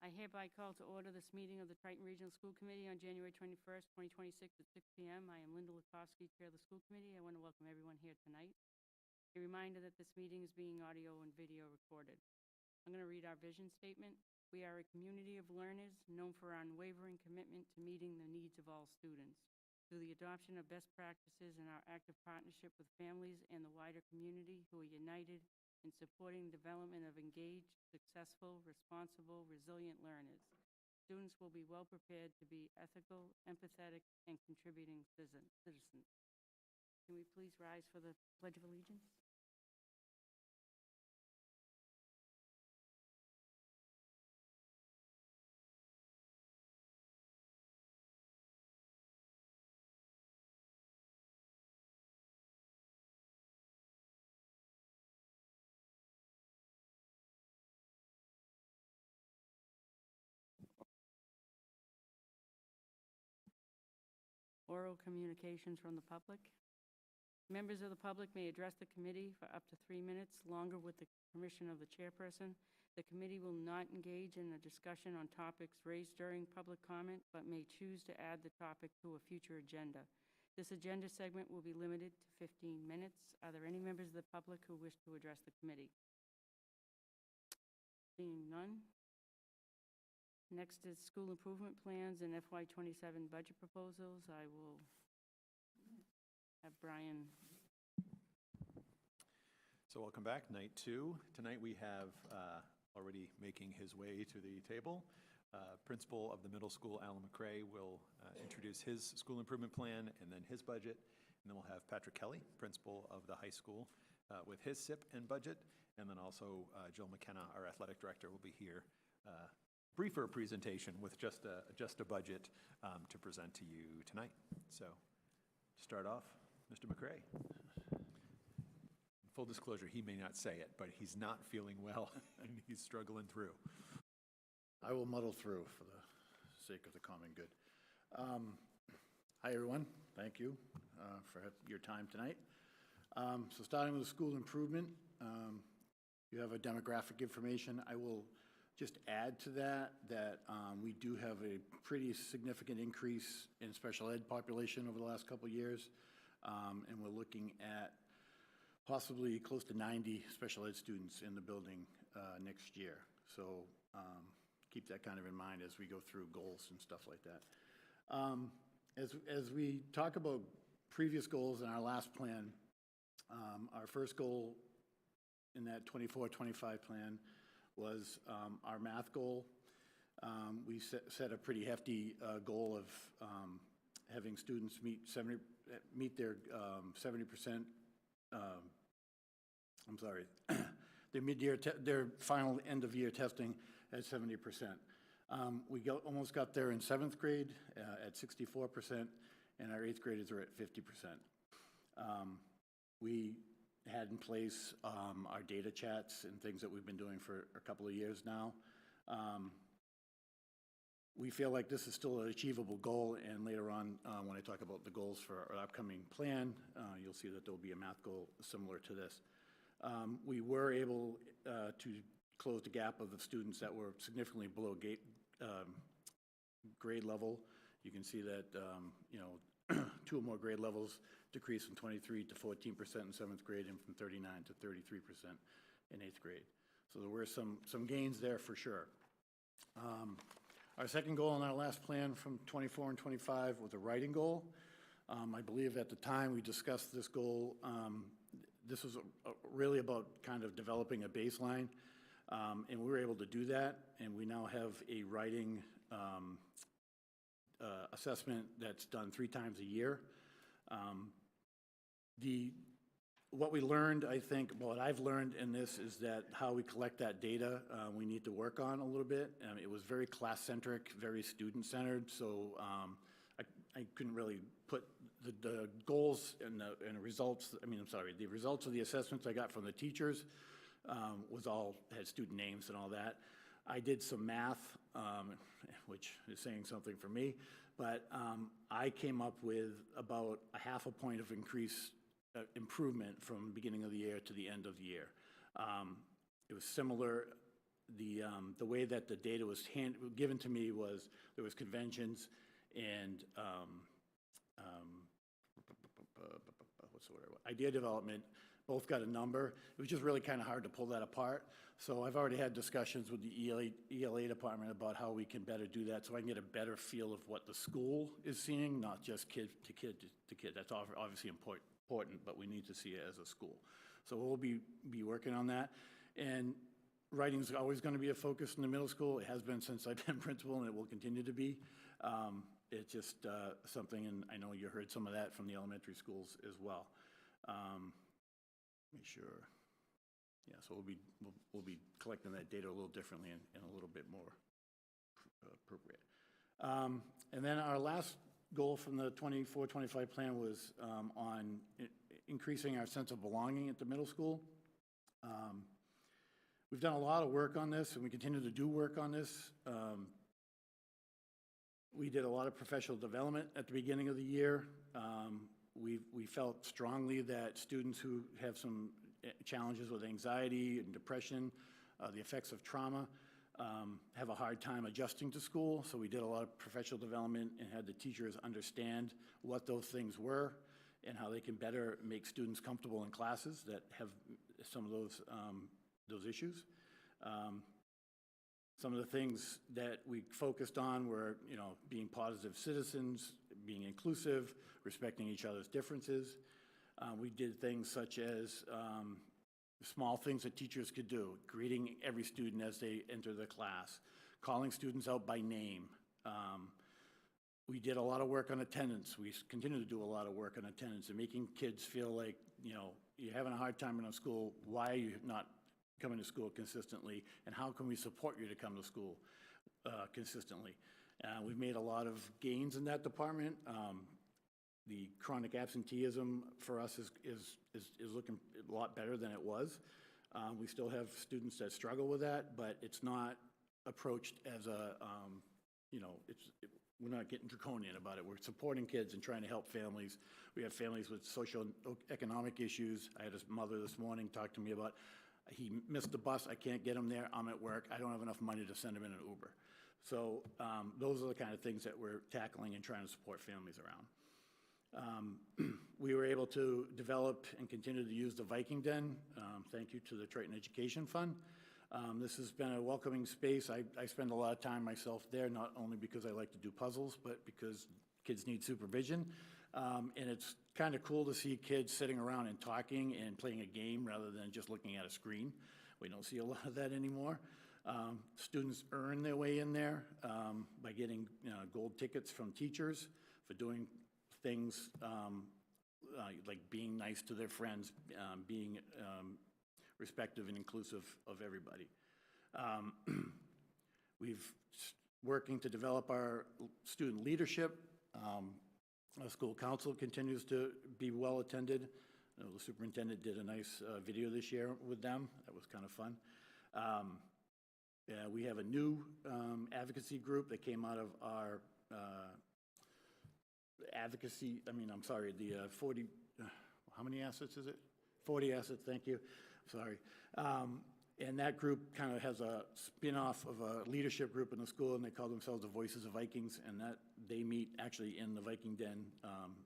I hereby call to order this meeting of the Triton Regional School Committee on January 21st, 2026 at 6 p.m. I am Linda Lukowski, Chair of the School Committee. I want to welcome everyone here tonight. A reminder that this meeting is being audio and video recorded. I'm going to read our vision statement. We are a community of learners known for our unwavering commitment to meeting the needs of all students. Through the adoption of best practices and our active partnership with families and the wider community who are united in supporting the development of engaged, successful, responsible, resilient learners, students will be well prepared to be ethical, empathetic, and contributing citizens. Can we please rise for the Pledge of Allegiance? Oral communications from the public. Members of the public may address the committee for up to 3 minutes longer with the permission of the chairperson. The committee will not engage in a discussion on topics raised during public comment, but may choose to add the topic to a future agenda. This agenda segment will be limited to 15 minutes. Are there any members of the public who wish to address the committee? Seeing none. Next is school improvement plans and FY27 budget proposals. I will have Brian. So welcome back, night two. Tonight we have already making his way to the table. Principal of the middle school, Alan McRae, will introduce his school improvement plan and then his budget. And then we'll have Patrick Kelly, principal of the high school, with his SIP and budget. And then also Jill McKenna, our athletic director, will be here. Briefer presentation with just a budget to present to you tonight. So to start off, Mr. McRae. Full disclosure, he may not say it, but he's not feeling well and he's struggling through. I will muddle through for the sake of the common good. Hi, everyone. Thank you for your time tonight. So starting with the school improvement, you have a demographic information. I will just add to that we do have a pretty significant increase in special ed population over the last couple of years, and we're looking at possibly close to 90 special ed students in the building next year. So keep that kind of in mind as we go through goals and stuff like that. As we talk about previous goals in our last plan, our first goal in that 24-25 plan was our math goal. We set a pretty hefty goal of having students meet their 70%. I'm sorry, their final end of year testing at 70%. We almost got there in 7th grade at 64%, and our 8th graders are at 50%. We had in place our data chats and things that we've been doing for a couple of years now. We feel like this is still an achievable goal, and later on when I talk about the goals for our upcoming plan, you'll see that there will be a math goal similar to this. We were able to close the gap of the students that were significantly below grade level. You can see that 2 or more grade levels decreased from 23 to 14% in 7th grade and from 39 to 33% in 8th grade. So there were some gains there for sure. Our second goal in our last plan from 24 and 25 was a writing goal. I believe at the time we discussed this goal, this was really about kind of developing a baseline, and we were able to do that, and we now have a writing assessment that's done 3 times a year. What we learned, I think, what I've learned in this is that how we collect that data, we need to work on a little bit. It was very class-centric, very student-centered, so I couldn't really put the goals and the results, the results of the assessments I got from the teachers had student names and all that. I did some math, which is saying something for me, but I came up with about a half a point of improvement from the beginning of the year to the end of the year. It was similar the way that the data was given to me was, there was conventions and, what's the word, idea development, both got a number. It was just really kind of hard to pull that apart. So I've already had discussions with the ELA department about how we can better do that, so I can get a better feel of what the school is seeing, not just kid to kid to kid. That's obviously important, but we need to see it as a school. So we'll be working on that. And writing's always going to be a focus in the middle school. It has been since I've been principal, and it will continue to be. It's just something, and I know you heard some of that from the elementary schools as well. Make sure. Yeah, so we'll be collecting that data a little differently and a little bit more appropriate. And then our last goal from the 24-25 plan was on increasing our sense of belonging at the middle school. We've done a lot of work on this, and we continue to do work on this. We did a lot of professional development at the beginning of the year. We felt strongly that students who have some challenges with anxiety and depression, the effects of trauma, have a hard time adjusting to school. So we did a lot of professional development and had the teachers understand what those things were and how they can better make students comfortable in classes that have some of those issues. Some of the things that we focused on were, being positive citizens, being inclusive, respecting each other's differences. We did things such as small things that teachers could do, greeting every student as they enter the class, calling students out by name. We did a lot of work on attendance. We continue to do a lot of work on attendance and making kids feel like, you're having a hard time in a school. Why are you not coming to school consistently, and how can we support you to come to school consistently? We've made a lot of gains in that department. The chronic absenteeism for us is looking a lot better than it was. We still have students that struggle with that, but it's not approached as a, we're not getting draconian about it. We're supporting kids and trying to help families. We have families with social economic issues. I had a mother this morning talk to me about, he missed the bus, I can't get him there, I'm at work, I don't have enough money to send him in an Uber. So those are the kind of things that we're tackling and trying to support families around. We were able to develop and continue to use the Viking Den. Thank you to the Triton Education Fund. This has been a welcoming space. I spend a lot of time myself there, not only because I like to do puzzles, but because kids need supervision. And it's kind of cool to see kids sitting around and talking and playing a game rather than just looking at a screen. We don't see a lot of that anymore. Students earn their way in there by getting gold tickets from teachers for doing things like being nice to their friends, being respectful and inclusive of everybody. We've working to develop our student leadership. Our school council continues to be well attended. The superintendent did a nice video this year with them. That was kind of fun. We have a new advocacy group that came out of our the 40, how many assets is it? 40 assets, thank you. Sorry. And that group kind of has a spin-off of a leadership group in the school, and they call themselves the Voices of Vikings, and that they meet actually in the Viking Den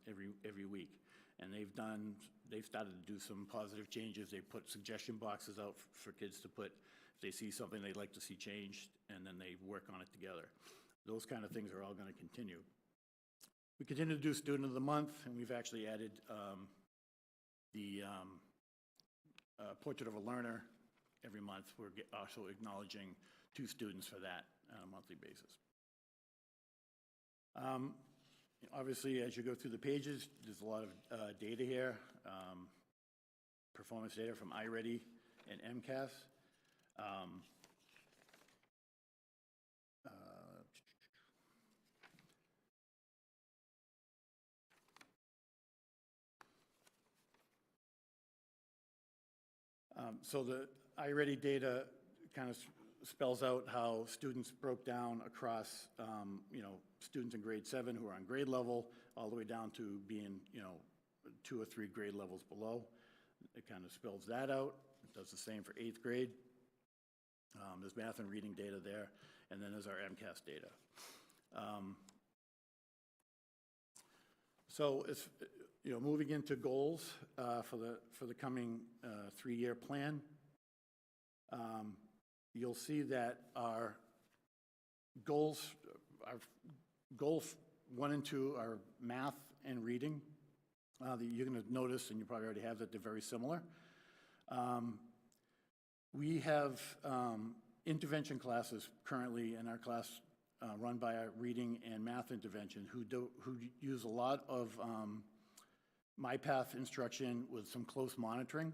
every week. And they've started to do some positive changes. They put suggestion boxes out for kids to put, if they see something they'd like to see changed, and then they work on it together. Those kind of things are all going to continue. We continue to do Student of the Month, and we've actually added the Portrait of a Learner every month. We're also acknowledging 2 students for that on a monthly basis. Obviously, as you go through the pages, there's a lot of data here, performance data from iReady and MCAS. So the iReady data kind of spells out how students broke down across, students in grade 7 who are on grade level, all the way down to being, 2 or 3 grade levels below. It kind of spells that out. It does the same for 8th grade. There's math and reading data there, and then there's our MCAS data. So it's, moving into goals for the coming 3-year plan, you'll see that our goal 1 and 2 are math and reading. That you're going to notice, and you probably already have, that they're very similar. We have intervention classes currently in our class run by our reading and math intervention who use a lot of MyPath instruction with some close monitoring.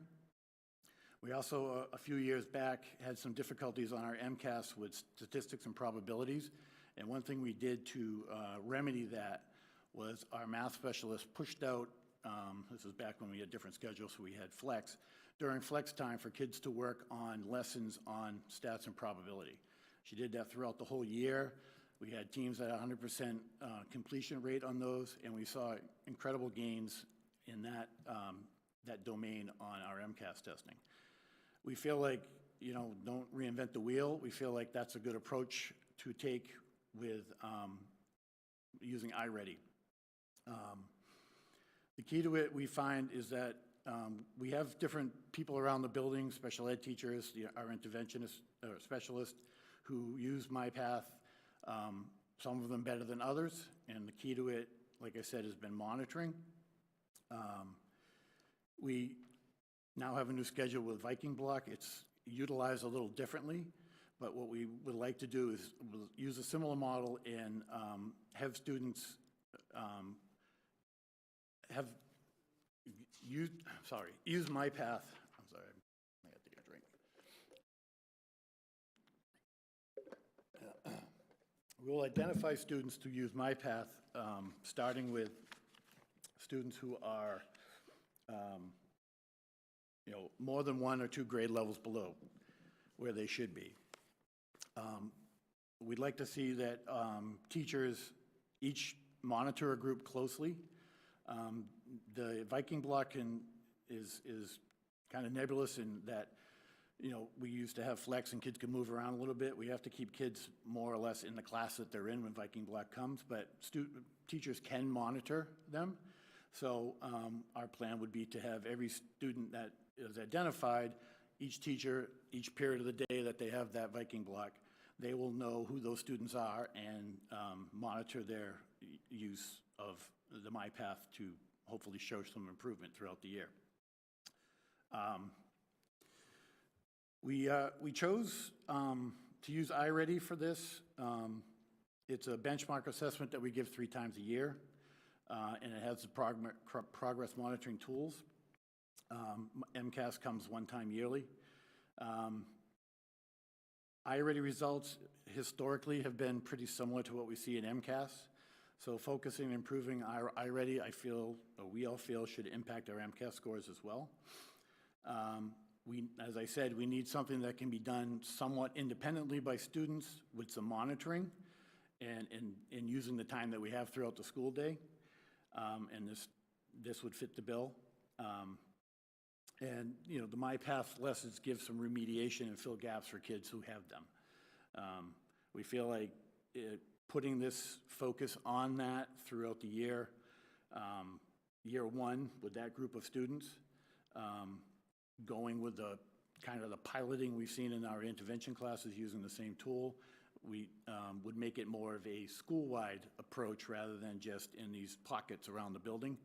We also, a few years back, had some difficulties on our MCAS with statistics and probabilities. And one thing we did to remedy that was our math specialist pushed out, this is back when we had different schedules, so we had flex, during flex time for kids to work on lessons on stats and probability. She did that throughout the whole year. We had teams at 100% completion rate on those, and we saw incredible gains in that, that domain on our MCAS testing. We feel like, don't reinvent the wheel. We feel like that's a good approach to take with using iReady. The key to it, we find, is that we have different people around the building, special ed teachers, our interventionist specialists, who use MyPath, some of them better than others, and the key to it, like I said, has been monitoring. We now have a new schedule with Viking Block. It's utilized a little differently, but what we would like to do is use a similar model and have students use MyPath. I'm sorry, I got to take a drink. We'll identify students to use MyPath, starting with students who are more than 1 or 2 grade levels below where they should be. We'd like to see that teachers each monitor a group closely. The Viking Block is kind of nebulous in that, we used to have flex and kids could move around a little bit. We have to keep kids more or less in the class that they're in when Viking Block comes, but teachers can monitor them. So our plan would be to have every student that is identified, each teacher, each period of the day that they have that Viking Block, they will know who those students are and monitor their use of the MyPath to hopefully show some improvement throughout the year. We chose to use iReady for this. It's a benchmark assessment that we give 3 times a year, and it has the progress monitoring tools. MCAS comes 1 time yearly. iReady results historically have been pretty similar to what we see in MCAS. So focusing and improving our iReady, we all feel, should impact our MCAS scores as well. As I said, we need something that can be done somewhat independently by students with some monitoring and using the time that we have throughout the school day. And this would fit the bill. And the MyPath lessons give some remediation and fill gaps for kids who have them. We feel like putting this focus on that throughout the year, year 1 with that group of students, going with the kind of the piloting we've seen in our intervention classes using the same tool, we would make it more of a school-wide approach rather than just in these pockets around the building.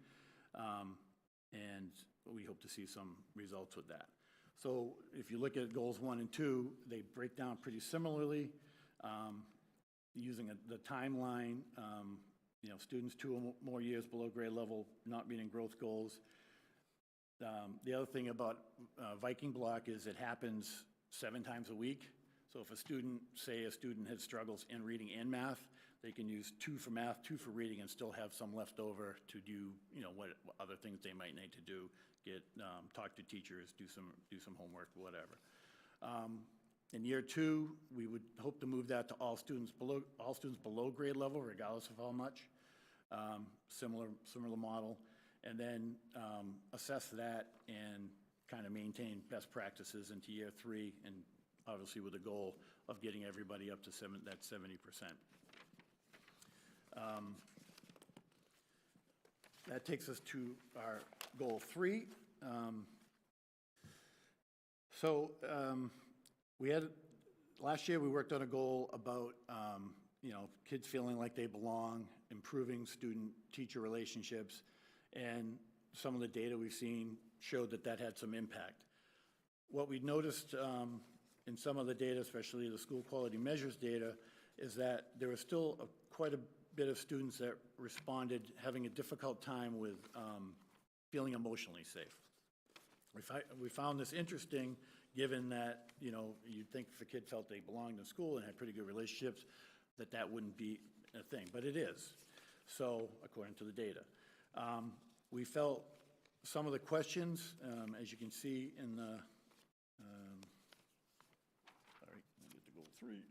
And we hope to see some results with that. So if you look at goals 1 and 2, they break down pretty similarly. Using the timeline, students 2 or more years below grade level not meeting growth goals. The other thing about Viking Block is it happens 7 times a week. So if a student has struggles in reading and math, they can use 2 for math, 2 for reading, and still have some left over to do, what other things they might need to do, talk to teachers, do some homework, whatever. In year 2, we would hope to move that to all students below grade level, regardless of how much. Similar model, and then assess that and kind of maintain best practices into year 3 and obviously with the goal of getting everybody up to that 70%. That takes us to our goal 3. Last year, we worked on a goal about, kids feeling like they belong, improving student-teacher relationships, and some of the data we've seen showed that that had some impact. What we noticed in some of the data, especially the school quality measures data, is that there was still quite a bit of students that responded having a difficult time with feeling emotionally safe. We found this interesting, given that, you'd think if a kid felt they belonged in school and had pretty good relationships, that wouldn't be a thing, but it is. So, according to the data. We felt some of the questions, as you can see in the, sorry, I get to goal 3.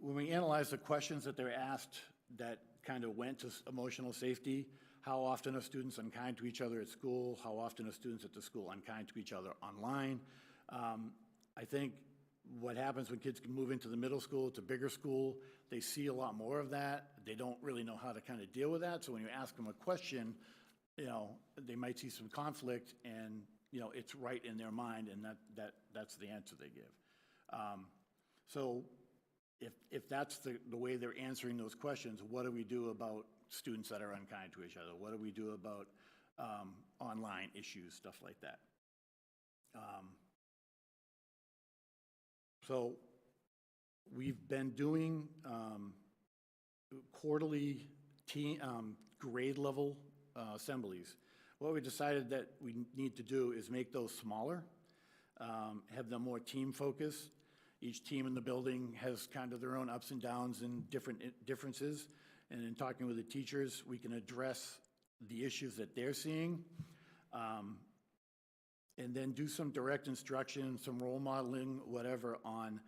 When we analyzed the questions that they were asked that kind of went to emotional safety, how often are students unkind to each other at school? How often are students at the school unkind to each other online? I think what happens when kids can move into the middle school, it's a bigger school, they see a lot more of that. They don't really know how to kind of deal with that. So when you ask them a question, they might see some conflict and, it's right in their mind, and that's the answer they give. So if that's the way they're answering those questions, what do we do about students that are unkind to each other? What do we do about online issues, stuff like that? So we've been doing quarterly grade level assemblies. What we decided that we need to do is make those smaller, have them more team focused. Each team in the building has kind of their own ups and downs and differences. And in talking with the teachers, we can address the issues that they're seeing. And then do some direct instruction, some role modeling, whatever, on,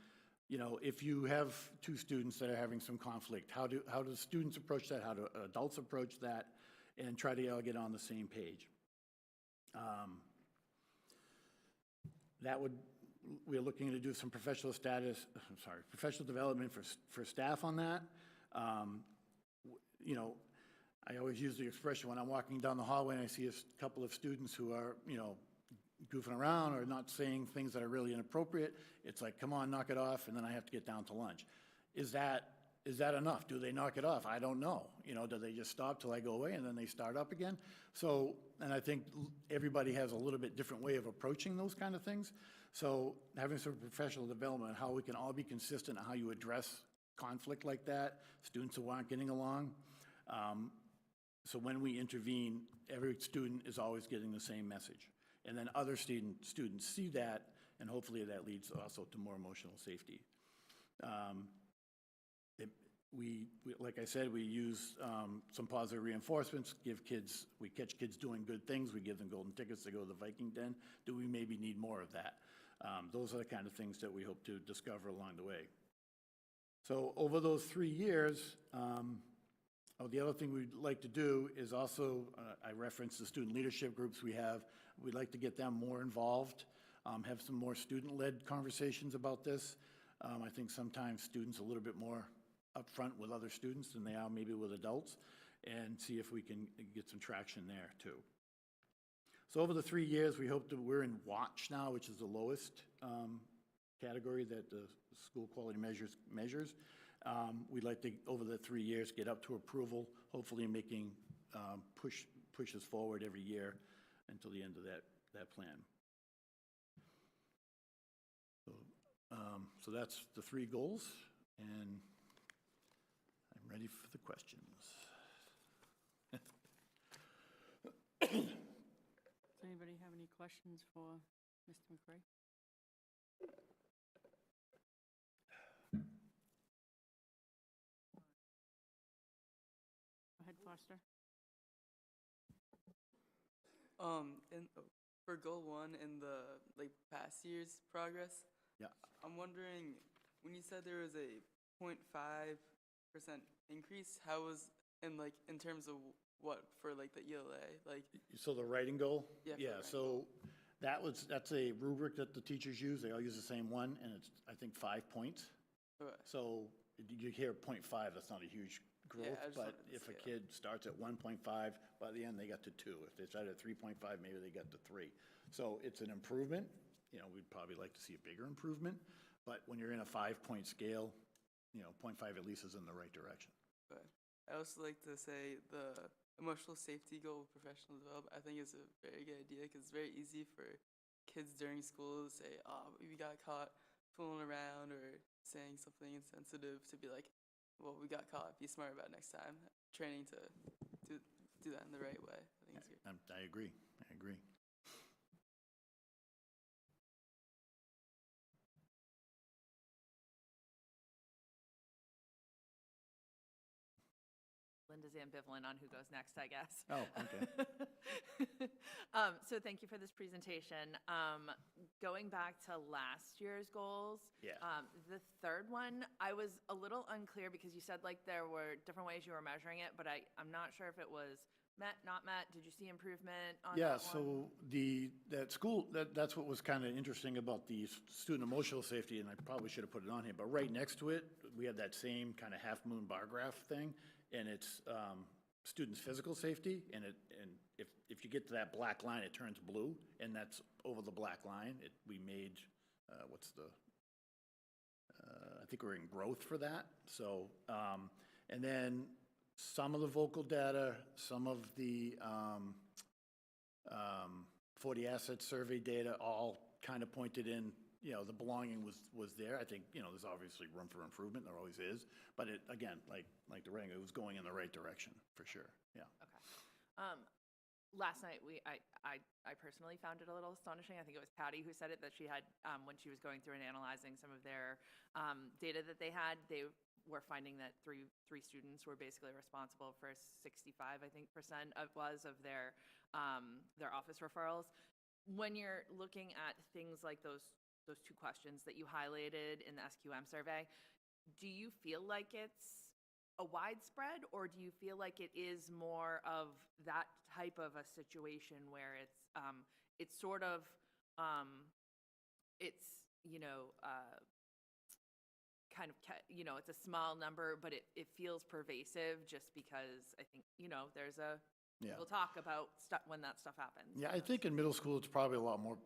if you have 2 students that are having some conflict, how do students approach that? How do adults approach that? And try to all get on the same page. We're looking to do some professional development for staff on that. I always use the expression when I'm walking down the hallway and I see a couple of students who are, goofing around or not saying things that are really inappropriate, it's like, come on, knock it off, and then I have to get down to lunch. Is that enough? Do they knock it off? I don't know. Do they just stop till I go away and then they start up again? So, and I think everybody has a little bit different way of approaching those kind of things. So having some professional development, how we can all be consistent on how you address conflict like that, students who aren't getting along. So when we intervene, every student is always getting the same message. And then other students see that, and hopefully that leads also to more emotional safety. Like I said, we use some positive reinforcements, we catch kids doing good things, we give them golden tickets to go to the Viking Den. Do we maybe need more of that? Those are the kind of things that we hope to discover along the way. So over those 3 years, the other thing we'd like to do is also, I referenced the student leadership groups we have. We'd like to get them more involved, have some more student-led conversations about this. I think sometimes students are a little bit more upfront with other students than they are maybe with adults, and see if we can get some traction there too. So over the 3 years, we hope that we're in Watch now, which is the lowest category that the school quality measures. We'd like to, over the 3 years, get up to approval, hopefully making pushes forward every year until the end of that plan. So that's the 3 goals, and I'm ready for the questions. Does anybody have any questions for Mr. McRae? Go ahead, Foster. For goal 1 in the past year's progress, Yeah. I'm wondering, when you said there was a 0.5% increase, how was And like in terms of what for like the ELA, like So the writing goal? Yeah, for the Yeah, writing so that's a rubric that the teachers use. They all use the same one, and it's, I think, 5 points. okay, So you hear 0.5, that's not a huge growth, I just but wanted to if a see it. kid starts at 1.5, by the end, they got to 2. If they start at 3.5, maybe they get to 3. So it's an improvement. You know, we'd probably like to see a bigger improvement, but when you're in a 5-point scale, 0.5 at least is in the right direction. but I also like to say the emotional safety goal with professional development, I think is a very good idea because it's very easy for kids during school to say, oh, we got caught fooling around or saying something insensitive, to be like, well, we got caught, be smart about it next time. Training to do that in the right way, I think is good. I agree, I agree. Linda's ambivalent on who goes next, I guess. Oh, okay. So thank you for this presentation. Going back to last year's goals. Yeah. The third one, I was a little unclear because you said like there were different ways you were measuring it, but I'm not sure if it was met, not met. Did you see improvement on Yeah, that one? so that's what was kind of interesting about the student emotional safety, and I probably should have put it on here, but right next to it, we have that same kind of half moon bar graph thing, and it's students' physical safety, and if you get to that black line, it turns blue, and that's over the black line. We made, I think we're in growth for that. So, and then some of the vocal data, some of the 40 asset survey data all kind of pointed in, the belonging was there. I think, there's obviously room for improvement, there always is. But it, again, like the writing, it was going in the right direction, for sure, yeah. Okay. Last night, I personally found it a little astonishing. I think it was Patty who said it, that she had, when she was going through and analyzing some of their data that they had, they were finding that three students were basically responsible for 65, I think, % of their office referrals. When you're looking at things like those 2 questions that you highlighted in the SQM survey, do you feel like it's a widespread, or do you feel like it is more of that type of a situation where it's sort of it's kind of it's a small number, but it feels pervasive just because I think there's we'll talk about stuff when that stuff happens. Yeah, I think in middle school, it's probably a lot more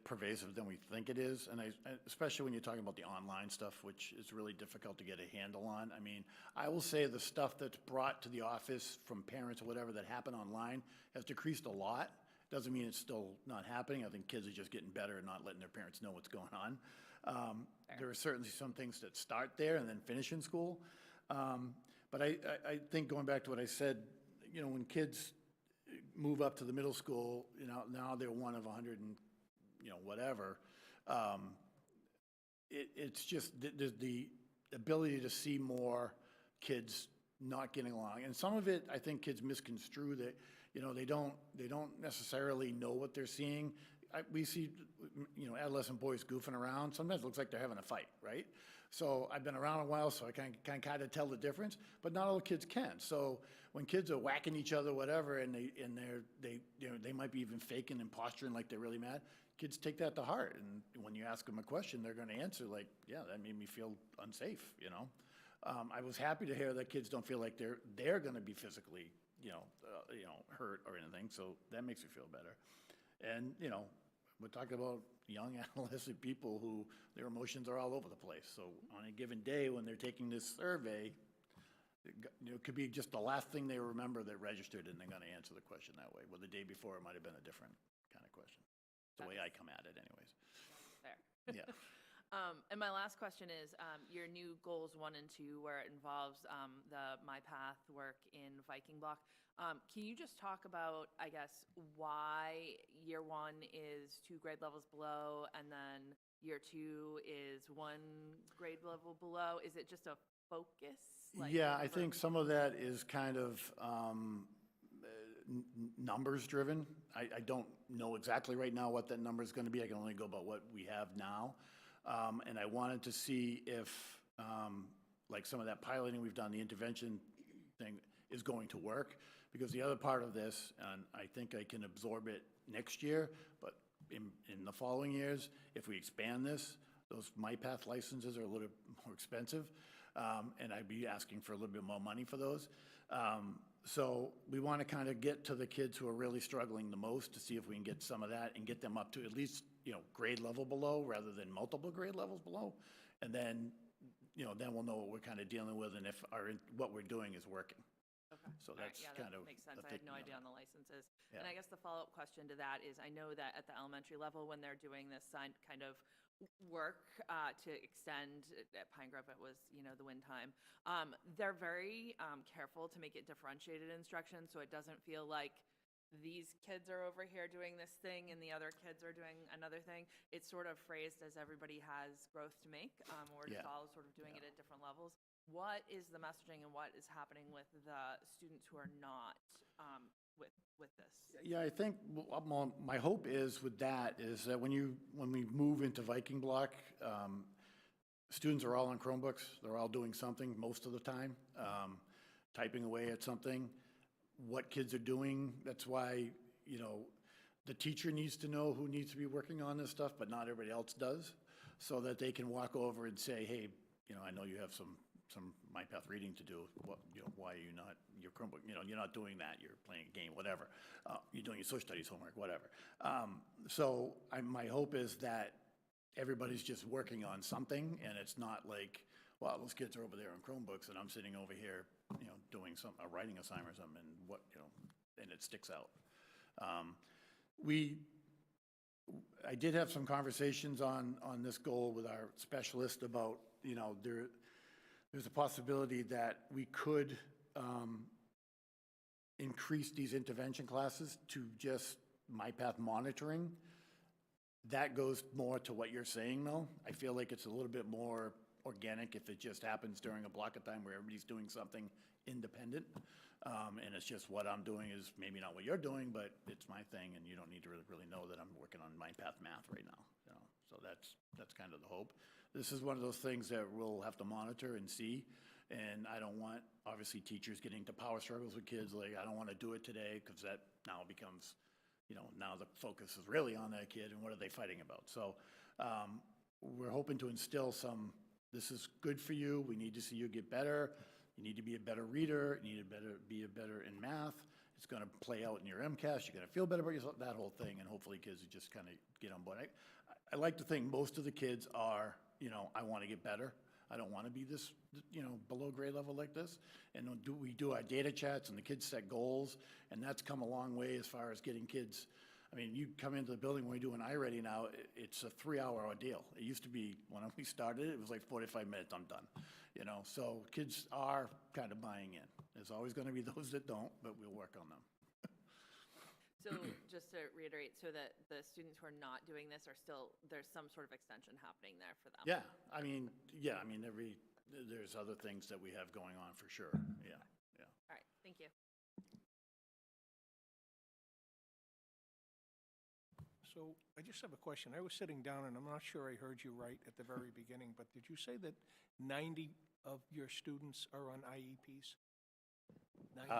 pervasive than we think it is, and especially when you're talking about the online stuff, which is really difficult to get a handle on. I mean, I will say the stuff that's brought to the office from parents or whatever that happened online has decreased a lot. Doesn't mean it's still not happening. I think kids are just getting better at not letting their parents know what's going on. There are certainly some things that start there and then finish in school. But I think going back to what I said, when kids move up to the middle school, now they're one of 100 and, whatever. It's just the ability to see more kids not getting along. And some of it, I think kids misconstrue that, they don't necessarily know what they're seeing. We see, adolescent boys goofing around. Sometimes it looks like they're having a fight, right? So I've been around a while, so I can kind of tell the difference, but not all kids can. So when kids are whacking each other, whatever, and they might be even faking and posturing like they're really mad, kids take that to heart. And when you ask them a question, they're going to answer like, yeah, that made me feel unsafe, I was happy to hear that kids don't feel like they're going to be physically, hurt or anything. So that makes me feel better. And, we're talking about young adolescent people who their emotions are all over the place. So on a given day when they're taking this survey, it could be just the last thing they remember that registered, and they're going to answer the question that way. Well, the day before it might have been a different kind of question. It's the way I come at it anyways. There. Yeah. And my last question is your new goals 1 and 2, where it involves the My Path work in Viking Block. Can you just talk about, I guess, why year 1 is 2 grade levels below, and then year 2 is 1 grade level below? Is it just a focus? Yeah, I think some of that is kind of numbers driven. I don't know exactly right now what that number is going to be. I can only go about what we have now. And I wanted to see if, like some of that piloting we've done, the intervention thing, is going to work. Because the other part of this, and I think I can absorb it next year, but in the following years, if we expand this, those MyPath licenses are a little more expensive, and I'd be asking for a little bit more money for those. So we want to kind of get to the kids who are really struggling the most to see if we can get some of that and get them up to at least, grade level below rather than multiple grade levels below. And then, then we'll know what we're kind of dealing with and if what we're doing is working. Okay. So All right, that's yeah, kind that of makes sense. the I had no thinking idea on on the licenses. Yeah. And I guess the follow-up question to that is, I know that at the elementary level, when they're doing this kind of work to extend, at Pine Grove, it was, the wind time, they're very careful to make it differentiated instruction, so it doesn't feel like these kids are over here doing this thing and the other kids are doing another thing. It's sort of phrased as everybody has growth to make, or just Yeah. all sort of doing it at different levels. What is the messaging and what is happening with the students who are not with this? Yeah, I think my hope is with that is that when we move into Viking Block, students are all on Chromebooks. They're all doing something most of the time, typing away at something. What kids are doing, that's why, the teacher needs to know who needs to be working on this stuff, but not everybody else does, so that they can walk over and say, hey, I know you have some MyPath reading to do. What, why are you not, your Chromebook, you're not doing that, you're playing a game, whatever. You're doing your social studies homework, whatever. So my hope is that everybody's just working on something, and it's not like, well, those kids are over there on Chromebooks, and I'm sitting over here, doing a writing assignment or something, and and it sticks out. I did have some conversations on this goal with our specialist about, there's a possibility that we could increase these intervention classes to just MyPath monitoring. That goes more to what you're saying, though. I feel like it's a little bit more organic if it just happens during a block of time where everybody's doing something independent. And it's just what I'm doing is maybe not what you're doing, but it's my thing, and you don't need to really know that I'm working on MyPath math right now. So that's kind of the hope. This is one of those things that we'll have to monitor and see. And I don't want, obviously, teachers getting into power struggles with kids. Like, I don't want to do it today, because that now becomes, now the focus is really on that kid and what are they fighting about. So we're hoping to instill this is good for you. We need to see you get better. You need to be a better reader. You need to be better in math. It's going to play out in your MCAS. You're going to feel better about yourself, that whole thing. And hopefully kids just kind of get on board. I like to think most of the kids are, I want to get better. I don't want to be this, below grade level like this. And we do our data chats, and the kids set goals, and that's come a long way as far as getting kids. I mean, you come into the building when we do an iReady now, it's a 3-hour ordeal. It used to be, when we started, it was like 45 minutes, I'm done. So kids are kind of buying in. There's always going to be those that don't, but we'll work on them. So just to reiterate, so that the students who are not doing this are still, there's some sort of extension happening there for them? Yeah, there's other things that we have going on for sure, yeah. All right, thank you. So I just have a question. I was sitting down, and I'm not sure I heard you right at the very beginning, but did you say that 90 of your students are on IEPs? 90?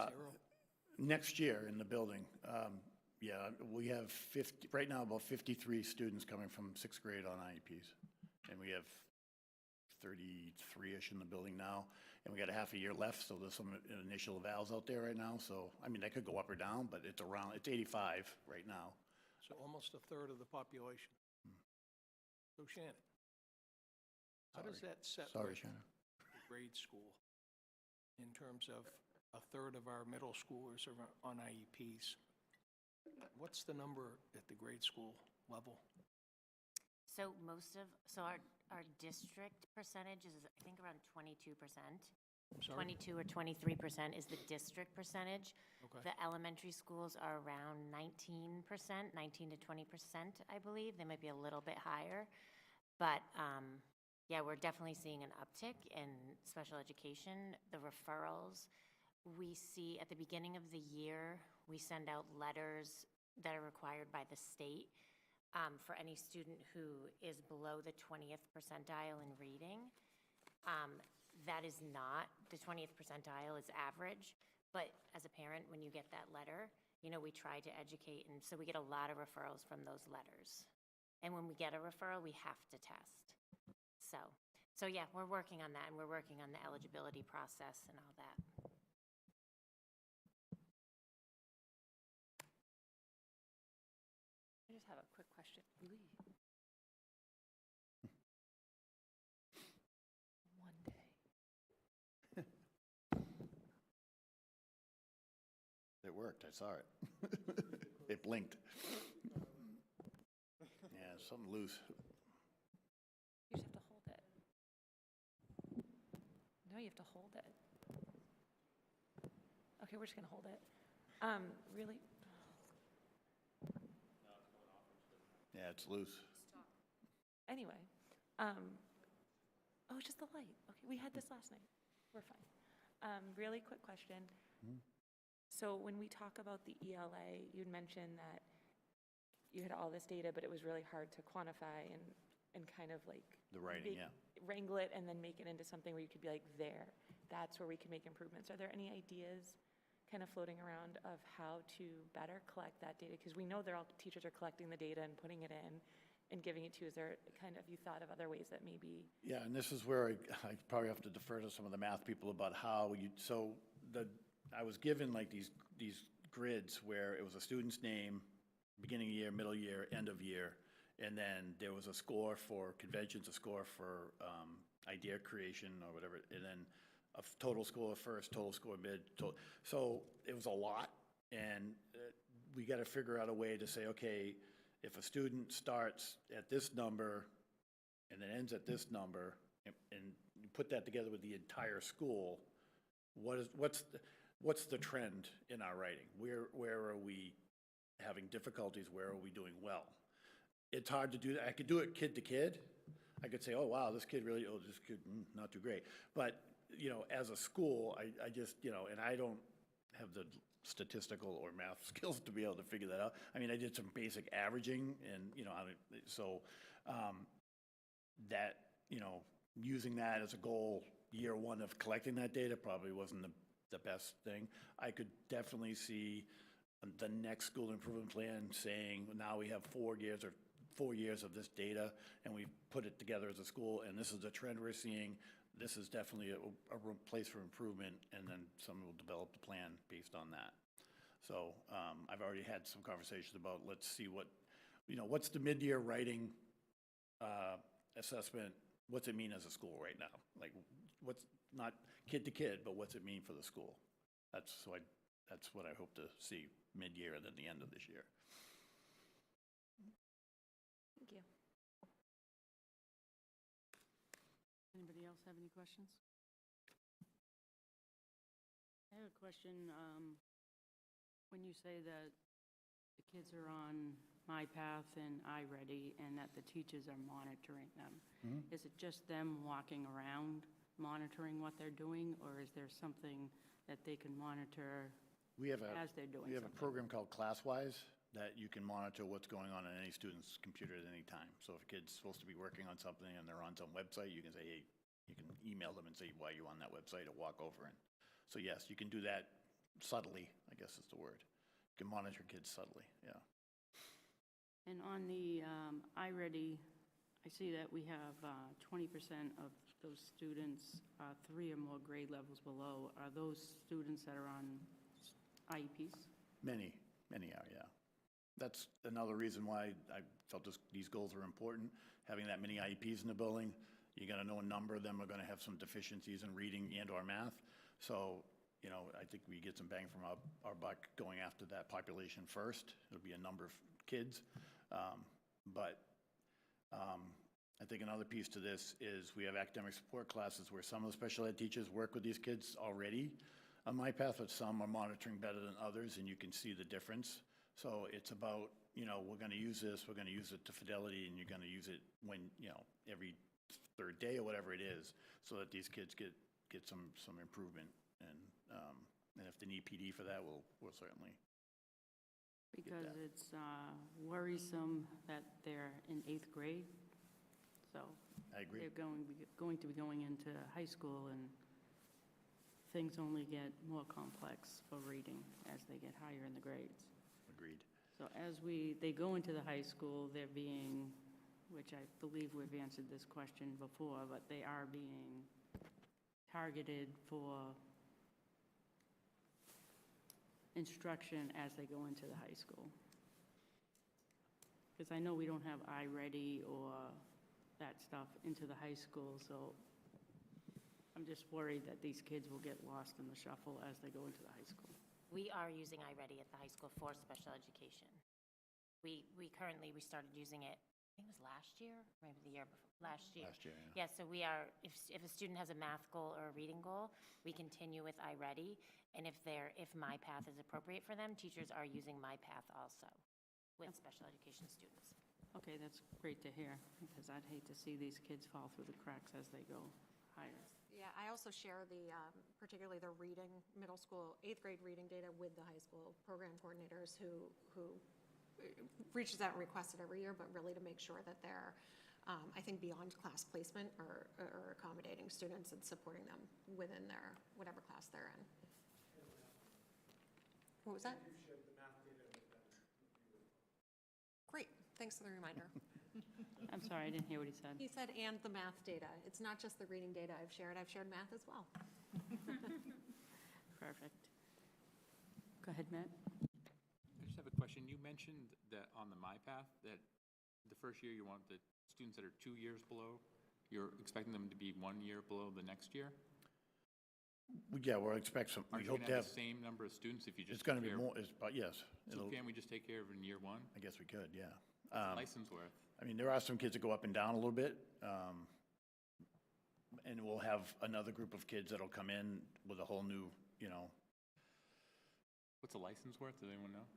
Next year in the building, we have right now about 53 students coming from 6th grade on IEPs. And we have 33-ish in the building now. And we got a half a year left, so there's some initial evals out there right now. So, that could go up or down, but it's 85 right now. So almost a third of the population. So Shannon, how does that set Sorry, with Shannon. grade school in terms of a third of our middle schoolers are on IEPs? What's the number at the grade school level? So our district percentage is, I think, around 22%. I'm sorry? 22 or 23% is the district percentage. Okay. The elementary schools are around 19%, 19 to 20%, I believe. They might be a little bit higher. But we're definitely seeing an uptick in special education. The referrals we see at the beginning of the year, we send out letters that are required by the state for any student who is below the 20th percentile in reading. That is not, the 20th percentile is average, But as a parent, when you get that letter, we try to educate, and so we get a lot of referrals from those letters. And when we get a referral, we have to test. So yeah, we're working on that, and we're working on the eligibility process and all that. I just have a quick question. One day. It worked, I saw it. It blinked. Yeah, something loose. You just have to hold it. No, you have to hold it. Okay, we're just gonna hold it. Really? Yeah, it's loose. Anyway, oh, it's just the light. Okay, we had this last night. We're fine. Really quick question. So when we talk about the ELA, you'd mentioned that you had all this data, but it was really hard to quantify and kind of like The writing, yeah. wrangle it and then make it into something where you could be like, that's where we can make improvements. Are there any ideas kind of floating around of how to better collect that data? Because we know teachers are collecting the data and putting it in and giving it to you. Is there you thought of other ways that maybe? Yeah, and this is where I probably have to defer to some of the math people about how I was given like these grids where it was a student's name, beginning of year, middle year, end of year, and then there was a score for conventions, a score for idea creation or whatever, and then a total score first, total score mid. So it was a lot, and we got to figure out a way to say, okay, if a student starts at this number and then ends at this number, and you put that together with the entire school, what's the trend in our writing? Where are we having difficulties? Where are we doing well? It's hard to do that. I could do it kid to kid. I could say, oh, wow, this kid not too great. But, as a school, I just, and I don't have the statistical or math skills to be able to figure that out. I mean, I did some basic averaging and, that, using that as a goal year one of collecting that data probably wasn't the best thing. I could definitely see the next school improvement plan saying, now we have 4 years of this data, and we put it together as a school, and this is the trend we're seeing. This is definitely a place for improvement, and then someone will develop the plan based on that. So I've already had some conversations about, let's see what's the mid-year writing assessment, what's it mean as a school right now? Like, what's not kid to kid, but what's it mean for the school? That's what I hope to see mid-year and then the end of this year. Thank you. Anybody else have any questions? I have a question. When you say that the kids are on MyPath and iReady and that the teachers are monitoring them, is it just them walking around monitoring what they're doing, or is there something that they can monitor as they're doing something? We have a program called ClassWise that you can monitor what's going on any student's computer at any time. So if a kid's supposed to be working on something and they're on some website, you can say, hey, you can email them and say, why are you on that website, or walk over. And so yes, you can do that subtly, I guess is the word. You can monitor kids subtly, yeah. And on the iReady, I see that we have 20% of those students, 3 or more grade levels below. Are those students that are on IEPs? Many are, yeah. That's another reason why I felt these goals are important. Having that many IEPs in the building, you're going to know a number of them are going to have some deficiencies in reading and or math. So, I think we get some bang from our buck going after that population first. It'll be a number of kids. But I think another piece to this is we have academic support classes where some of the special ed teachers work with these kids already on MyPath, but some are monitoring better than others, and you can see the difference. So it's about, we're going to use this, we're going to use it to fidelity, and you're going to use it when, every third day or whatever it is, so that these kids get some improvement. And if they need PD for that, we'll certainly. Because it's worrisome that they're in 8th grade, so I agree. they're going to be going into high school, and things only get more complex for reading as they get higher in the grades. Agreed. So as they go into the high school, they're being, which I believe we've answered this question before, but they are being targeted for instruction as they go into the high school. Because I know we don't have iReady or that stuff into the high school, so I'm just worried that these kids will get lost in the shuffle as they go into the high school. We are using iReady at the high school for special education. We started using it, I think it was last year, maybe the year before, last year. Last year, yeah. Yeah, so we are, if a student has a math goal or a reading goal, we continue with iReady. And if MyPath is appropriate for them, teachers are using MyPath also with special education students. Okay, that's great to hear, because I'd hate to see these kids fall through the cracks as they go higher. Yeah, I also share the, particularly the reading, middle school, 8th grade reading data with the high school program coordinators who reaches out and requests it every year, but really to make sure that they're, I think, beyond class placement or accommodating students and supporting them within their, whatever class they're in. What was that? Great, thanks for the reminder. I'm sorry, I didn't hear what he said. He said, and the math data. It's not just the reading data I've shared math as well. Perfect. Go ahead, Matt. I just have a question. You mentioned that on the MyPath, that the first year you want the students that are 2 years below, you're expecting them to be 1 year below the next year? Yeah, we'll expect some, we Aren't you hope going to to have have, the same number of students if you just it's going to be take care more, but yes. So can't we just take care of it in year one? I guess we could, yeah. License worth. I mean, there are some kids that go up and down a little bit. And we'll have another group of kids that'll come in with a whole new, What's a license worth? Does anyone know?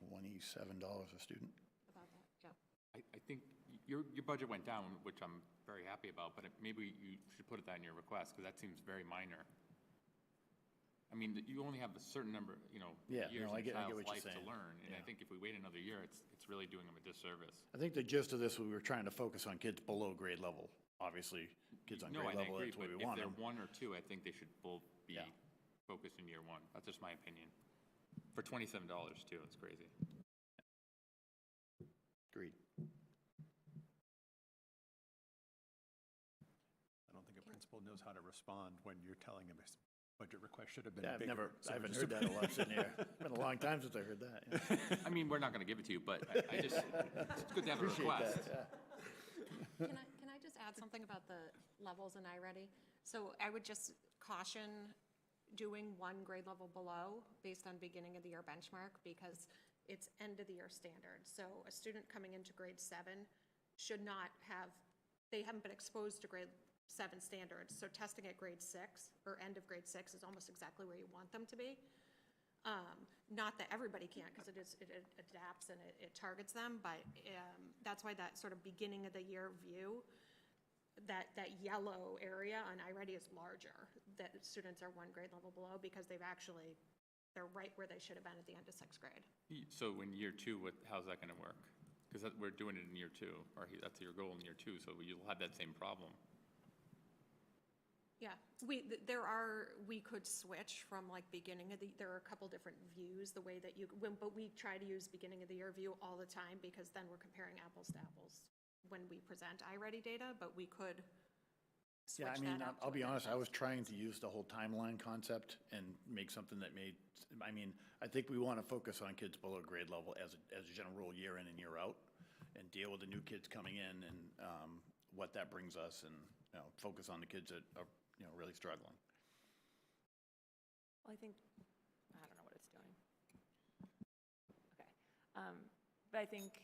$27 a student. About that, yeah. I think your budget went down, which I'm very happy about, but maybe you should put that in your request, because that seems very minor. I mean, you only have a certain number, Yeah, years no, I in get a child's what you're life to saying. learn. And I Yeah. think if we wait another year, it's really doing them a disservice. I think the gist of this, we were trying to focus on kids below grade level. Obviously, kids on No, grade and I level, agree, that's where but we if want they're them. 1 or 2, I think they should both be Yeah. focused in year one. That's just my opinion. For $27 too, it's crazy. Agreed. I don't think a principal knows how to respond when you're telling him his budget request should have been Yeah, bigger. I haven't heard that a lot sitting here. It's been a long time since I heard that. Yeah. I mean, we're not going to give it to you, but I just, it's good to have a Appreciate request. that, yeah. Can I just add something about the levels in iReady? So I would just caution doing 1 grade level below based on beginning of the year benchmark, because it's end of the year standard. So a student coming into grade 7 should not have, they haven't been exposed to grade 7 standards. So testing at grade 6 or end of grade 6 is almost exactly where you want them to be. Not that everybody can't, because it adapts and it targets them, but that's why that sort of beginning of the year view, that yellow area on iReady is larger, that students are 1 grade level below, because they're right where they should have been at the end of 6th grade. So in year 2, how's that going to work? Because we're doing it in year 2, or that's your goal in year 2, so you'll have that same problem. Yeah, we could switch from like beginning of there are a couple different views, the way that but we try to use beginning of the year view all the time, because then we're comparing apples to apples when we present iReady data, but we could switch Yeah, I that mean, out. I'll to be a honest, I different- was trying to use the whole timeline concept and make something that made, I mean, I think we want to focus on kids below grade level as a general rule, year in and year out, and deal with the new kids coming in and what that brings us, and, focus on the kids that are, really struggling. Well, I think, I don't know what it's doing. Okay. But I think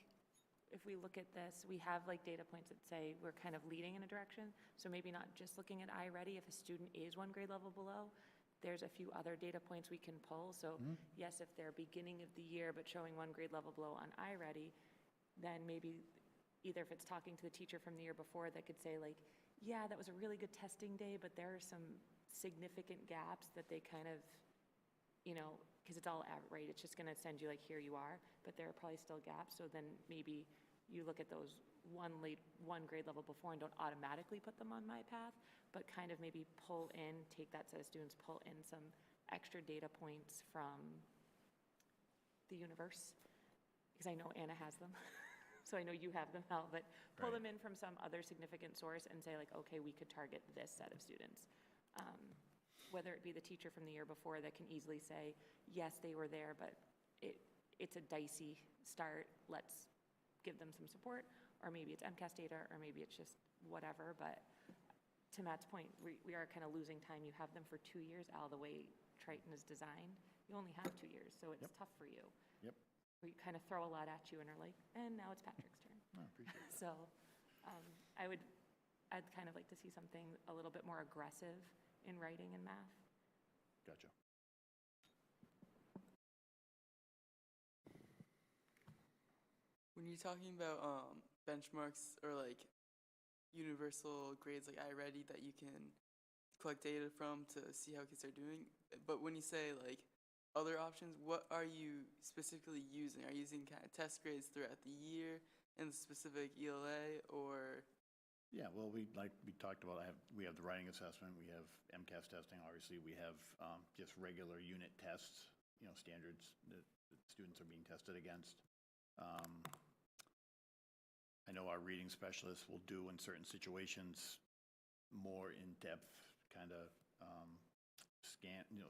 if we look at this, we have like data points that say we're kind of leading in a direction. So maybe not just looking at iReady. If a student is 1 grade level below, there's a few other data points we can pull. So yes, if they're beginning of the year but showing 1 grade level below on iReady, then maybe either if it's talking to the teacher from the year before that could say like, yeah, that was a really good testing day, but there are some significant gaps that they kind of, because it's all right, it's just going to send you like, here you are, but there are probably still gaps. So then maybe you look at those one grade level before and don't automatically put them on my path, but kind of maybe take that set of students, pull in some extra data points from the universe, because I know Anna has them. So I know you have them, Mel, but pull them in from some other significant source and say like, okay, we could target this set of students. Whether it be the teacher from the year before that can easily say, yes, they were there, but it's a dicey start, let's give them some support, or maybe it's MCAS data, or maybe it's just whatever, but to Matt's point, we are kind of losing time. You have them for 2 years, Al, the way Triton is designed. You only have 2 years, so it's tough for you. Yep. Where you kind of throw a lot at you and are like, and now it's Patrick's turn. I appreciate it. So I'd kind of like to see something a little bit more aggressive in writing and math. Gotcha. When you're talking about benchmarks or like universal grades like iReady that you can collect data from to see how kids are doing, but when you say like other options, what are you specifically using? Are you using kind of test grades throughout the year in specific ELA, or? Yeah, well, we talked about, we have the writing assessment, we have MCAS testing, obviously, we have just regular unit tests, standards that students are being tested against. I know our reading specialists will do in certain situations more in-depth kind of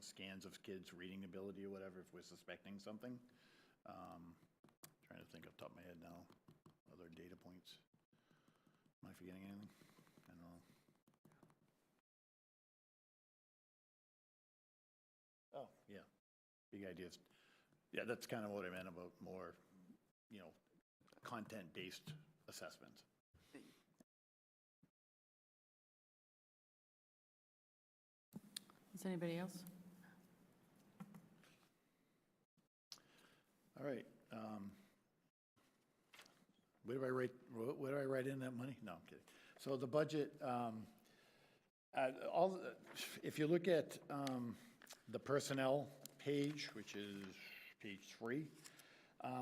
scans of kids' reading ability or whatever if we're suspecting something. Trying to think off the top of my head now, other data points. Am I forgetting anything? I don't know. Oh, yeah, big ideas. Yeah, that's kind of what I meant about more, content-based assessments. Is anybody else? All right. Where do I write in that money? No, I'm kidding. So the budget, if you look at the personnel page, which is page 3,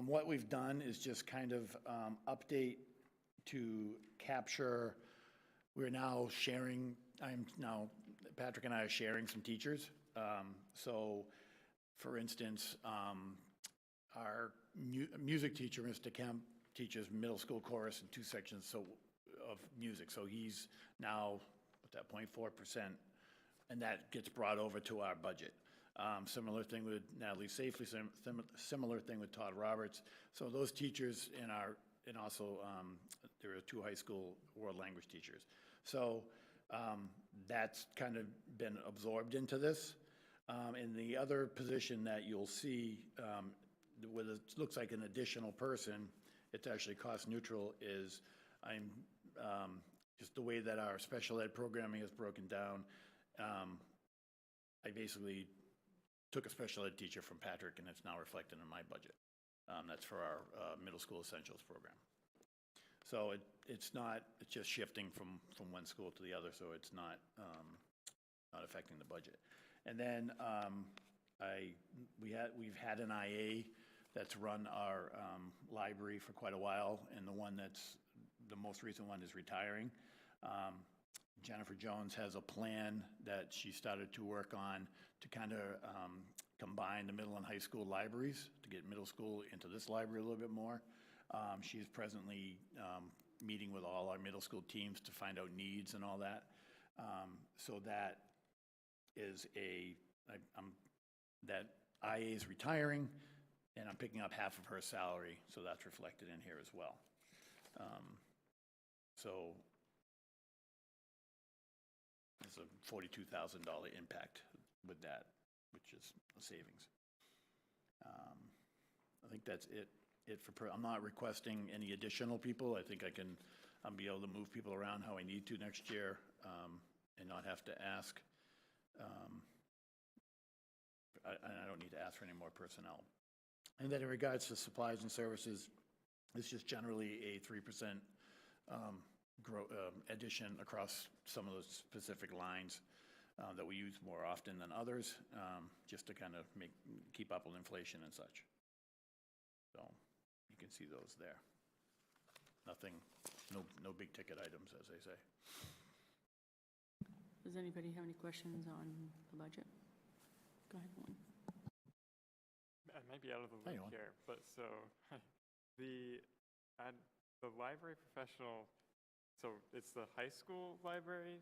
what we've done is just kind of update to capture, Patrick and I are sharing some teachers. So, for instance, our music teacher, Mr. Kemp, teaches middle school chorus in 2 sections of music. So he's now, at that point, 4%, and that gets brought over to our budget. Similar thing with Natalie Safely, similar thing with Todd Roberts. So those teachers and also there are 2 high school world language teachers. So that's kind of been absorbed into this. And the other position that you'll see, where it looks like an additional person, it's actually cost neutral, is just the way that our special ed programming is broken down. I basically took a special ed teacher from Patrick, and it's now reflected in my budget. That's for our middle school essentials program. So it's just shifting from one school to the other, so it's not affecting the budget. And then we've had an IA that's run our library for quite a while, and the most recent one is retiring. Jennifer Jones has a plan that she started to work on to kind of combine the middle and high school libraries to get middle school into this library a little bit more. She's presently meeting with all our middle school teams to find out needs and all that. So that is that IA is retiring, and I'm picking up half of her salary, so that's reflected in here as well. So there's a $42,000 impact with that, which is a savings. I think that's it I'm not requesting any additional people. I think I'll be able to move people around how I need to next year, and not have to ask. I don't need to ask for any more personnel. And then in regards to supplies and services, it's just generally a 3% addition across some of those specific lines that we use more often than others, just to kind of keep up with inflation and such. So you can see those there. nothing, no big ticket items, as they say. Does anybody have any questions on the budget? Go ahead, Warren. I might be out of the Hang loop on. here, but so the library professional, so it's the high school library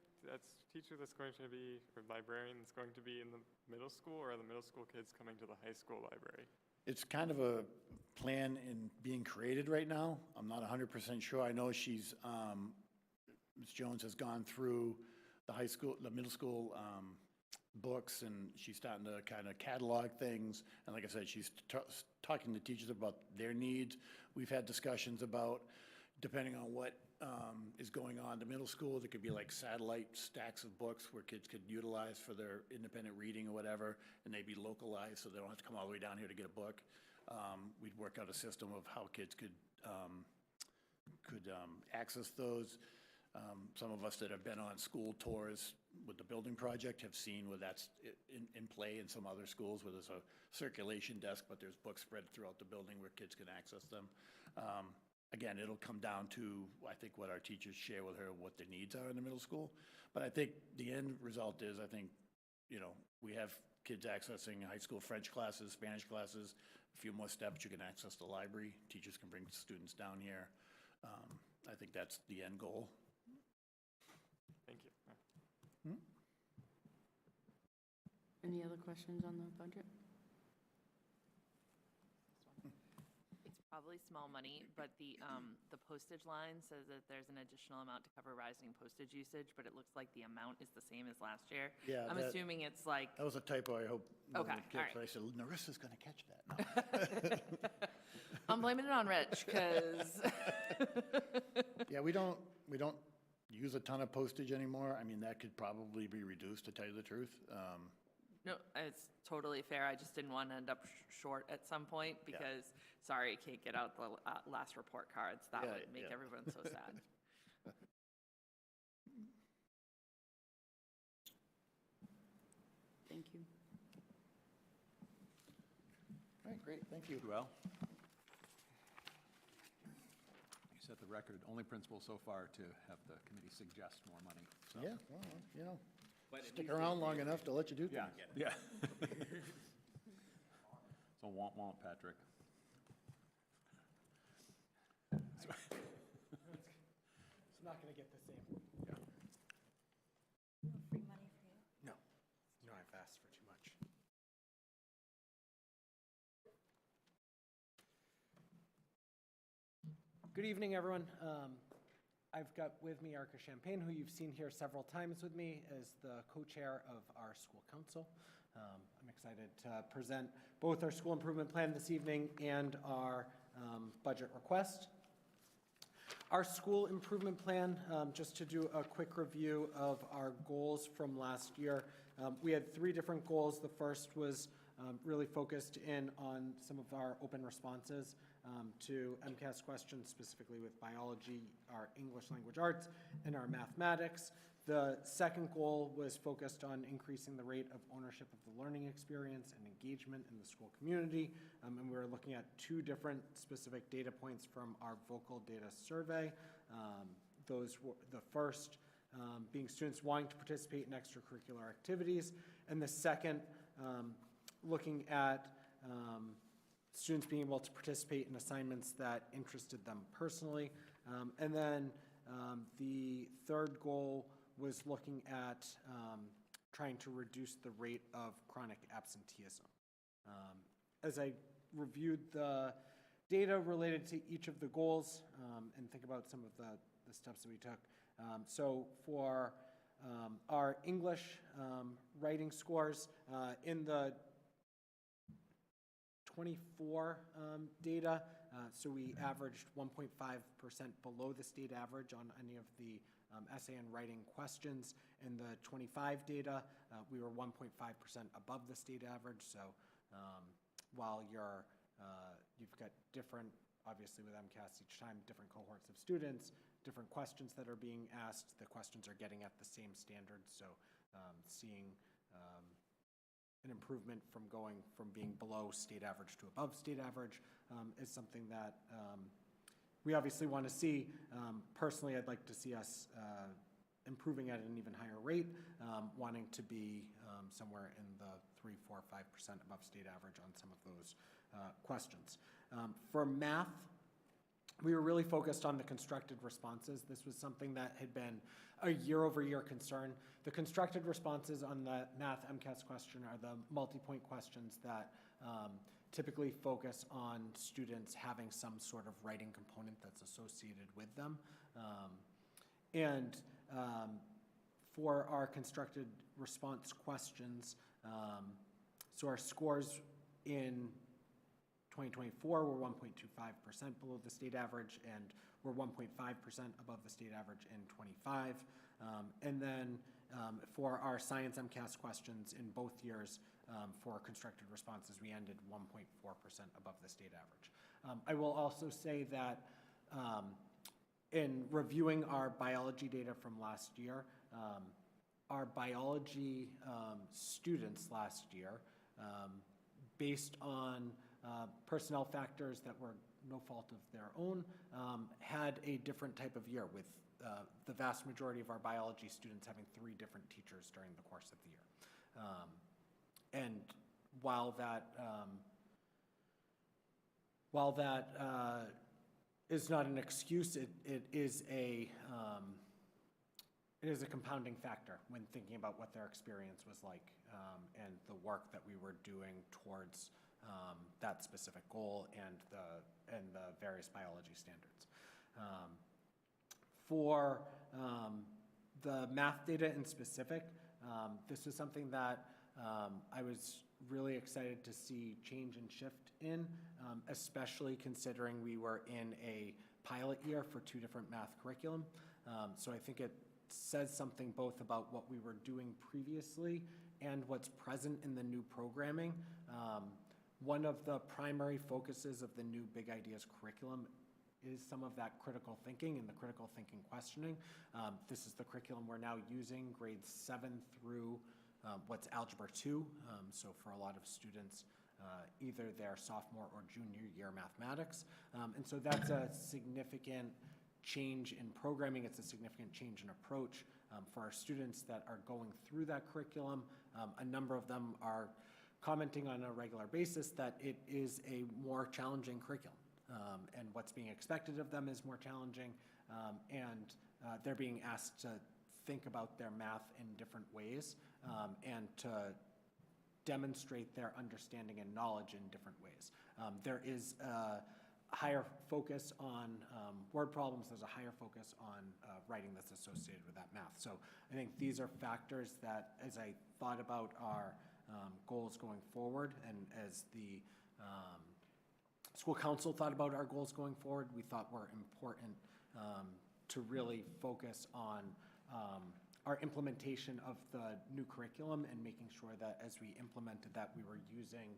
teacher that's going to be, or librarian that's going to be in the middle school, or are the middle school kids coming to the high school library? It's kind of a plan in being created right now. I'm not 100% sure. I know she's, Ms. Jones has gone through the middle school books, and she's starting to kind of catalog things. And like I said, she's talking to teachers about their needs. We've had discussions about, depending on what is going on in the middle school, there could be like satellite stacks of books where kids could utilize for their independent reading or whatever, and they'd be localized, so they don't have to come all the way down here to get a book. We'd work out a system of how kids could access those. Some of us that have been on school tours with the building project have seen where that's in play in some other schools, where there's a circulation desk, but there's books spread throughout the building where kids can access them. Again, it'll come down to, I think, what our teachers share with her, what their needs are in the middle school. But I think the end result is, I think, we have kids accessing high school French classes, Spanish classes. A few more steps, you can access the library. Teachers can bring students down here. I think that's the end goal. Thank you. Any other questions on the budget? It's probably small money, but the postage line says that there's an additional amount to cover rising postage usage, but it looks like the amount is the same as last year. Yeah, I'm assuming it's like, That was a typo, I hope. no one Okay, catch all it. I said, Narissa's gonna catch that. No. I'm blaming it on Rich, because, Yeah, we don't use a ton of postage anymore. I mean, that could probably be reduced, to tell you the truth. no, it's totally fair. I just didn't want to end up short at some point, because, sorry, I can't get out the last report cards. That Yeah, would make yeah. everyone so sad. Thank you. All right, great, thank you. Well, you set the record, only principal so far to have the committee suggest more money, so. Yeah, well, stick around long enough to let you do things. Yeah. So womp, Patrick. It's not going to get the same. Free money for you. No, I've asked for too much. Good evening, everyone. I've got with me Erica Champagne, who you've seen here several times with me as the co-chair of our school council. I'm excited to present both our school improvement plan this evening and our budget request. Our school improvement plan, just to do a quick review of our goals from last year. We had 3 different goals. The first was really focused in on some of our open responses to MCAS questions, specifically with biology, our English language arts, and our mathematics. The second goal was focused on increasing the rate of ownership of the learning experience and engagement in the school community. And we were looking at 2 different specific data points from our vocal data survey. Those were the first being students wanting to participate in extracurricular activities, and the second looking at students being able to participate in assignments that interested them personally. And then the third goal was looking at trying to reduce the rate of chronic absenteeism. As I reviewed the data related to each of the goals and think about some of the steps that we took. So for our English writing scores, in the 24 data, so we averaged 1.5% below the state average on any of the essay and writing questions. In the 25 data, we were 1.5% above the state average. So while you've got different, obviously with MCAS each time, different cohorts of students, different questions that are being asked, the questions are getting at the same standards. So seeing an improvement from going from being below state average to above state average is something that we obviously want to see. Personally, I'd like to see us improving at an even higher rate, wanting to be somewhere in the 3, 4, 5% above state average on some of those questions. For math, we were really focused on the constructed responses. This was something that had been a year-over-year concern. The constructed responses on the math MCAS question are the multi-point questions that typically focus on students having some sort of writing component that's associated with them. For our constructed response questions, so our scores in 2024 were 1.25% below the state average, and were 1.5% above the state average in '25. And then for our science MCAS questions in both years, for constructed responses, we ended 1.4% above the state average. I will also say that in reviewing our biology data from last year, our biology students last year, based on personnel factors that were no fault of their own, had a different type of year, with the vast majority of our biology students having 3 different teachers during the course of the year. And while that is not an excuse, it is a compounding factor when thinking about what their experience was like, and the work that we were doing towards that specific goal and the various biology standards. For the math data in specific, this was something that I was really excited to see change and shift in, especially considering we were in a pilot year for 2 different math curriculum. So I think it says something both about what we were doing previously and what's present in the new programming. One of the primary focuses of the new Big Ideas curriculum is some of that critical thinking and the critical thinking questioning. This is the curriculum we're now using, grades 7 through what's Algebra 2. So for a lot of students, either their sophomore or junior year mathematics. And so that's a significant change in programming. It's a significant change in approach for our students that are going through that curriculum. A number of them are commenting on a regular basis that it is a more challenging curriculum, and what's being expected of them is more challenging, and they're being asked to think about their math in different ways, and to demonstrate their understanding and knowledge in different ways. There is a higher focus on word problems. There's a higher focus on writing that's associated with that math. So I think these are factors that, as I thought about our goals going forward, and as the school council thought about our goals going forward, we thought were important to really focus on our implementation of the new curriculum, and making sure that as we implemented that, we were using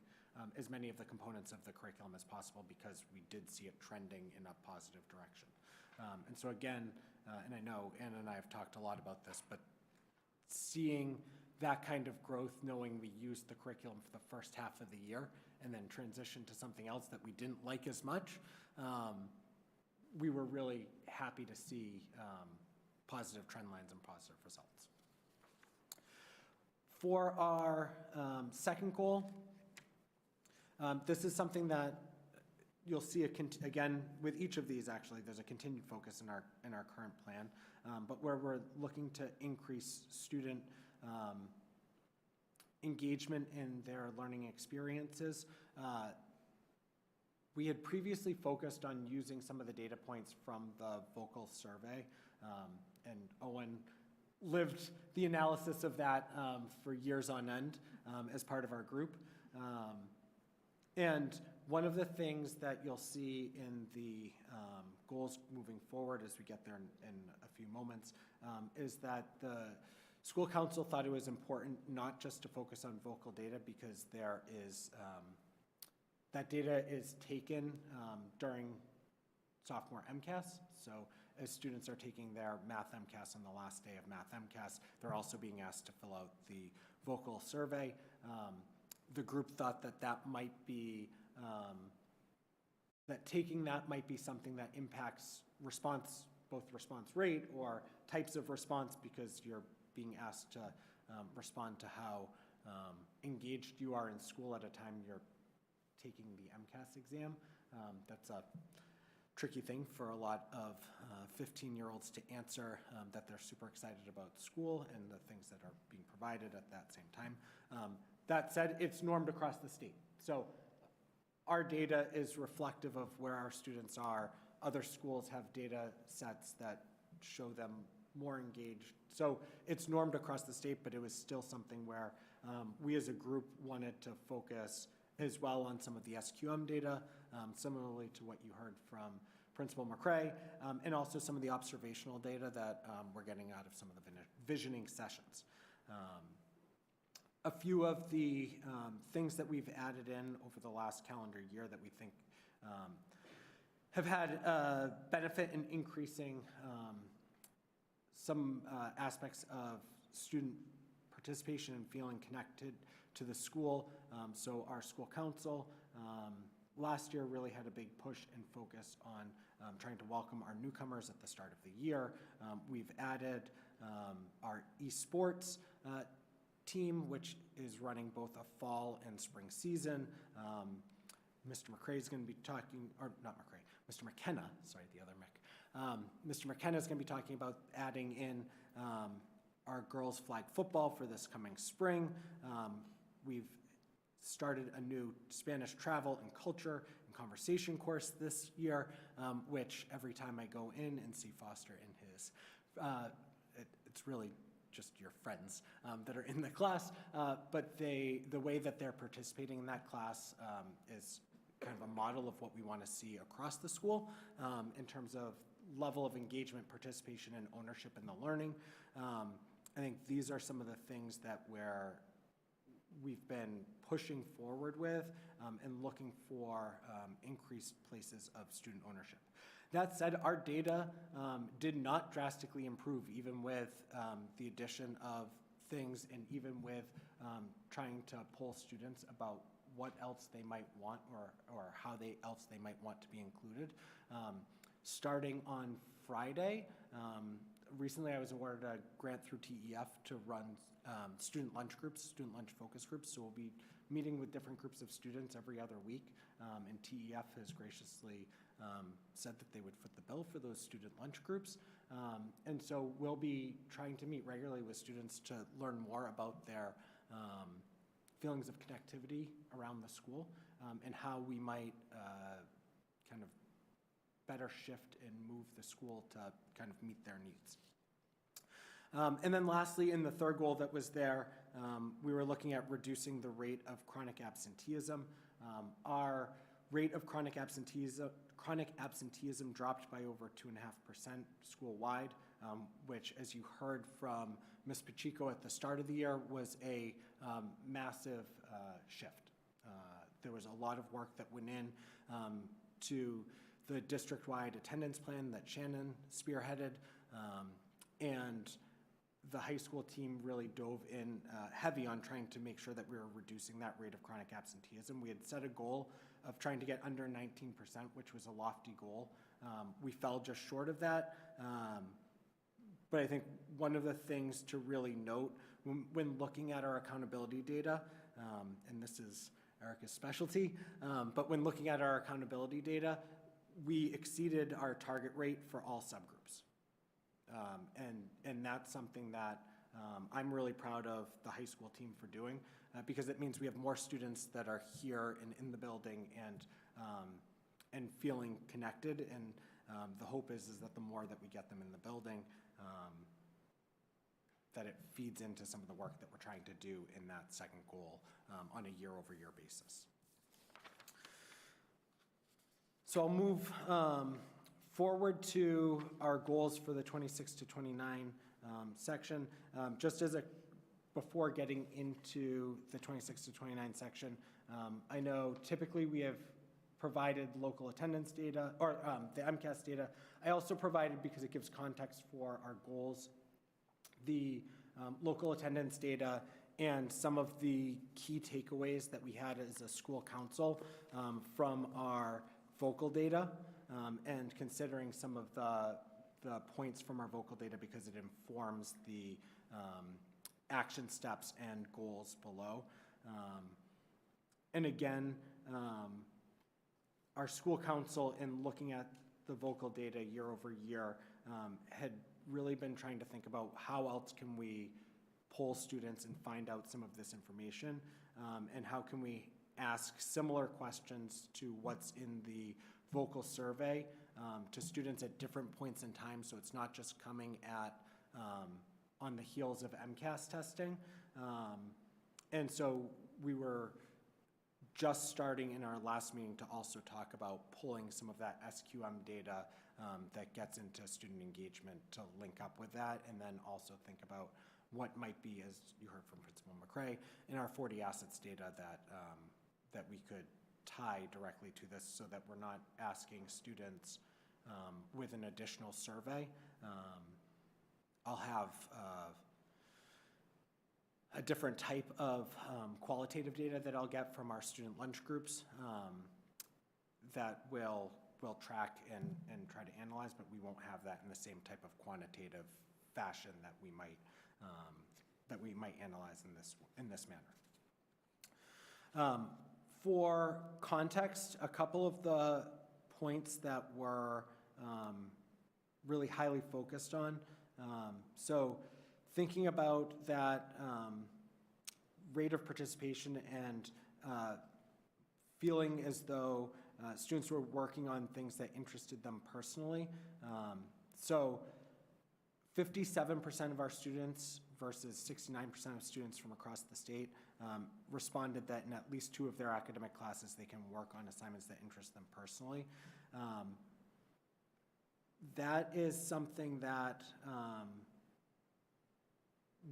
as many of the components of the curriculum as possible, because we did see it trending in a positive direction. And so again, and I know Anna and I have talked a lot about this, but seeing that kind of growth, knowing we used the curriculum for the first half of the year and then transitioned to something else that we didn't like as much, we were really happy to see positive trend lines and positive results. For our second goal, this is something that you'll see again with each of these. Actually, there's a continued focus in our current plan, but where we're looking to increase student engagement in their learning experiences. We had previously focused on using some of the data points from the vocal survey, and Owen lived the analysis of that for years on end as part of our group. And one of the things that you'll see in the goals moving forward, as we get there in a few moments, is that the school council thought it was important not just to focus on vocal data, because there is, that data is taken during sophomore MCAS. So as students are taking their math MCAS on the last day of math MCAS, they're also being asked to fill out the vocal survey. The group thought that that might be that taking that might be something that impacts response, both response rate or types of response, because you're being asked to respond to how engaged you are in school at a time you're taking the MCAS exam. That's a tricky thing for a lot of 15-year-olds to answer, that they're super excited about school and the things that are being provided at that same time. That said, it's normed across the state. So our data is reflective of where our students are. Other schools have data sets that show them more engaged. So it's normed across the state, but it was still something where we as a group wanted to focus as well on some of the SQM data, similarly to what you heard from Principal McCray, and also some of the observational data that we're getting out of some of the visioning sessions. A few of the things that we've added in over the last calendar year that we think have had benefit in increasing some aspects of student participation and feeling connected to the school. So our school council last year really had a big push and focus on trying to welcome our newcomers at the start of the year. We've added our esports team, which is running both a fall and spring season. Mr. McCray is going to be talking, or not McCray, Mr. McKenna, sorry, the other Mick. Mr. McKenna is going to be talking about adding in our girls flag football for this coming spring. We've started a new Spanish travel and culture and conversation course this year, which every time I go in and see Foster in his, it's really just your friends that are in the class, but the way that they're participating in that class is kind of a model of what we want to see across the school in terms of level of engagement, participation, and ownership in the learning. I think these are some of the things that we've been pushing forward with and looking for increased places of student ownership. That said, our data did not drastically improve, even with the addition of things and even with trying to poll students about what else they might want or how else they might want to be included. Starting on Friday, recently I was awarded a grant through TEF to run student lunch groups, student lunch focus groups. So we'll be meeting with different groups of students every other week. And TEF has graciously said that they would foot the bill for those student lunch groups. And so we'll be trying to meet regularly with students to learn more about their feelings of connectivity around the school and how we might kind of better shift and move the school to kind of meet their needs. And then lastly, in the third goal that was there, we were looking at reducing the rate of chronic absenteeism. Our rate of chronic absenteeism dropped by over 2.5% school-wide, which, as you heard from Ms. Pacheco at the start of the year, was a massive shift. There was a lot of work that went in to the district-wide attendance plan that Shannon spearheaded, and the high school team really dove in heavy on trying to make sure that we were reducing that rate of chronic absenteeism. We had set a goal of trying to get under 19%, which was a lofty goal. We fell just short of that. But I think one of the things to really note when looking at our accountability data, and this is Erica's specialty, but when looking at our accountability data, we exceeded our target rate for all subgroups. And that's something that I'm really proud of the high school team for doing, because it means we have more students that are here and in the building and feeling connected. And the hope is that the more that we get them in the building, that it feeds into some of the work that we're trying to do in that second goal on a year-over-year basis. So I'll move forward to our goals for the 26 to 29 section. Just as before getting into the 26 to 29 section, I know typically we have provided local attendance data, or the MCAS data. I also provided, because it gives context for our goals, the local attendance data and some of the key takeaways that we had as a school council from our vocal data and considering some of the points from our vocal data because it informs the action steps and goals below. And again, our school council, in looking at the vocal data year over year, had really been trying to think about how else can we poll students and find out some of this information, and how can we ask similar questions to what's in the vocal survey to students at different points in time, so it's not just coming at on the heels of MCAS testing. And so we were just starting in our last meeting to also talk about pulling some of that SQM data that gets into student engagement to link up with that, and then also think about what might be, as you heard from Principal McRae, in our 40 assets data that, that we could tie directly to this so that we're not asking students with an additional survey. I'll have a different type of qualitative data that I'll get from our student lunch groups that will track and try to analyze, but we won't have that in the same type of quantitative fashion that we might analyze in this manner. For context, a couple of the points that were really highly focused on. So thinking about that rate of participation and feeling as though students were working on things that interested them personally. So 57% of our students versus 69% of students from across the state responded that in at least 2 of their academic classes they can work on assignments that interest them personally. That is something that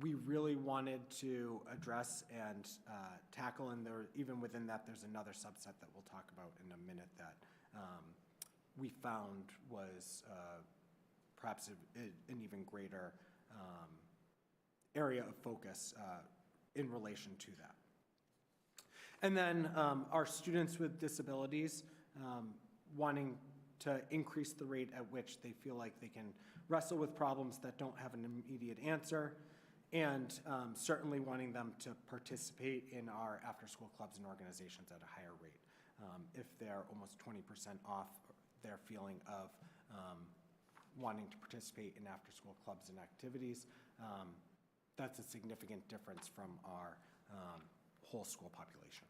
we really wanted to address and tackle, and there, even within that, there's another subset that we'll talk about in a minute that we found was perhaps an even greater area of focus in relation to that. And then our students with disabilities wanting to increase the rate at which they feel like they can wrestle with problems that don't have an immediate answer, and certainly wanting them to participate in our after-school clubs and organizations at a higher rate. If they're almost 20% off their feeling of wanting to participate in after-school clubs and activities, that's a significant difference from our whole school population.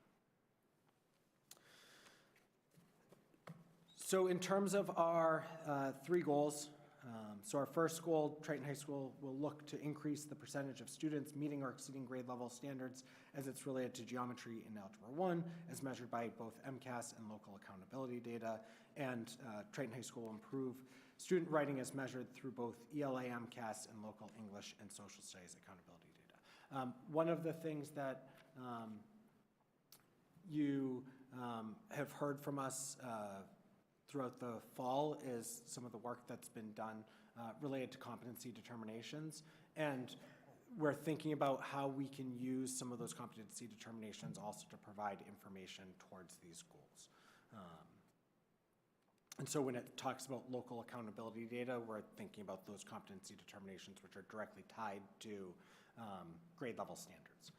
So in terms of our 3 goals, so our first goal, Triton High School will look to increase the percentage of students meeting or exceeding grade level standards as it's related to geometry in Algebra 1, as measured by both MCAS and local accountability data. And Triton High School will improve student writing as measured through both ELA, MCAS, and local English and social studies accountability data. One of the things that you have heard from us throughout the fall is some of the work that's been done related to competency determinations. And we're thinking about how we can use some of those competency determinations also to provide information towards these goals. And so when it talks about local accountability data, we're thinking about those competency determinations which are directly tied to grade level standards.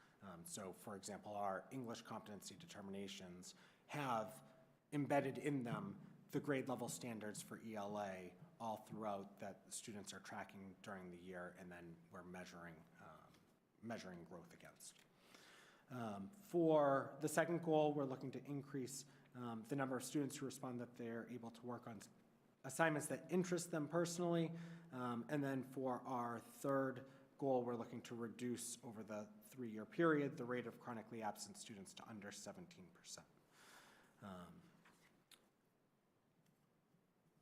So for example, our English competency determinations have embedded in them the grade level standards for ELA all throughout that students are tracking during the year, and then we're measuring growth against. For the second goal, we're looking to increase the number of students who respond that they're able to work on assignments that interest them personally. And then for our third goal, we're looking to reduce over the 3-year period the rate of chronically absent students to under 17%.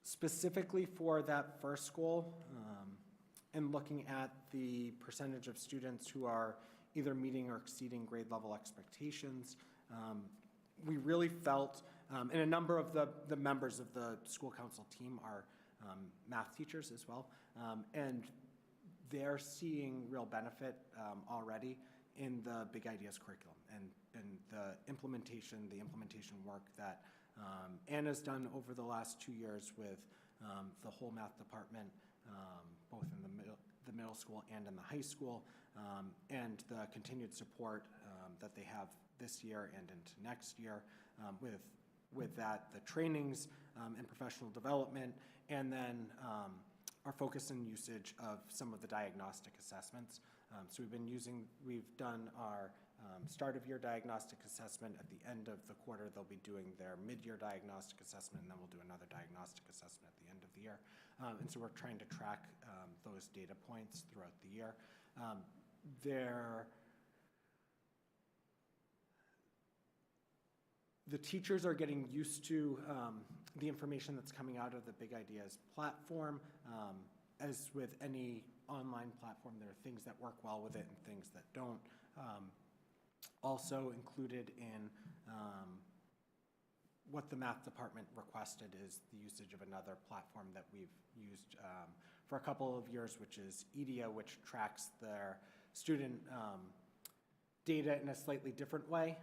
Specifically for that first goal, and looking at the percentage of students who are either meeting or exceeding grade level expectations, we really felt, and a number of the members of the school council team are math teachers as well, and they're seeing real benefit already in the Big Ideas curriculum. and the implementation work that Anna's done over the last 2 years with the whole math department, both in the middle school and in the high school, and the continued support that they have this year and into next year with that, the trainings and professional development, and then our focus and usage of some of the diagnostic assessments. So we've done our start of year diagnostic assessment. At the end of the quarter, they'll be doing their mid-year diagnostic assessment, and then we'll do another diagnostic assessment at the end of the year. And so we're trying to track those data points throughout the year. The teachers are getting used to the information that's coming out of the Big Ideas platform. As with any online platform, there are things that work well with it and things that don't. Also included in what the math department requested is the usage of another platform that we've used for a couple of years, which is EDIA, which tracks their student data in a slightly different way.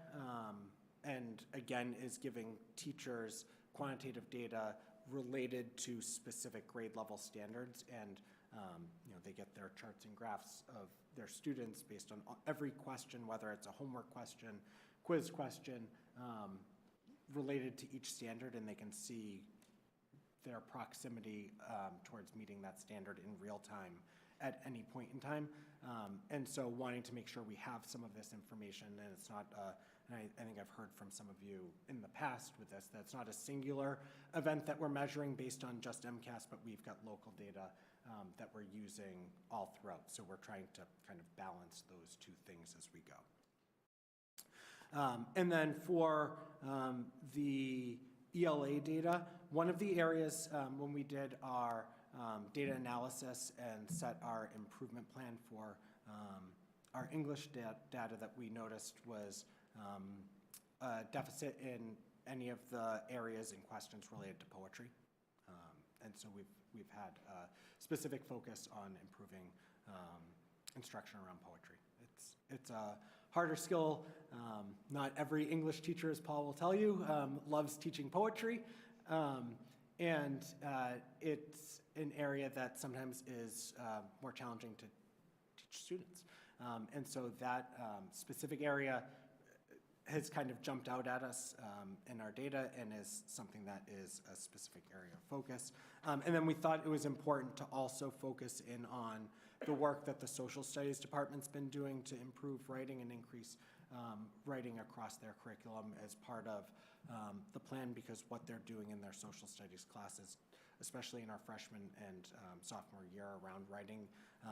And again, is giving teachers quantitative data related to specific grade level standards, and they get their charts and graphs of their students based on every question, whether it's a homework question, quiz question, related to each standard, and they can see their proximity towards meeting that standard in real time at any point in time. And so wanting to make sure we have some of this information, and it's not, and I think I've heard from some of you in the past with this, that's not a singular event that we're measuring based on just MCAS, but we've got local data that we're using all throughout. So we're trying to kind of balance those two things as we go. And then for the ELA data, one of the areas when we did our data analysis and set our improvement plan for our English data that we noticed was a deficit in any of the areas and questions related to poetry. And so we've had a specific focus on improving instruction around poetry. It's a harder skill. Not every English teacher, as Paul will tell you, loves teaching poetry. And it's an area that sometimes is more challenging to teach students. And so that specific area has kind of jumped out at us in our data and is something that is a specific area of focus. And then we thought it was important to also focus in on the work that the social studies department's been doing to improve writing and increase writing across their curriculum as part of the plan, because what they're doing in their social studies classes, especially in our freshman and sophomore year around writing,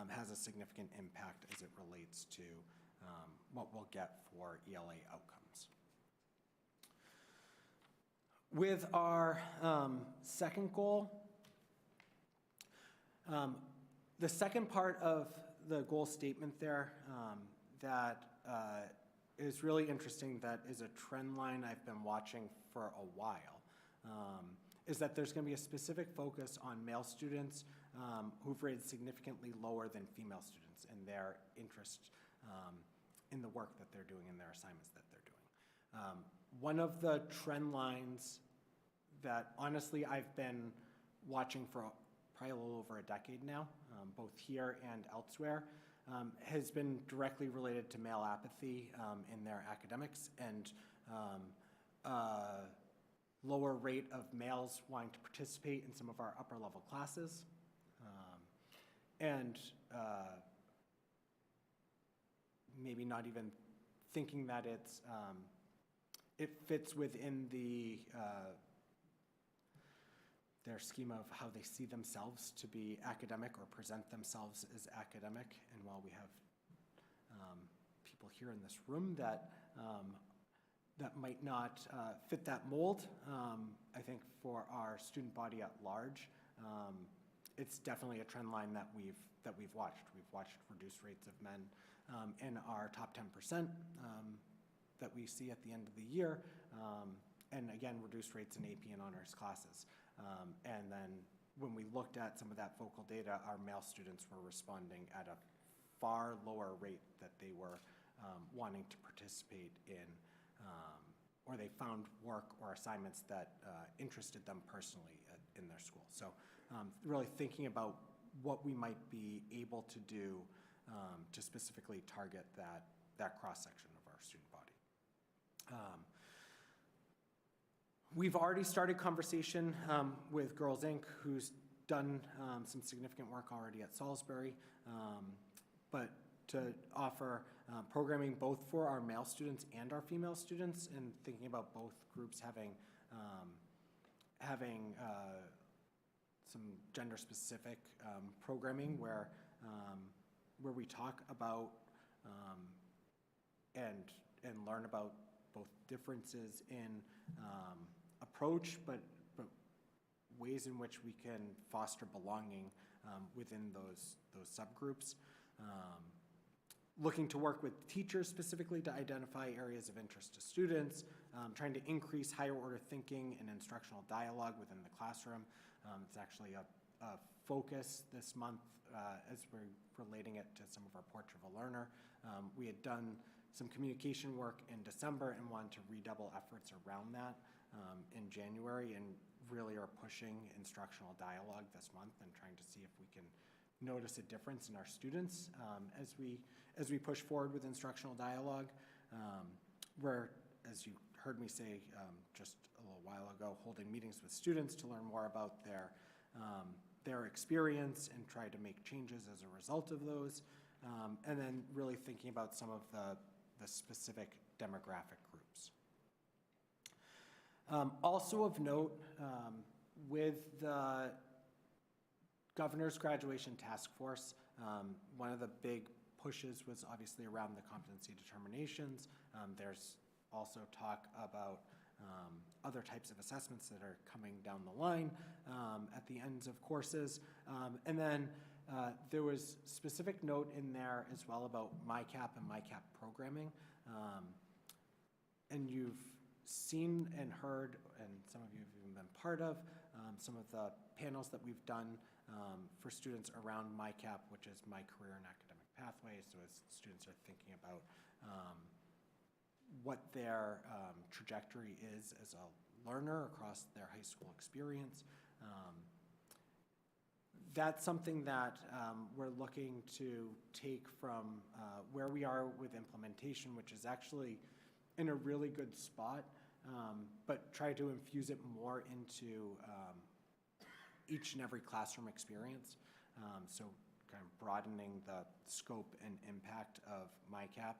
has a significant impact as it relates to what we'll get for ELA outcomes. With our second goal, the second part of the goal statement there that is really interesting, that is a trend line I've been watching for a while, is that there's going to be a specific focus on male students who've rated significantly lower than female students in their interest in the work that they're doing and their assignments that they're doing. One of the trend lines that honestly I've been watching for probably a little over a decade now, both here and elsewhere, has been directly related to male apathy in their academics and lower rate of males wanting to participate in some of our upper level classes. And maybe not even thinking that it fits within their schema of how they see themselves to be academic or present themselves as academic. And while we have people here in this room that might not fit that mold, I think for our student body at large, it's definitely a trend line that we've watched. We've watched reduced rates of men in our top 10% that we see at the end of the year, and again, reduced rates in AP and honors classes. And then when we looked at some of that focal data, our male students were responding at a far lower rate that they were wanting to participate in, or they found work or assignments that interested them personally in their school. So really thinking about what we might be able to do to specifically target that cross-section of our student body. We've already started conversation with Girls Inc., who's done some significant work already at Salisbury, but to offer programming both for our male students and our female students, and thinking about both groups having some gender-specific programming where we talk about and learn about both differences in approach, but ways in which we can foster belonging within those subgroups. Looking to work with teachers specifically to identify areas of interest to students, trying to increase higher order thinking and instructional dialogue within the classroom. It's actually a focus this month as we're relating it to some of our Portrait of a Learner. We had done some communication work in December and wanted to redouble efforts around that in January, and really are pushing instructional dialogue this month and trying to see if we can notice a difference in our students as we push forward with instructional dialogue. We're, as you heard me say just a little while ago, holding meetings with students to learn more about their experience and try to make changes as a result of those, and then really thinking about some of the specific demographic groups. Also of note, with the Governor's Graduation Task Force, one of the big pushes was obviously around the competency determinations. There's also talk about other types of assessments that are coming down the line at the ends of courses. And then there was specific note in there as well about MyCap and MyCap programming. And you've seen and heard, and some of you have even been part of, some of the panels that we've done for students around MyCap, which is My Career and Academic Pathway. So as students are thinking about what their trajectory is as a learner across their high school experience. That's something that we're looking to take from where we are with implementation, which is actually in a really good spot, but try to infuse it more into each and every classroom experience. So kind of broadening the scope and impact of MyCap.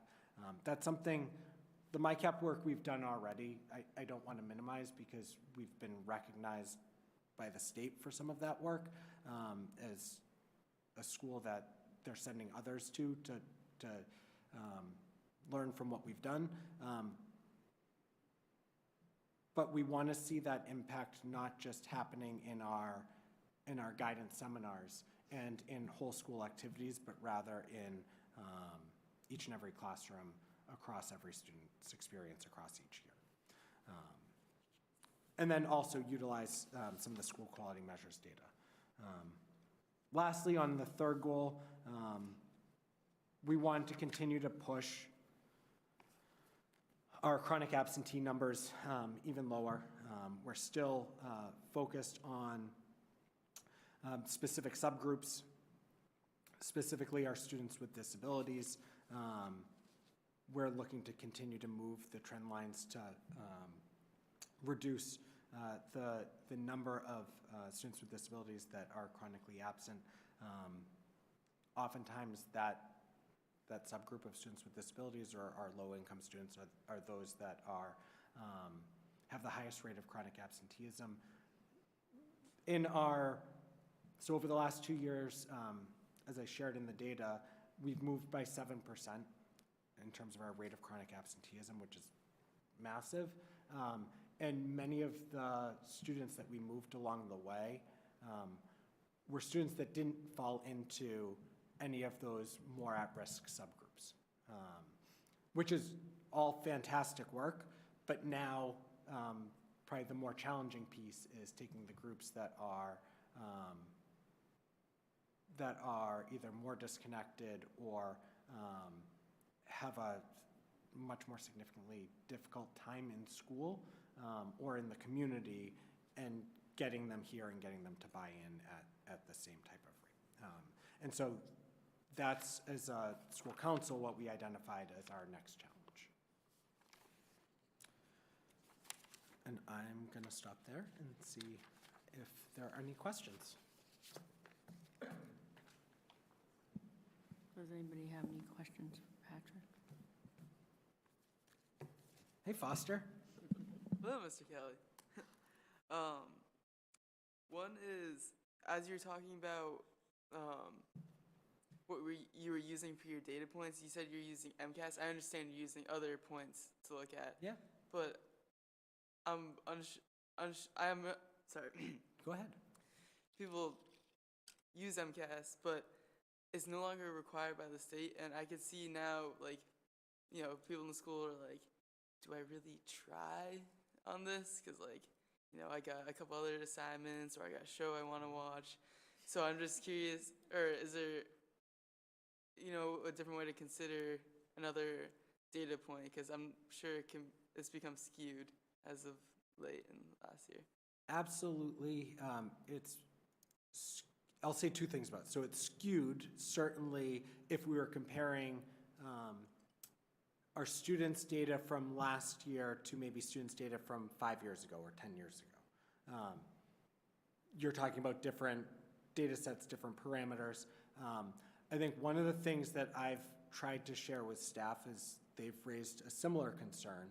That's something, the MyCap work we've done already, I don't want to minimize because we've been recognized by the state for some of that work as a school that they're sending others to learn from what we've done. But we want to see that impact not just happening in our guidance seminars and in whole school activities, but rather in each and every classroom across every student's experience across each year. And then also utilize some of the school quality measures data. Lastly, on the third goal, we want to continue to push our chronic absentee numbers even lower. We're still focused on specific subgroups, specifically our students with disabilities. We're looking to continue to move the trend lines to reduce the number of students with disabilities that are chronically absent. Oftentimes that subgroup of students with disabilities or our low-income students are those that have the highest rate of chronic absenteeism. So over the last 2 years, as I shared in the data, we've moved by 7% in terms of our rate of chronic absenteeism, which is massive. And many of the students that we moved along the way were students that didn't fall into any of those more at-risk subgroups, which is all fantastic work, but now probably the more challenging piece is taking the groups that are either more disconnected or have a much more significantly difficult time in school or in the community, and getting them here and getting them to buy in at the same type of rate. And so that's, as a school council, what we identified as our next challenge. And I'm going to stop there and see if there are any questions. Does anybody have any questions for Patrick? Hey, Foster. Hello, Mr. Kelly. One is, as you're talking about you were using for your data points, you said you're using MCAS. I understand you're using other points to look at. Yeah. But sorry. Go ahead. People use MCAS, but it's no longer required by the state. And I could see now, like, you know, people in the school are like, do I really try on this? Because, like, you know, I got a couple other assignments, or I got a show I want to watch. So I'm just curious, or is there, you know, a different way to consider another data point? Because I'm sure it's become skewed as of late in last year. Absolutely. I'll say two things about it. So it's skewed, certainly, if we were comparing our students' data from last year to maybe students' data from 5 years ago or 10 years ago. You're talking about different data sets, different parameters. I think one of the things that I've tried to share with staff is they've raised a similar concern,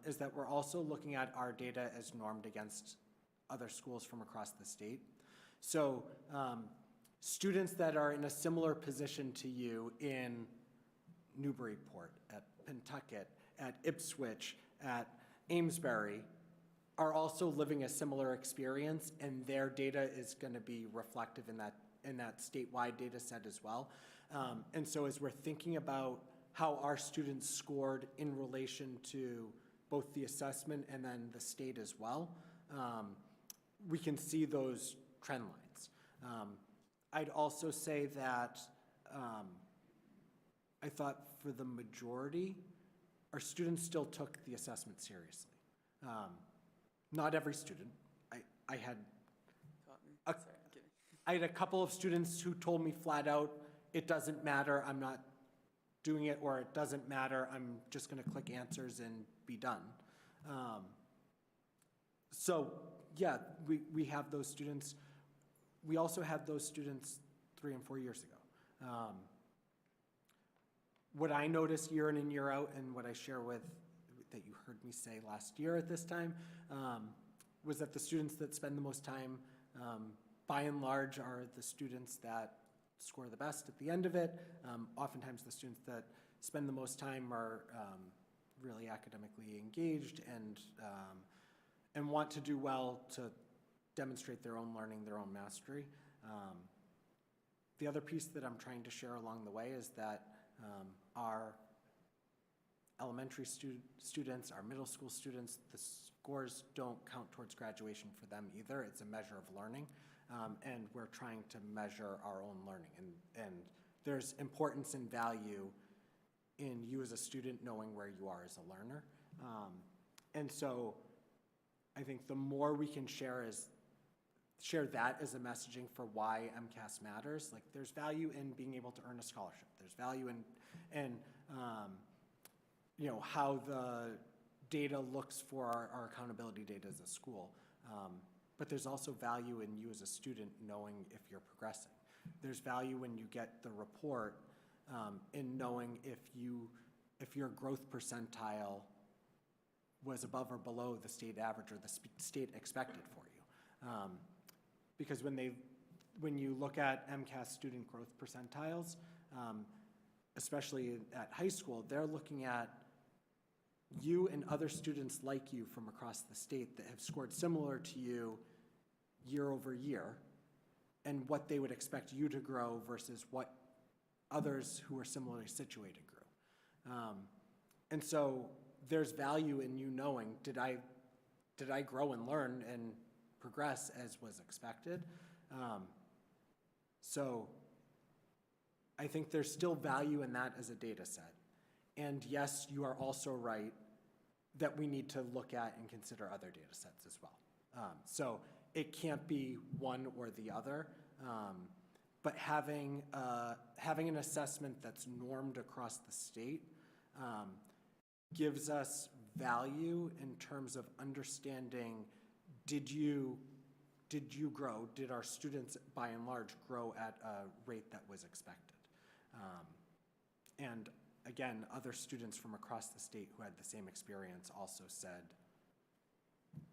is that we're also looking at our data as normed against other schools from across the state. So students that are in a similar position to you in Newburyport, at Pentucket, at Ipswich, at Amesbury, are also living a similar experience, and their data is going to be reflective in that statewide data set as well. And so as we're thinking about how our students scored in relation to both the assessment and then the state as well, we can see those trend lines. I'd also say that I thought for the majority, our students still took the assessment seriously. Not every student. I had a couple of students who told me flat out, it doesn't matter, I'm not doing it, or it doesn't matter, I'm just going to click answers and be done. So yeah, we have those students. We also had those students 3 and 4 years ago. What I noticed year in and year out, and what I share with, that you heard me say last year at this time, was that the students that spend the most time, by and large, are the students that score the best at the end of it. Oftentimes the students that spend the most time are really academically engaged and want to do well to demonstrate their own learning, their own mastery. The other piece that I'm trying to share along the way is that our elementary students, our middle school students, the scores don't count towards graduation for them either. It's a measure of learning, and we're trying to measure our own learning. And there's importance and value in you as a student knowing where you are as a learner. And so I think the more we can share that as a messaging for why MCAS matters. Like, there's value in being able to earn a scholarship. There's value in you know, how the data looks for our accountability data as a school. But there's also value in you as a student knowing if you're progressing. There's value when you get the report in knowing if your growth percentile was above or below the state average or the state expected for you. Because when you look at MCAS student growth percentiles, especially at high school, they're looking at you and other students like you from across the state that have scored similar to you year over year, and what they would expect you to grow versus what others who are similarly situated grew. And so there's value in you knowing, did I grow and learn and progress as was expected? So I think there's still value in that as a data set. And yes, you are also right that we need to look at and consider other data sets as well. So it can't be one or the other, but having an assessment that's normed across the state gives us value in terms of understanding, did you grow? Did our students, by and large, grow at a rate that was expected? And again, other students from across the state who had the same experience also said,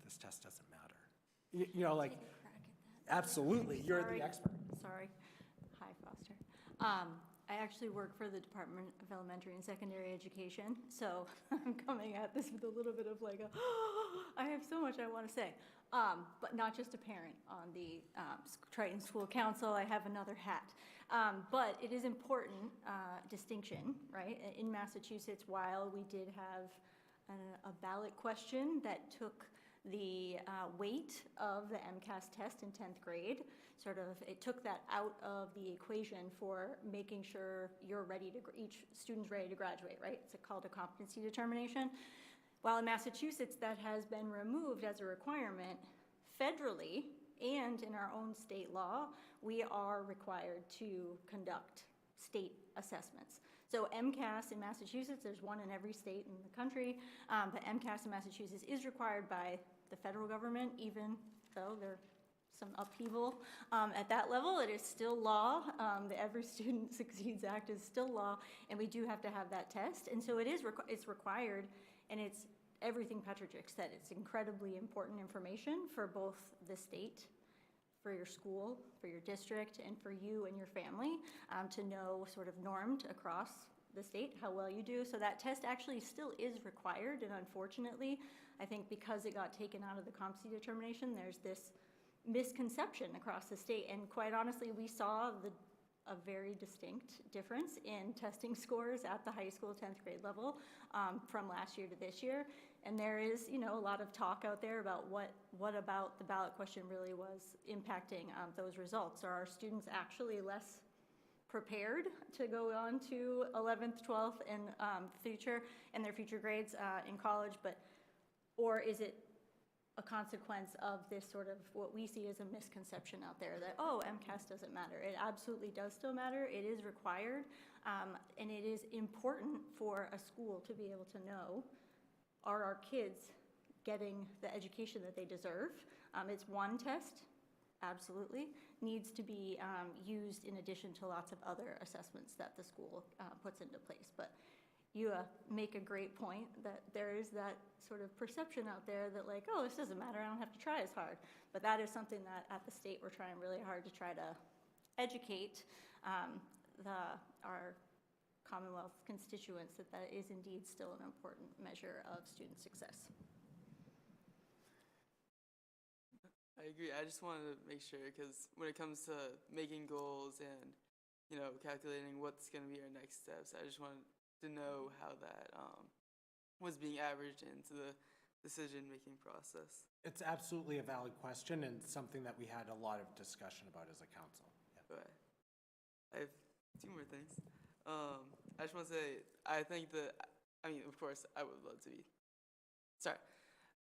this test doesn't matter. You know, like, Take a crack at that. absolutely, you're Sorry. the expert. Sorry. Hi, Foster. I actually work for the Department of Elementary and Secondary Education, so I'm coming at this with a little bit of like a, I have so much I want to say. But not just a parent on the Triton School Council, I have another hat. But it is important distinction, right? In Massachusetts, while we did have a ballot question that took the weight of the MCAS test in 10th grade, it took that out of the equation for making sure you're ready to, each student's ready to graduate, right? It's called a competency determination. While in Massachusetts, that has been removed as a requirement federally, and in our own state law, we are required to conduct state assessments. So MCAS in Massachusetts, there's one in every state in the country, but MCAS in Massachusetts is required by the federal government, even though there's some upheaval at that level. It is still law. The Every Student Succeeds Act is still law, and we do have to have that test. And so it's required, and it's everything Petrovic said. It's incredibly important information for both the state, for your school, for your district, and for you and your family to know normed across the state how well you do. So that test actually still is required, and unfortunately, I think because it got taken out of the competency determination, there's this misconception across the state. And quite honestly, we saw a very distinct difference in testing scores at the high school 10th grade level from last year to this year. And there is, a lot of talk out there about what about the ballot question really was impacting those results. Are our students actually less prepared to go on to 11th, 12th, and their future grades in college? Or is it a consequence of this what we see as a misconception out there that, oh, MCAS doesn't matter? It absolutely does still matter. It is required, and it is important for a school to be able to know, are our kids getting the education that they deserve? It's one test, absolutely, needs to be used in addition to lots of other assessments that the school puts into place. But you make a great point that there is that perception out there that oh, this doesn't matter, I don't have to try as hard. But that is something that at the state we're trying really hard to try to educate our Commonwealth constituents that is indeed still an important measure of student success. I agree. I just wanted to make sure, because when it comes to making goals and, calculating what's going to be our next steps, I just wanted to know how that was being averaged into the decision-making process. It's absolutely a valid question and something that we had a lot of discussion about as a council. Yeah. But I have two more things. I just want to say, I think that, of course, I would love to be. Sorry.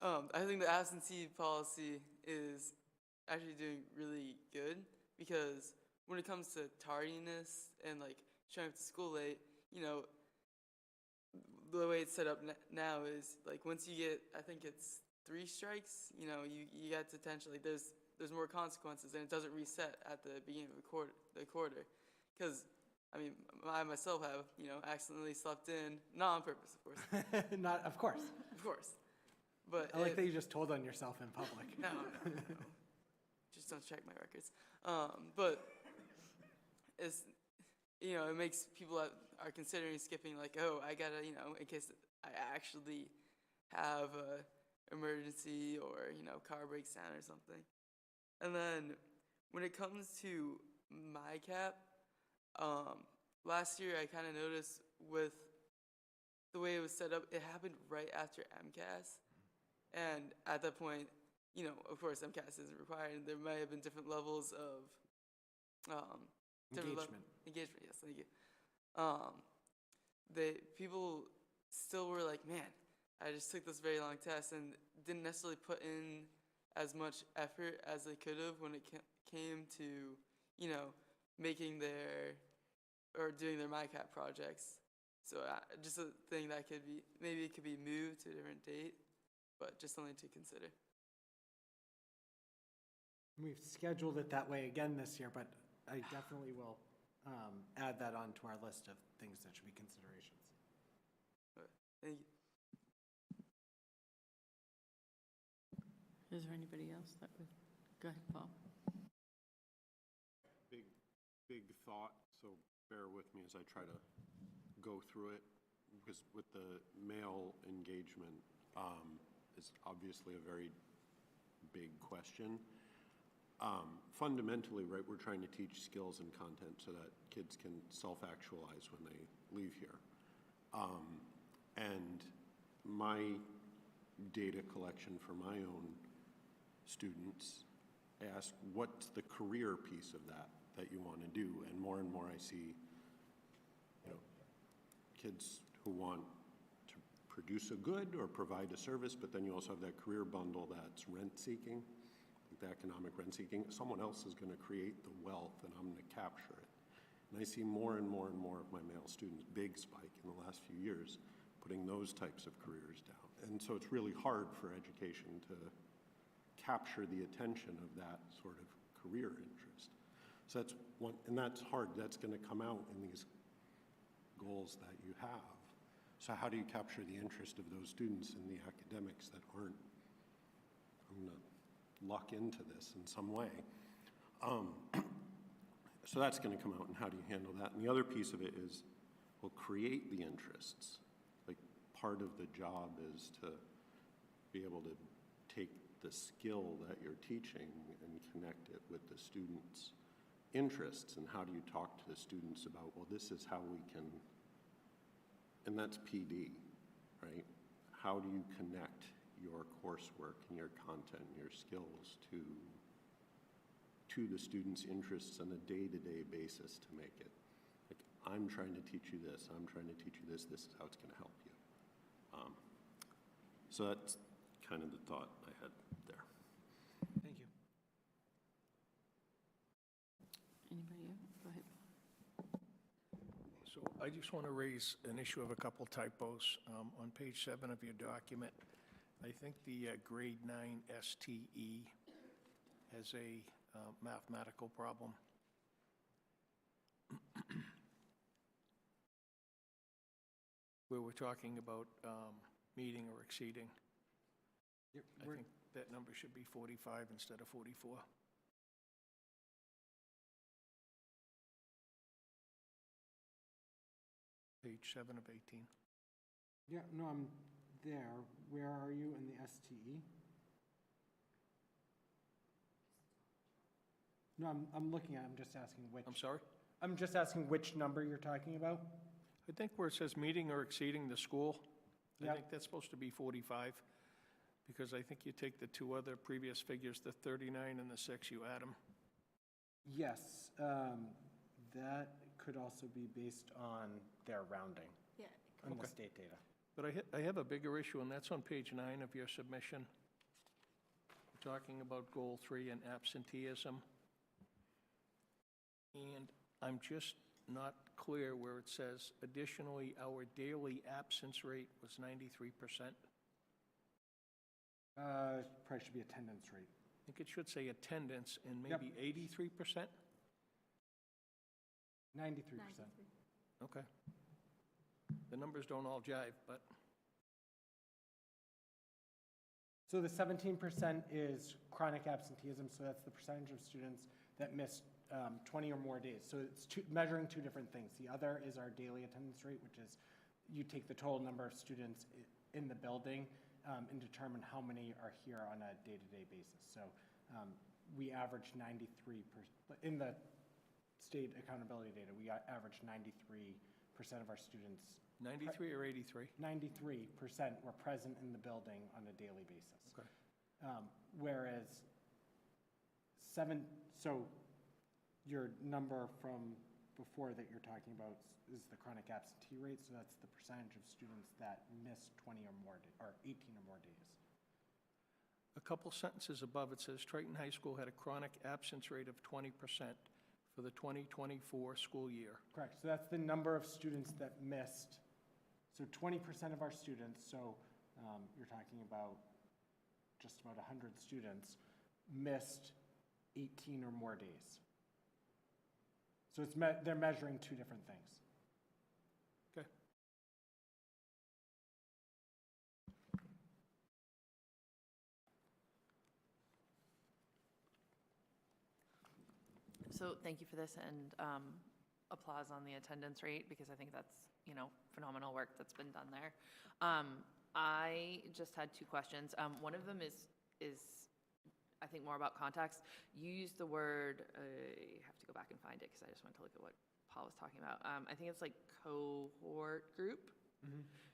I think the absentee policy is actually doing really good, because when it comes to tardiness and showing up to school late, the way it's set up now is once you get, I think it's 3 strikes, you get detention. There's more consequences, and it doesn't reset at the beginning of the quarter. Because I myself have accidentally slept in, not on purpose, of course. Not, of course. Of course. But I like that you just told on yourself in public. No. Just don't check my records. But it's, it makes people that are considering skipping oh, I gotta, in case I actually have a emergency or, car breaks down or something. And then when it comes to MyCap, last year I kind of noticed with the way it was set up, it happened right after MCAS. And at that point, of course, MCAS isn't required. There might have been different levels of Engagement. Engagement, yes, thank you. people still were like, man, I just took this very long test and didn't necessarily put in as much effort as they could have when it came to, you know, making doing their MyCap projects. So just a thing that maybe it could be moved to a different date, but just something to consider. We've scheduled it that way again this year, but I definitely will add that onto our list of things that should be considerations. Thank you. Is there anybody else that would, go ahead, Paul. Big thought, so bear with me as I try to go through it, because with the male engagement is obviously a very big question. Fundamentally, right, we're trying to teach skills and content so that kids can self-actualize when they leave here. And my data collection for my own students ask, what's the career piece of that you want to do? And more I see, you know, kids who want to produce a good or provide a service, but then you also have that career bundle that's rent-seeking, the economic rent-seeking. Someone else is going to create the wealth, and I'm going to capture it. And I see more and more of my male students, big spike in the last few years, putting those types of careers down. And so it's really hard for education to capture the attention of that sort of career interest. So that's one, and that's hard. That's going to come out in these goals that you have. So how do you capture the interest of those students in the academics that aren't, I'm going to luck into this in some way. So that's going to come out, and how do you handle that? And the other piece of it is, well, create the interests. Like, part of the job is to be able to take the skill that you're teaching and connect it with the students' interests. And how do you talk to the students about, well, this is how we can, and that's PD, right? How do you connect your coursework and your content and your skills to the students' interests on a day-to-day basis to make it, like, I'm trying to teach you this, I'm trying to teach you this, this is how it's going to help you. So that's kind of the thought I had there. Thank you. Anybody else? Go ahead. So I just want to raise an issue of a couple typos. On page 7 of your document, I think the grade 9 STE has a mathematical problem. Where we're talking about meeting or exceeding. I think that number should be 45 instead of 44. Page 7 of 18. Yeah, no, I'm there. Where are you in the STE? No, I'm looking at it. I'm just asking which. I'm sorry? I'm just asking which number you're talking about. I think where it says meeting or exceeding the school, I Yep. think that's supposed to be 45, because I think you take the two other previous figures, the 39 and the 6, you add them. Yes, that could also be based on their rounding, Yeah. on the Okay. state data. But I have a bigger issue, and that's on page 9 of your submission. We're talking about goal 3 and absenteeism. And I'm just not clear where it says, additionally, our daily absence rate was 93%. Probably should be attendance rate. I think it should say attendance and Yep. maybe 83%? 93%. Okay. The numbers don't all jive, but So the 17% is chronic absenteeism, so that's the percentage of students that miss 20 or more days. So it's measuring two different things. The other is our daily attendance rate, which is you take the total number of students in the building and determine how many are here on a day-to-day basis. So we average 93%. In the state accountability data, we average 93% of our students. 93 or 83? 93% were present in the building on a daily basis. Okay. Whereas so your number from before that you're talking about is the chronic absentee rate, so that's the percentage of students that miss 20 or more, or 18 or more days. A couple sentences above, it says Triton High School had a chronic absence rate of 20% for the 2024 school year. Correct, so that's the number of students that missed. So 20% of our students, so you're talking about just about 100 students, missed 18 or more days. So it's they're measuring two different things. Okay. So thank you for this, and applause on the attendance rate, because I think that's, phenomenal work that's been done there. I just had two questions. One of them is I think more about context. You used the word, I have to go back and find it because I just went to look at what Paul was talking about. I think it's like cohort group.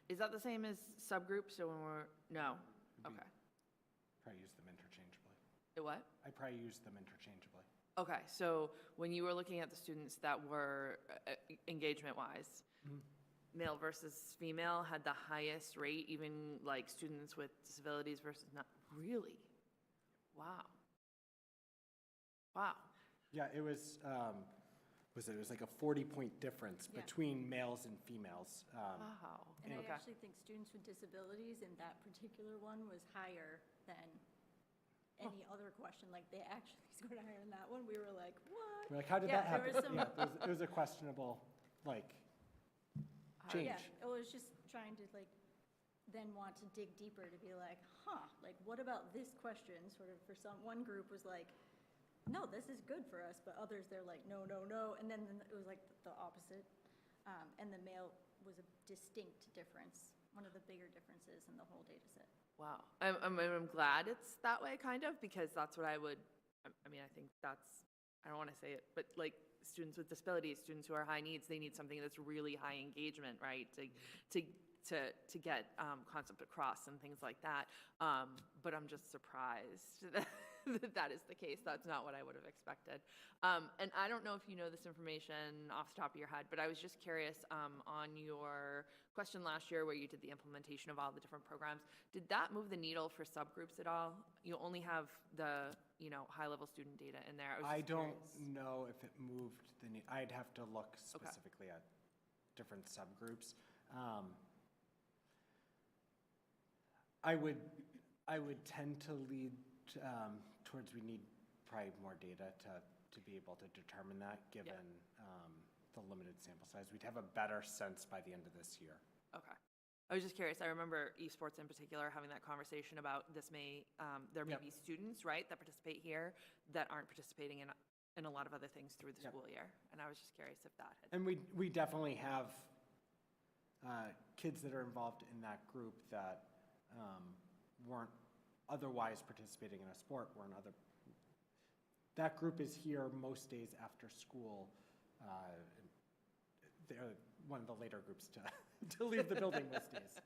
Is that the same as subgroup? So when no. Okay. Probably use them interchangeably. What? I probably use them interchangeably. Okay, so when you were looking at the students that were engagement-wise, male versus female had the highest rate, even like students with disabilities versus not, really? Wow. Wow. Yeah, it was like a 40-point difference Yeah. between males and females. Wow. And I Okay. actually think students with disabilities in that particular one was higher than any other question. Like, they actually scored higher than that one. We were like, what? We're like, how did Yeah, that there happen? was some- Yeah, it was a questionable, change. Yeah, it was just trying to then want to dig deeper to be like, what about this question? Sort of for one group was like, no, this is good for us, but others they're like, no, no, no. And then it was like the opposite. And the male was a distinct difference, one of the bigger differences in the whole data set. Wow. I'm glad it's that way, kind of, because that's what I would, I mean, I think that's, I don't want to say it, but like students with disabilities, students who are high needs, they need something that's really high engagement, right? To get concept across and things like that. But I'm just surprised that is the case. That's not what I would have expected. And I don't know if you know this information off the top of your head, but I was just curious on your question last year where you did the implementation of all the different programs. Did that move the needle for subgroups at all? You only have the high-level student data in there. I don't know if it moved I'd have to look specifically at different subgroups. I would tend to lead towards we need probably more data to be able to determine that, given the limited sample size. We'd have a better sense by the end of this year. Okay. I was just curious. I remember esports in particular having that conversation about there may be students, right, that participate here that aren't participating in a lot of other things through the school year. And I was just curious if that had. And we definitely have kids that are involved in that group that weren't otherwise participating in a sport, that group is here most days after school. They're one of the later groups to leave the building most days.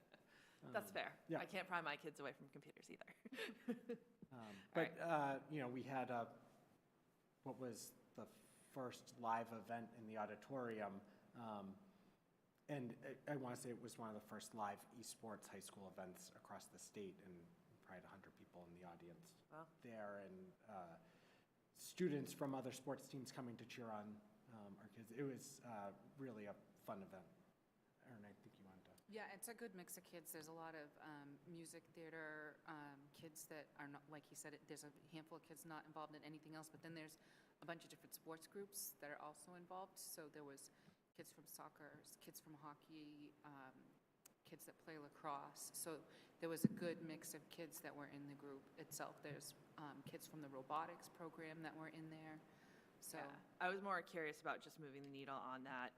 That's fair. Yeah. I can't pry my kids away from computers either. But, we had what was the first live event in the auditorium. And I want to say it was one of the first live esports high school events across the state, and probably 100 people in the audience there, and students from other sports teams coming to cheer on our kids. It was really a fun event. Erin, I think you wanted to. Yeah, it's a good mix of kids. There's a lot of music, theater, kids that are not, like he said, there's a handful of kids not involved in anything else, but then there's a bunch of different sports groups that are also involved. So there was kids from soccer, kids from hockey, kids that play lacrosse. So there was a good mix of kids that were in the group itself. There's kids from the robotics program that were in there. So Yeah. I was more curious about just moving the needle on that,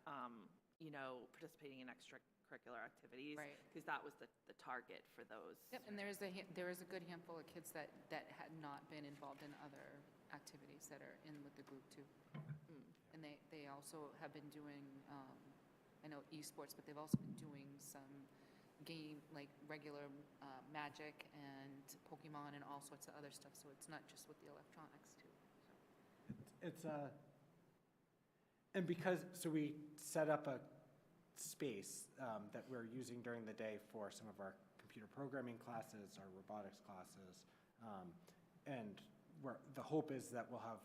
participating in extracurricular activities. Right. Because that was the target for those. Yep, and there is a good handful of kids that had not been involved in other activities that are in with the group too. And they also have been doing, I know esports, but they've also been doing some game, like regular Magic and Pokemon and all sorts of other stuff. So it's not just with the electronics too. And because, so we set up a space that we're using during the day for some of our computer programming classes, our robotics classes. And the hope is that we'll have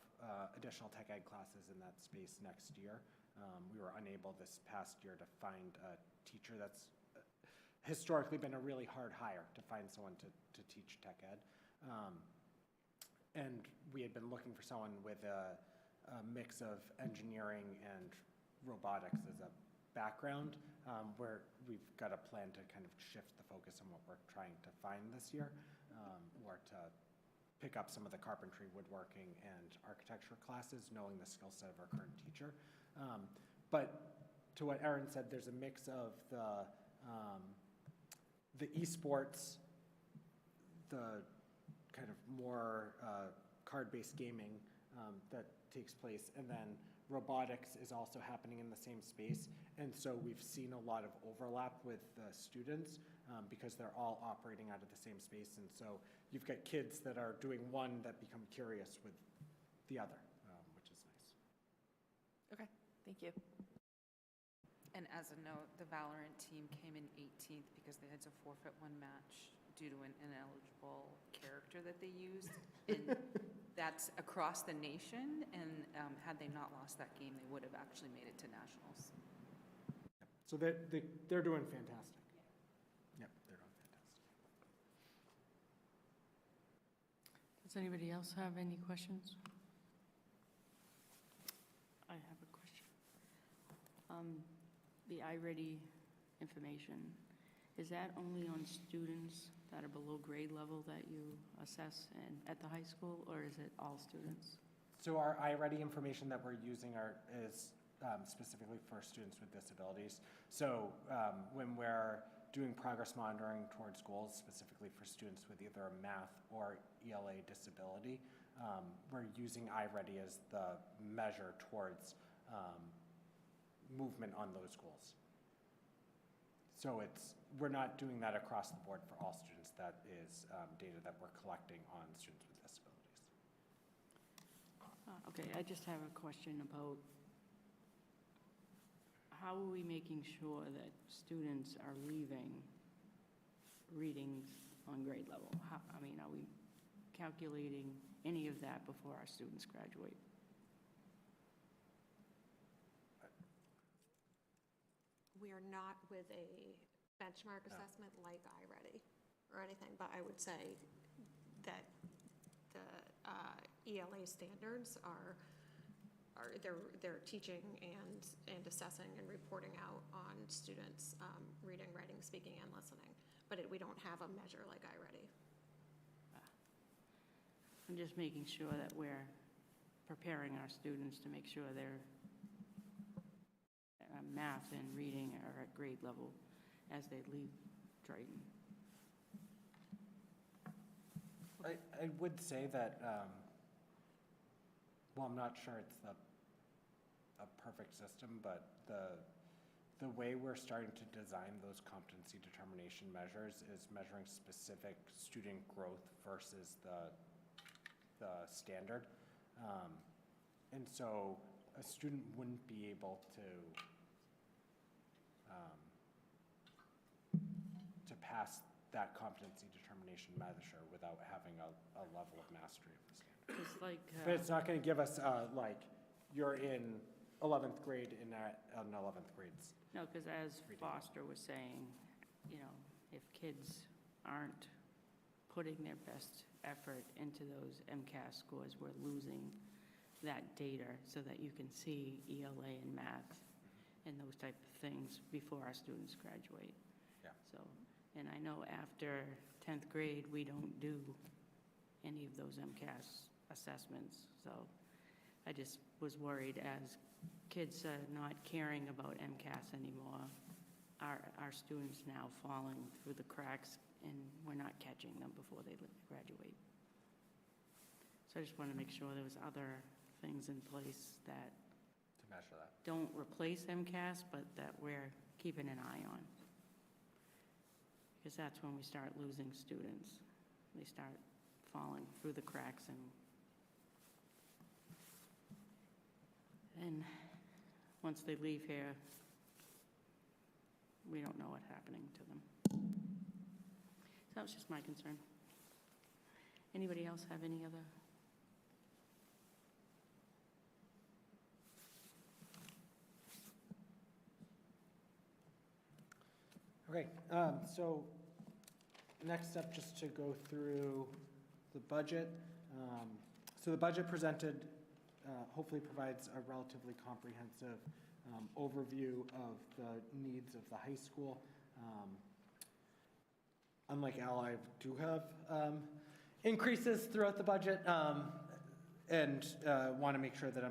additional tech ed classes in that space next year. We were unable this past year to find a teacher. That's historically been a really hard hire, to find someone to teach tech ed. And we had been looking for someone with a mix of engineering and robotics as a background, where we've got a plan to kind of shift the focus on what we're trying to find this year, or to pick up some of the carpentry, woodworking, and architecture classes, knowing the skill set of our current teacher. But to what Erin said, there's a mix of the esports, the kind of more card-based gaming that takes place, and then robotics is also happening in the same space. And so we've seen a lot of overlap with the students because they're all operating out of the same space. And so you've got kids that are doing one that become curious with the other, which is nice. Okay, thank you. And as a note, the Valorant team came in 18th because they had to forfeit one match due to an ineligible character that they used. And that's across the nation, and had they not lost that game, they would have actually made it to nationals. So they're doing fantastic. Yep, they're doing fantastic. Does anybody else have any questions? I have a question. The iReady information, is that only on students that are below grade level that you assess at the high school, or is it all students? So our iReady information that we're using is specifically for students with disabilities. So when we're doing progress monitoring towards goals, specifically for students with either a math or ELA disability, we're using iReady as the measure towards movement on those goals. So we're not doing that across the board for all students. That is data that we're collecting on students with disabilities. Okay, I just have a question about how are we making sure that students are leaving readings on grade level? I mean, are we calculating any of that before our students graduate? We are not with a benchmark assessment like iReady or anything, but I would say that the ELA standards are they're teaching and assessing and reporting out on students' reading, writing, speaking, and listening. But we don't have a measure like iReady. I'm just making sure that we're preparing our students to make sure their math and reading are at grade level as they leave Triton. I would say that, well, I'm not sure it's a perfect system, but the way we're starting to design those competency determination measures is measuring specific student growth versus the standard. And so a student wouldn't be able to pass that competency determination measure without having a level of mastery of the standard. It's like, But it's not going to give us, like, you're in 11th grade in an 11th grade. no, because as Foster was saying, you know, if kids aren't putting their best effort into those MCAS scores, we're losing that data so that you can see ELA and math and those type of things before our students graduate. Yeah. So, and I know after 10th grade, we don't do any of those MCAS assessments. So I just was worried as kids are not caring about MCAS anymore, our students now falling through the cracks and we're not catching them before they graduate. So I just want to make sure there was other things in place that To measure that. don't replace MCAS, but that we're keeping an eye on. Because that's when we start losing students. They start falling through the cracks and once they leave here, we don't know what's happening to them. So that was just my concern. Anybody else have any other? Okay, so next up, just to go through the budget. So the budget presented hopefully provides a relatively comprehensive overview of the needs of the high school. Unlike Al, I do have increases throughout the budget, and want to make sure that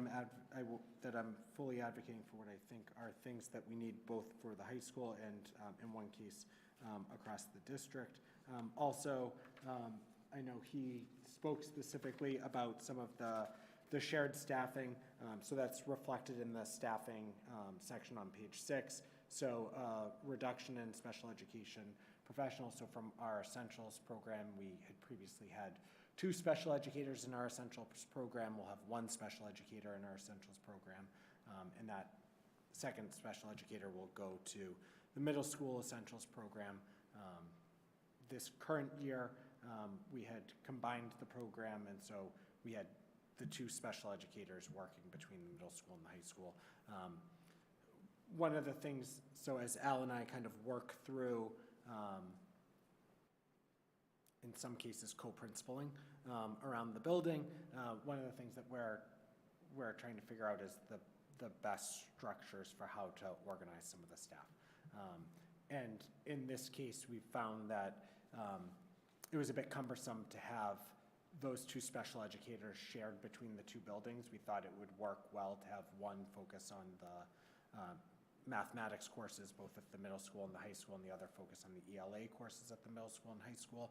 that I'm fully advocating for what I think are things that we need both for the high school and, in one case, across the district. Also, I know he spoke specifically about some of the shared staffing, so that's reflected in the staffing section on page 6. So reduction in special education professionals. So from our Essentials program, we had previously had 2 special educators in our Essentials program. We'll have 1 special educator in our Essentials program, and that second special educator will go to the middle school Essentials program. This current year, we had combined the program, and so we had the 2 special educators working between the middle school and the high school. One of the things, so as Al and I kind of work through, in some cases, co-principaling around the building, one of the things that we're trying to figure out is the best structures for how to organize some of the staff. And in this case, we found that it was a bit cumbersome to have those 2 special educators shared between the 2 buildings. We thought it would work well to have one focus on the mathematics courses, both at the middle school and the high school, and the other focus on the ELA courses at the middle school and high school.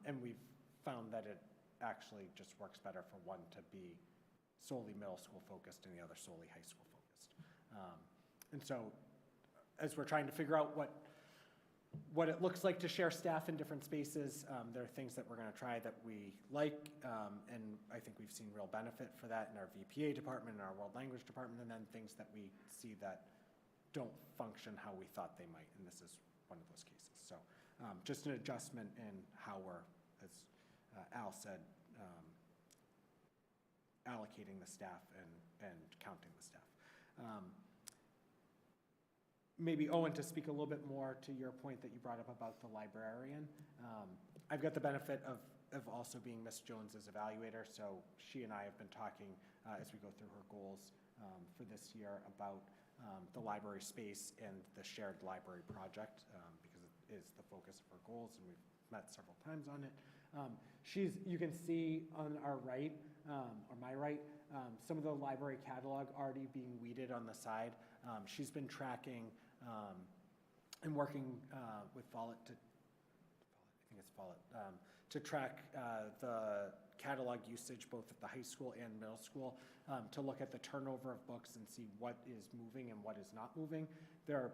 And we've found that it actually just works better for one to be solely middle school focused and the other solely high school focused. And so as we're trying to figure out what it looks like to share staff in different spaces, there are things that we're going to try that we like, and I think we've seen real benefit for that in our VPA department and our world language department, and then things that we see that don't function how we thought they might, and this is one of those cases. So just an adjustment in how we're, as Al said, allocating the staff and counting the staff. Maybe Owen, to speak a little bit more to your point that you brought up about the librarian. I've got the benefit of also being Miss Jones's evaluator, so she and I have been talking as we go through her goals for this year about the library space and the shared library project, because it is the focus of her goals, and we've met several times on it. You can see on our right, or my right, some of the library catalog already being weeded on the side. She's been tracking and working with Follett to track the catalog usage both at the high school and middle school, to look at the turnover of books and see what is moving and what is not moving. There are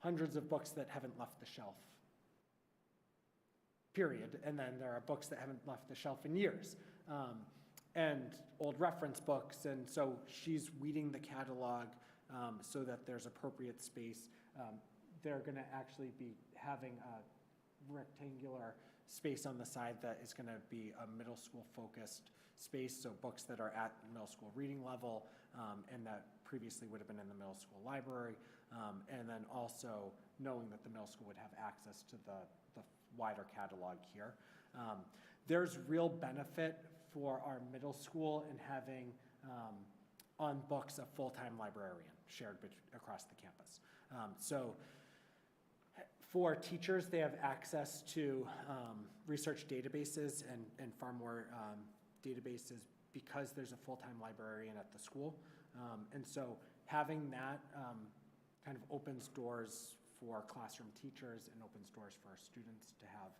hundreds of books that haven't left the shelf, period, and then there are books that haven't left the shelf in years, and old reference books, and so she's weeding the catalog so that there's appropriate space. They're going to actually be having a rectangular space on the side that is going to be a middle school focused space, so books that are at middle school reading level and that previously would have been in the middle school library, and then also knowing that the middle school would have access to the wider catalog here. There's real benefit for our middle school in having on books a full-time librarian shared across the campus. So for teachers, they have access to research databases and far more databases because there's a full-time librarian at the school. And so having that kind of opens doors for classroom teachers and opens doors for our students to have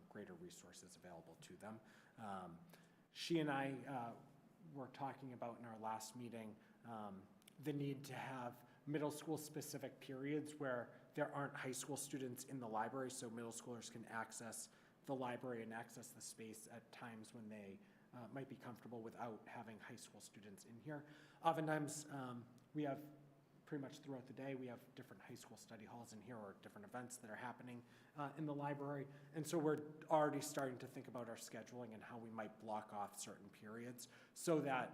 greater resources available to them. She and I were talking about in our last meeting the need to have middle school specific periods where there aren't high school students in the library, so middle schoolers can access the library and access the space at times when they might be comfortable without having high school students in here. Oftentimes we have pretty much throughout the day. We have different high school study halls in here or different events that are happening in the library. And so we're already starting to think about our scheduling and how we might block off certain periods so that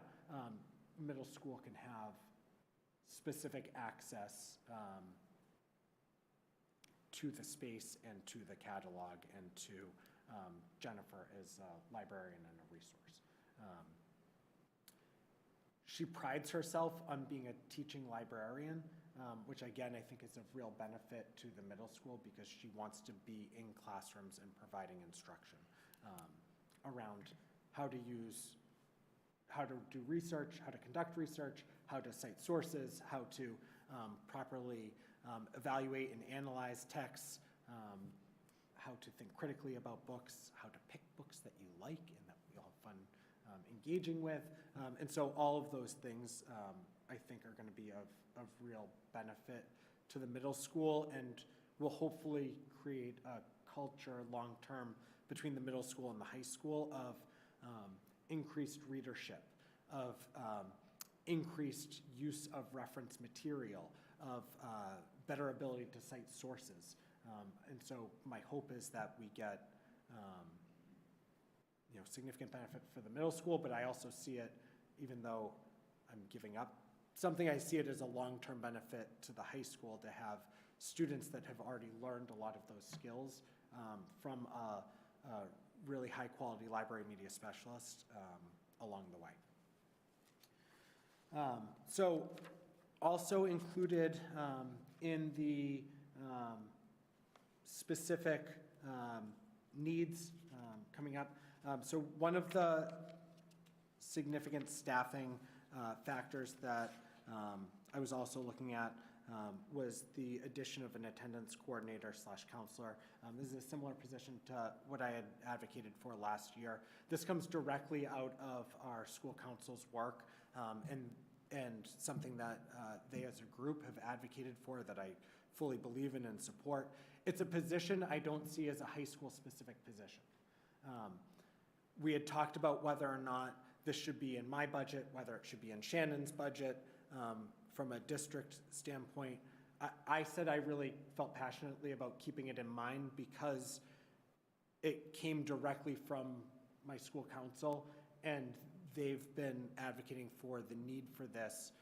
middle school can have specific access to the space and to the catalog and to Jennifer as a librarian and a resource. She prides herself on being a teaching librarian, which again, I think is of real benefit to the middle school because she wants to be in classrooms and providing instruction around how to do research, how to conduct research, how to cite sources, how to properly evaluate and analyze texts, how to think critically about books, how to pick books that you like and that we all have fun engaging with. And so all of those things I think are going to be of real benefit to the middle school and will hopefully create a culture long-term between the middle school and the high school of increased readership, of increased use of reference material, of better ability to cite sources. And so my hope is that we get significant benefit for the middle school, but I also see it, even though I'm giving up something, I see it as a long-term benefit to the high school to have students that have already learned a lot of those skills from a really high-quality library media specialist along the way. So also included in the specific needs coming up. So one of the significant staffing factors that I was also looking at was the addition of an attendance coordinator / counselor. This is a similar position to what I had advocated for last year. This comes directly out of our school council's work and something that they as a group have advocated for that I fully believe in and support. It's a position I don't see as a high school specific position. We had talked about whether or not this should be in my budget, whether it should be in Shannon's budget. From a district standpoint, I said I really felt passionately about keeping it in mind because it came directly from my school council and they've been advocating for the need for this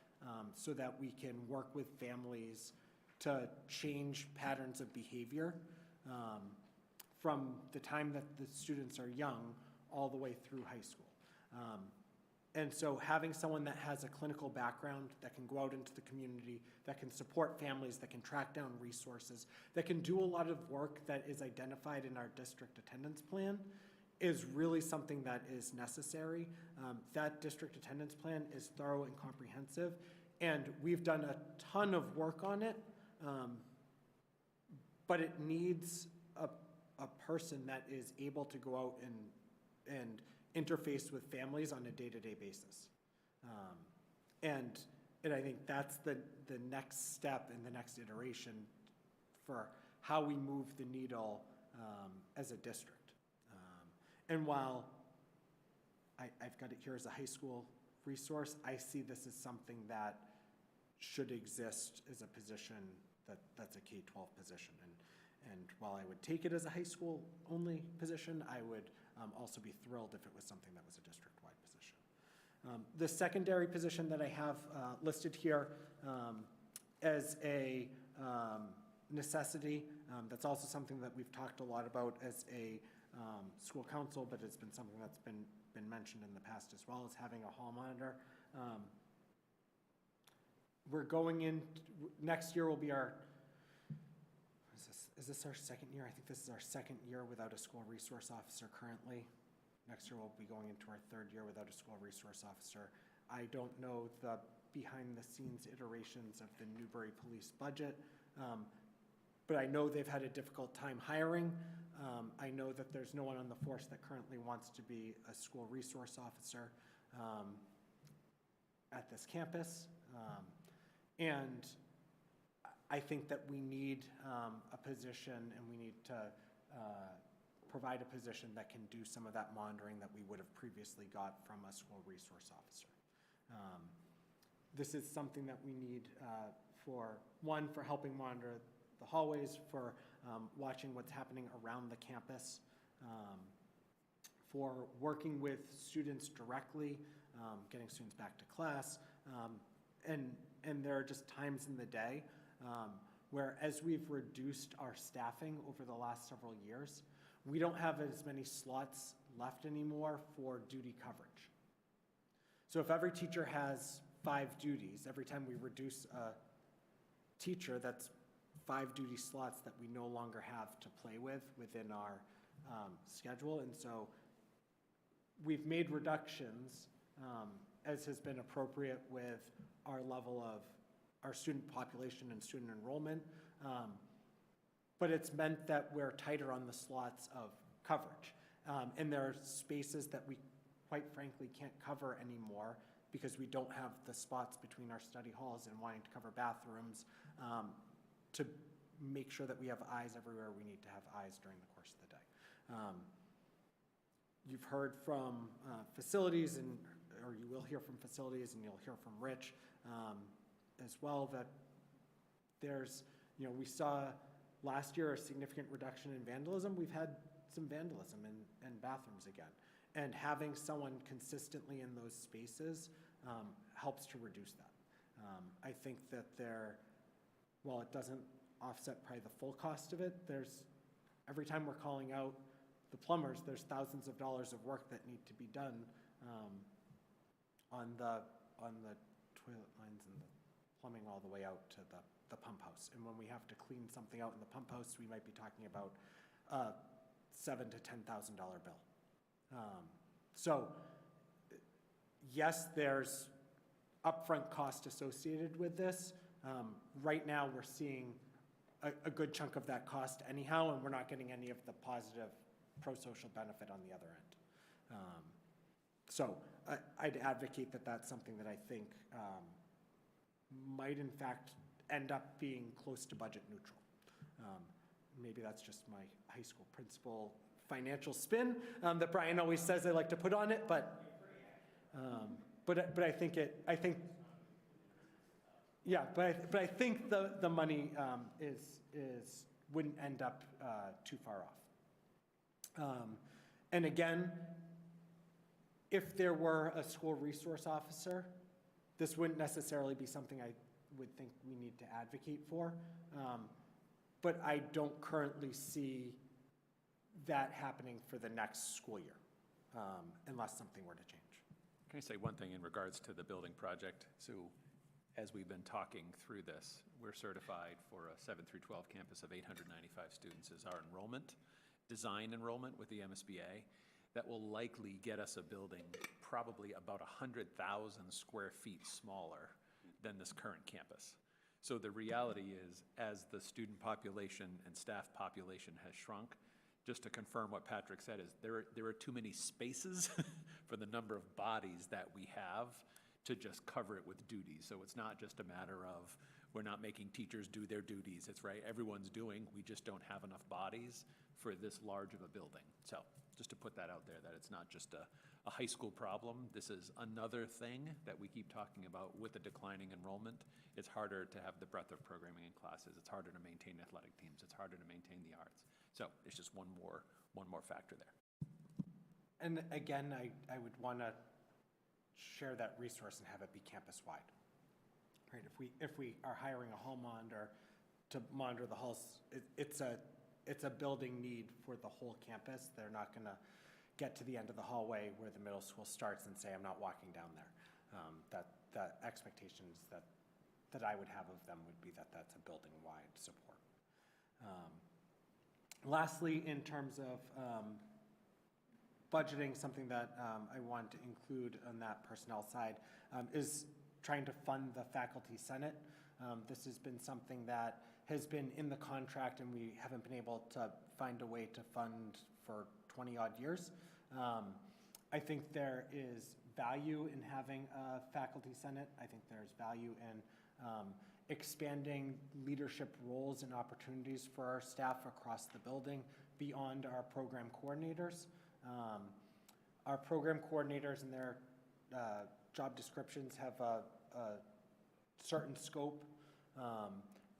so that we can work with families to change patterns of behavior from the time that the students are young all the way through high school. And so having someone that has a clinical background, that can go out into the community, that can support families, that can track down resources, that can do a lot of work that is identified in our district attendance plan is really something that is necessary. That district attendance plan is thorough and comprehensive, and we've done a ton of work on it, but it needs a person that is able to go out and interface with families on a day-to-day basis. And I think that's the next step in the next iteration for how we move the needle as a district. And while I've got it here as a high school resource, I see this as something that should exist as a position that's a K-12 position. And while I would take it as a high school only position, I would also be thrilled if it was something that was a district-wide position. The secondary position that I have listed here as a necessity, that's also something that we've talked a lot about as a school council, but it's been something that's been mentioned in the past as well, as having a hall monitor. We're going in, next year will be our, is this our second year? I think this is our second year without a school resource officer currently. Next year we'll be going into our third year without a school resource officer. I don't know the behind-the-scenes iterations of the Newbury Police budget, but I know they've had a difficult time hiring. I know that there's no one on the force that currently wants to be a school resource officer at this campus. And I think that we need a position and we need to provide a position that can do some of that monitoring that we would have previously got from a school resource officer. This is something that we need for, one, for helping monitor the hallways, for watching what's happening around the campus, for working with students directly, getting students back to class. And there are just times in the day where, as we've reduced our staffing over the last several years, we don't have as many slots left anymore for duty coverage. So if every teacher has 5 duties, every time we reduce a teacher, that's 5 duty slots that we no longer have to play with within our schedule. And so we've made reductions, as has been appropriate with our level of our student population and student enrollment. But it's meant that we're tighter on the slots of coverage. And there are spaces that we quite frankly can't cover anymore because we don't have the spots between our study halls and wanting to cover bathrooms to make sure that we have eyes everywhere we need to have eyes during the course of the day. You've heard from facilities, or you will hear from facilities, and you'll hear from Rich as well, that there's, we saw last year a significant reduction in vandalism. We've had some vandalism in bathrooms again. And having someone consistently in those spaces helps to reduce that. I think that while it doesn't offset probably the full cost of it, every time we're calling out the plumbers, there's thousands of dollars of work that need to be done on the toilet lines and the plumbing all the way out to the pump house. And when we have to clean something out in the pump house, we might be talking about a $7,000 to $10,000 bill. So yes, there's upfront cost associated with this. Right now, we're seeing a good chunk of that cost anyhow, and we're not getting any of the positive pro-social benefit on the other end. So I'd advocate that that's something that I think might in fact end up being close to budget neutral. Maybe that's just my high school principal financial spin that Brian always says I like to put on it, but I think I think the money wouldn't end up too far off. And again, if there were a school resource officer, this wouldn't necessarily be something I would think we need to advocate for. But I don't currently see that happening for the next school year, unless something were to change. Can I say one thing in regards to the building project? So as we've been talking through this, we're certified for a 7 through 12 campus of 895 students as our enrollment, design enrollment with the MSBA. That will likely get us a building probably about 100,000 square feet smaller than this current campus. So the reality is, as the student population and staff population has shrunk, just to confirm what Patrick said, is there are too many spaces for the number of bodies that we have to just cover it with duties. So it's not just a matter of we're not making teachers do their duties. It's right, everyone's doing, we just don't have enough bodies for this large of a building. So just to put that out there, that it's not just a high school problem. This is another thing that we keep talking about with the declining enrollment. It's harder to have the breadth of programming in classes. It's harder to maintain athletic teams. It's harder to maintain the arts. So it's just one more factor there. And again, I would want to share that resource and have it be campus-wide. Right? If we are hiring a hall monitor to monitor the halls, it's a building need for the whole campus. They're not going to get to the end of the hallway where the middle school starts and say, I'm not walking down there. That expectations that I would have of them would be that that's a building-wide support. Lastly, in terms of budgeting, something that I want to include on that personnel side is trying to fund the faculty senate. This has been something that has been in the contract and we haven't been able to find a way to fund for 20-odd years. I think there is value in having a faculty senate. I think there's value in expanding leadership roles and opportunities for our staff across the building beyond our program coordinators. Our program coordinators and their job descriptions have a certain scope.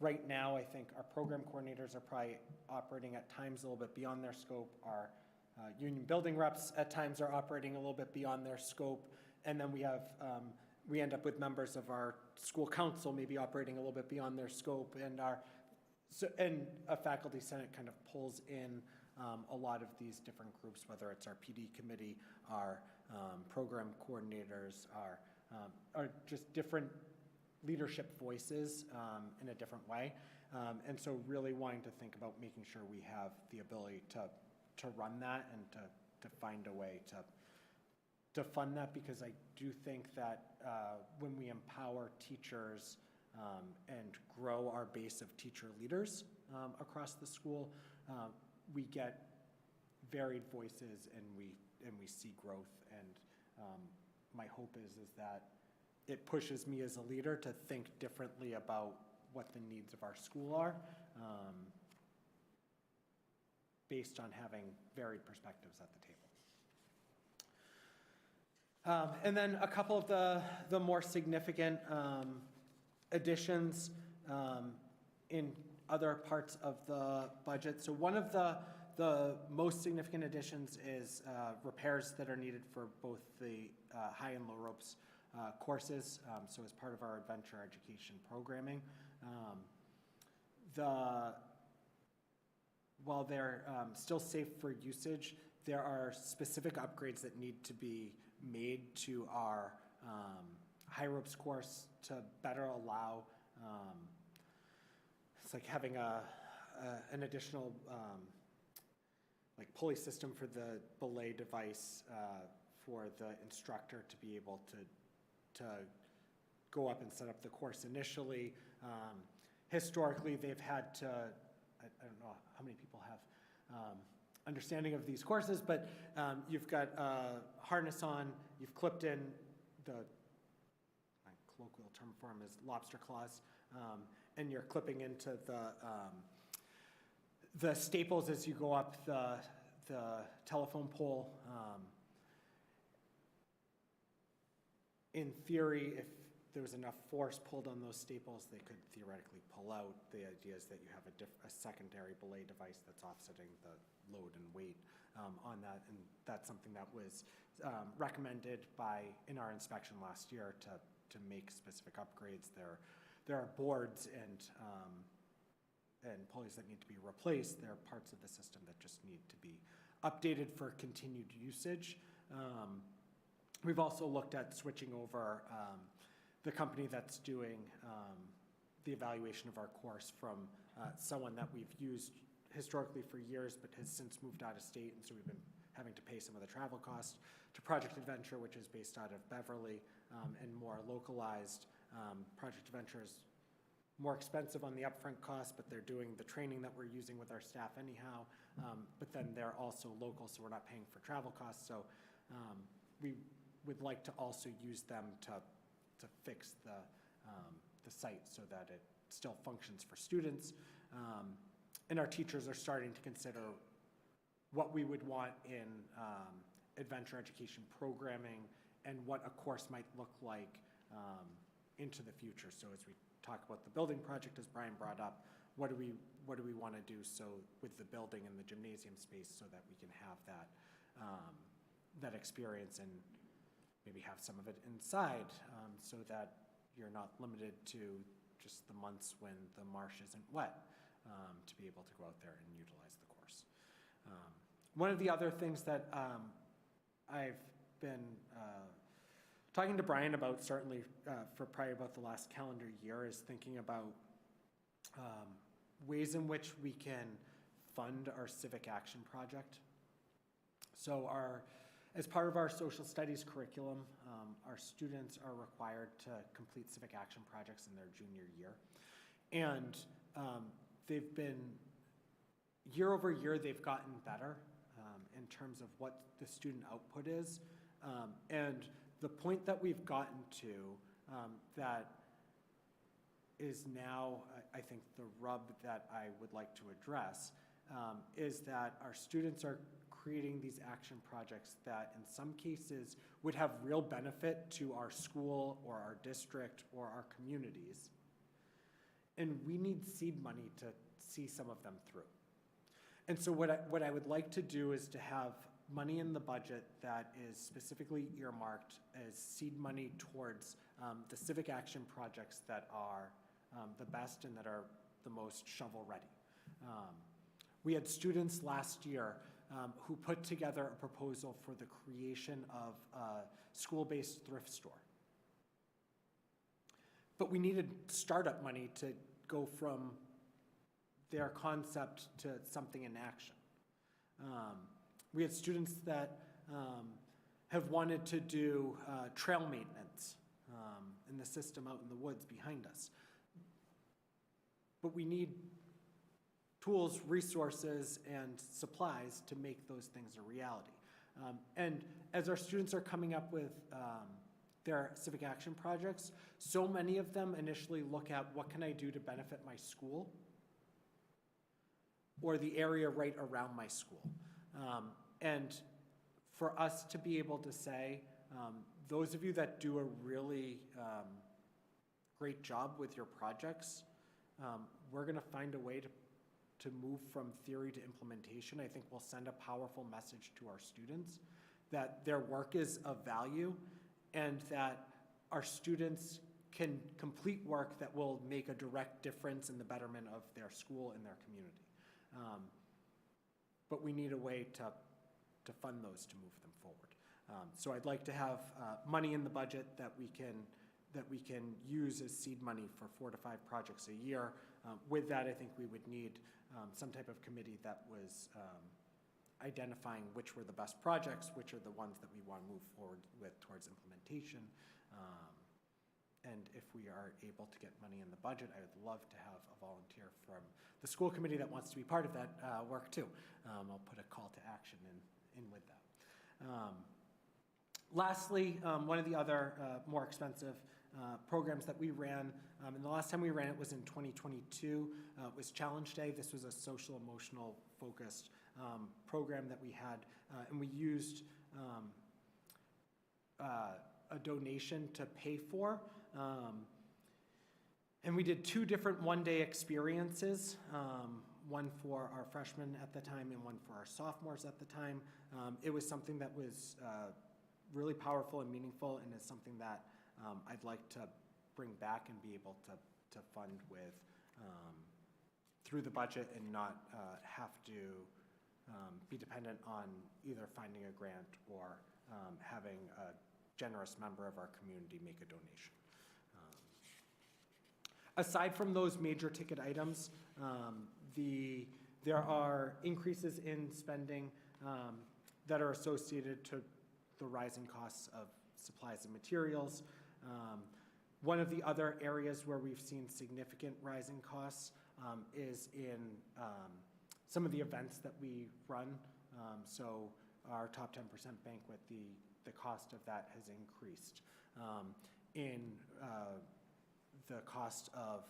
Right now, I think our program coordinators are probably operating at times a little bit beyond their scope. Our union building reps at times are operating a little bit beyond their scope. And then we have, we end up with members of our school council maybe operating a little bit beyond their scope. And and a faculty senate kind of pulls in a lot of these different groups, whether it's our PD committee, our program coordinators, are just different leadership voices in a different way. And so really wanting to think about making sure we have the ability to run that and to find a way to fund that, because I do think that when we empower teachers and grow our base of teacher leaders across the school, we get varied voices and we see growth. And my hope is that it pushes me as a leader to think differently about what the needs of our school are, based on having varied perspectives at the table. And then a couple of the more significant additions in other parts of the budget. So one of the most significant additions is repairs that are needed for both the high and low ropes courses. So as part of our adventure education programming, while they're still safe for usage, there are specific upgrades that need to be made to our high ropes course to better allow, it's like having an additional like pulley system for the belay device for the instructor to be able to go up and set up the course initially. Historically, they've had to, I don't know how many people have understanding of these courses, but you've got a harness on, you've clipped in the, my colloquial term for them is lobster claws, and you're clipping into the staples as you go up the telephone pole. In theory, if there was enough force pulled on those staples, they could theoretically pull out. The idea is that you have a secondary belay device that's offsetting the load and weight on that, and that's something that was recommended in our inspection last year to make specific upgrades. There are boards and pulleys that need to be replaced. There are parts of the system that just need to be updated for continued usage. We've also looked at switching over the company that's doing the evaluation of our course from someone that we've used historically for years but has since moved out of state, and so we've been having to pay some of the travel costs, to Project Adventure, which is based out of Beverly and more localized. Project Adventure is more expensive on the upfront cost, but they're doing the training that we're using with our staff anyhow. But then they're also local, so we're not paying for travel costs. So we would like to also use them to fix the site so that it still functions for students. And our teachers are starting to consider what we would want in adventure education programming and what a course might look like into the future. So as we talk about the building project, as Brian brought up, what do we want to do so with the building and the gymnasium space so that we can have that experience and maybe have some of it inside, so that you're not limited to just the months when the marsh isn't wet, to be able to go out there and utilize the course. One of the other things that I've been talking to Brian about, certainly for probably about the last calendar year, is thinking about ways in which we can fund our civic action project. So as part of our social studies curriculum, our students are required to complete civic action projects in their junior year. And they've been, year over year, they've gotten better in terms of what the student output is. And the point that we've gotten to that is now, I think, the rub that I would like to address is that our students are creating these action projects that in some cases would have real benefit to our school or our district or our communities. And we need seed money to see some of them through. And so what I would like to do is to have money in the budget that is specifically earmarked as seed money towards the civic action projects that are the best and that are the most shovel-ready. We had students last year who put together a proposal for the creation of a school-based thrift store. But we needed startup money to go from their concept to something in action. We had students that have wanted to do trail maintenance in the system out in the woods behind us. But we need tools, resources, and supplies to make those things a reality. And as our students are coming up with their civic action projects, so many of them initially look at what can I do to benefit my school or the area right around my school. And for us to be able to say, those of you that do a really great job with your projects, we're gonna find a way to move from theory to implementation. I think we'll send a powerful message to our students that their work is of value and that our students can complete work that will make a direct difference in the betterment of their school and their community. But we need a way to fund those to move them forward. So I'd like to have money in the budget that we can use as seed money for 4 to 5 projects a year. With that, I think we would need some type of committee that was identifying which were the best projects, which are the ones that we want to move forward with towards implementation. And if we are able to get money in the budget, I would love to have a volunteer from the school committee that wants to be part of that work too. I'll put a call to action in with that. Lastly, one of the other more expensive programs that we ran, and the last time we ran it was in 2022, was Challenge Day. This was a social emotional focused program that we had, and we used a donation to pay for. And we did 2 different one-day experiences, one for our freshmen at the time and one for our sophomores at the time. It was something that was really powerful and meaningful, and is something that I'd like to bring back and be able to fund with through the budget and not have to be dependent on either finding a grant or having a generous member of our community make a donation. Aside from those major ticket items, there are increases in spending that are associated to the rising costs of supplies and materials. One of the other areas where we've seen significant rising costs is in some of the events that we run. So our top 10% banquet, the cost of that has increased. In the cost of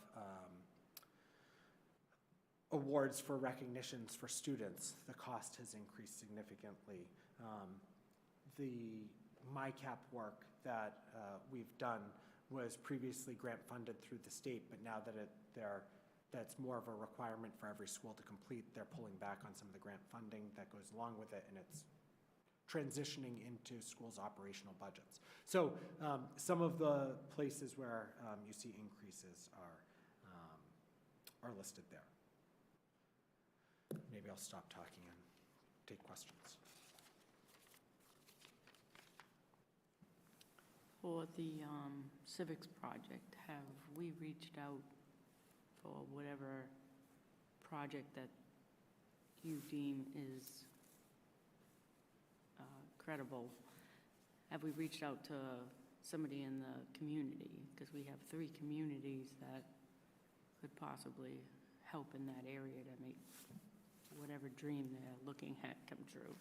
awards for recognitions for students, the cost has increased significantly. The MyCap work that we've done was previously grant funded through the state, but now that that's more of a requirement for every school to complete, they're pulling back on some of the grant funding that goes along with it, and it's transitioning into schools' operational budgets. So some of the places where you see increases are listed there. Maybe I'll stop talking and take questions. For the civics project, have we reached out for whatever project that you deem is credible? Have we reached out to somebody in the community? Because we have 3 communities that could possibly help in that area to make whatever dream they're looking at come true.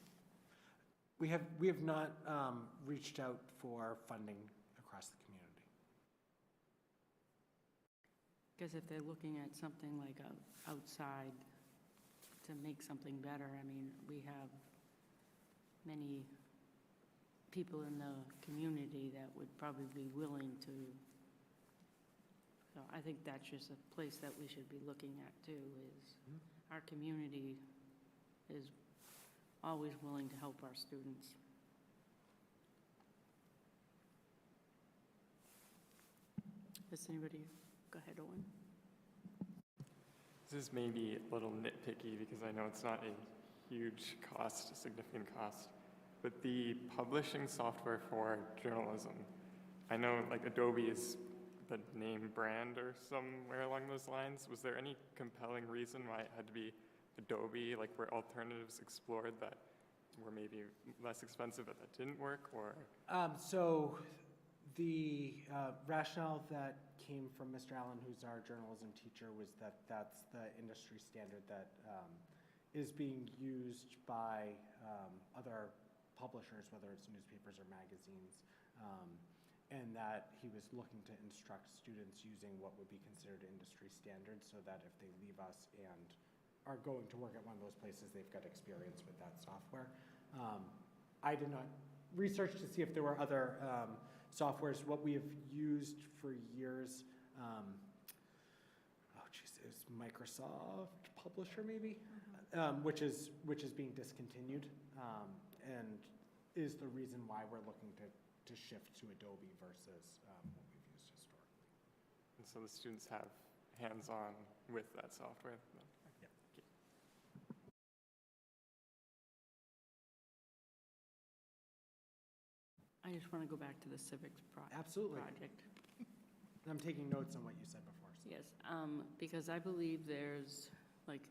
We have not reached out for funding across the community. Because if they're looking at something like outside to make something better, I mean, we have many people in the community that would probably be willing to. So I think that's just a place that we should be looking at too, is our community is always willing to help our students. Does anybody, go ahead, Owen. This is maybe a little nitpicky because I know it's not a huge cost, a significant cost, but the publishing software for journalism, I know like Adobe is the name brand or somewhere along those lines. Was there any compelling reason why it had to be Adobe? Like, were alternatives explored that were maybe less expensive but that didn't work, or? So the rationale that came from Mr. Allen, who's our journalism teacher, was that that's the industry standard that is being used by other publishers, whether it's newspapers or magazines, and that he was looking to instruct students using what would be considered industry standards, so that if they leave us and are going to work at one of those places, they've got experience with that software. I did not research to see if there were other softwares. What we have used for years, is Microsoft Publisher maybe, which is being discontinued, and is the reason why we're looking to shift to Adobe versus what we've used historically. And so the students have hands-on with that software? Yeah. I just want to go back to the civics Absolutely. project. I'm taking notes on what you said before. So. Yes, because I believe there's, like,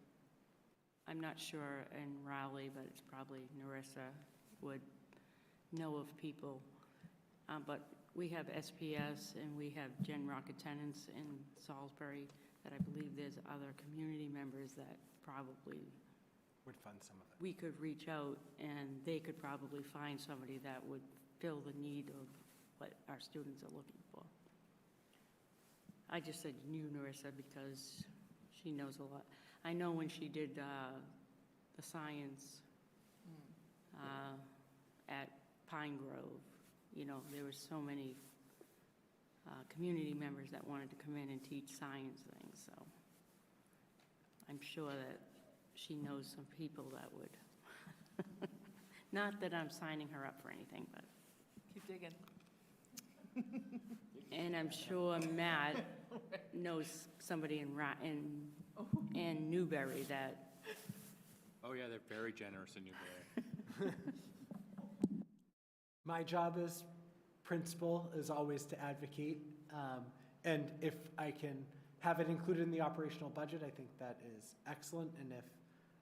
I'm not sure in Raleigh, but it's probably Narissa would know of people. But we have SPS and we have Gen Rock attendants in Salisbury that I believe there's other community members that probably would fund some of it. We could reach out and they could probably find somebody that would fill the need of what our students are looking for. I just said you, Narissa, because she knows a lot. I know when she did the science at Pine Grove, you know, there were so many community members that wanted to come in and teach science things, so I'm sure that she knows some people that would. Not that I'm signing her up for anything, but. Keep digging. And I'm sure Matt knows somebody in Newberry that. Oh, yeah, they're very generous in Newberry. My job as principal is always to advocate, and if I can have it included in the operational budget, I think that is excellent, and if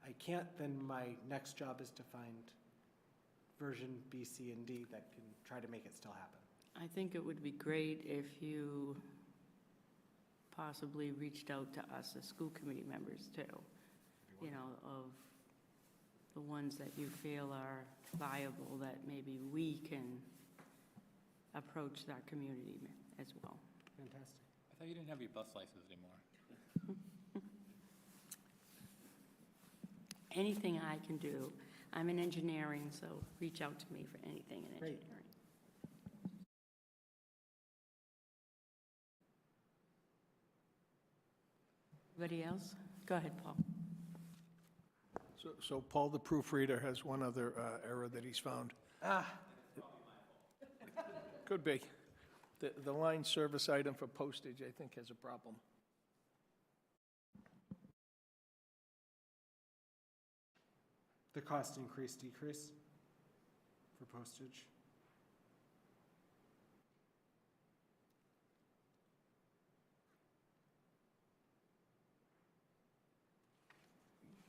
I can't, then my next job is to find version B, C, and D that can try to make it still happen. I think it would be great if you possibly reached out to us as school committee members too, you know, of the ones that you feel are viable, that maybe we can approach that community as well. Fantastic. I thought you didn't have your bus license anymore. Anything I can do. I'm in engineering, so reach out to me for anything in Great. engineering. Anybody else? Go ahead, Paul. So Paul, the proofreader, has one other error that he's found. Could be. The line service item for postage, I think, has a problem. The cost increase, decrease for postage.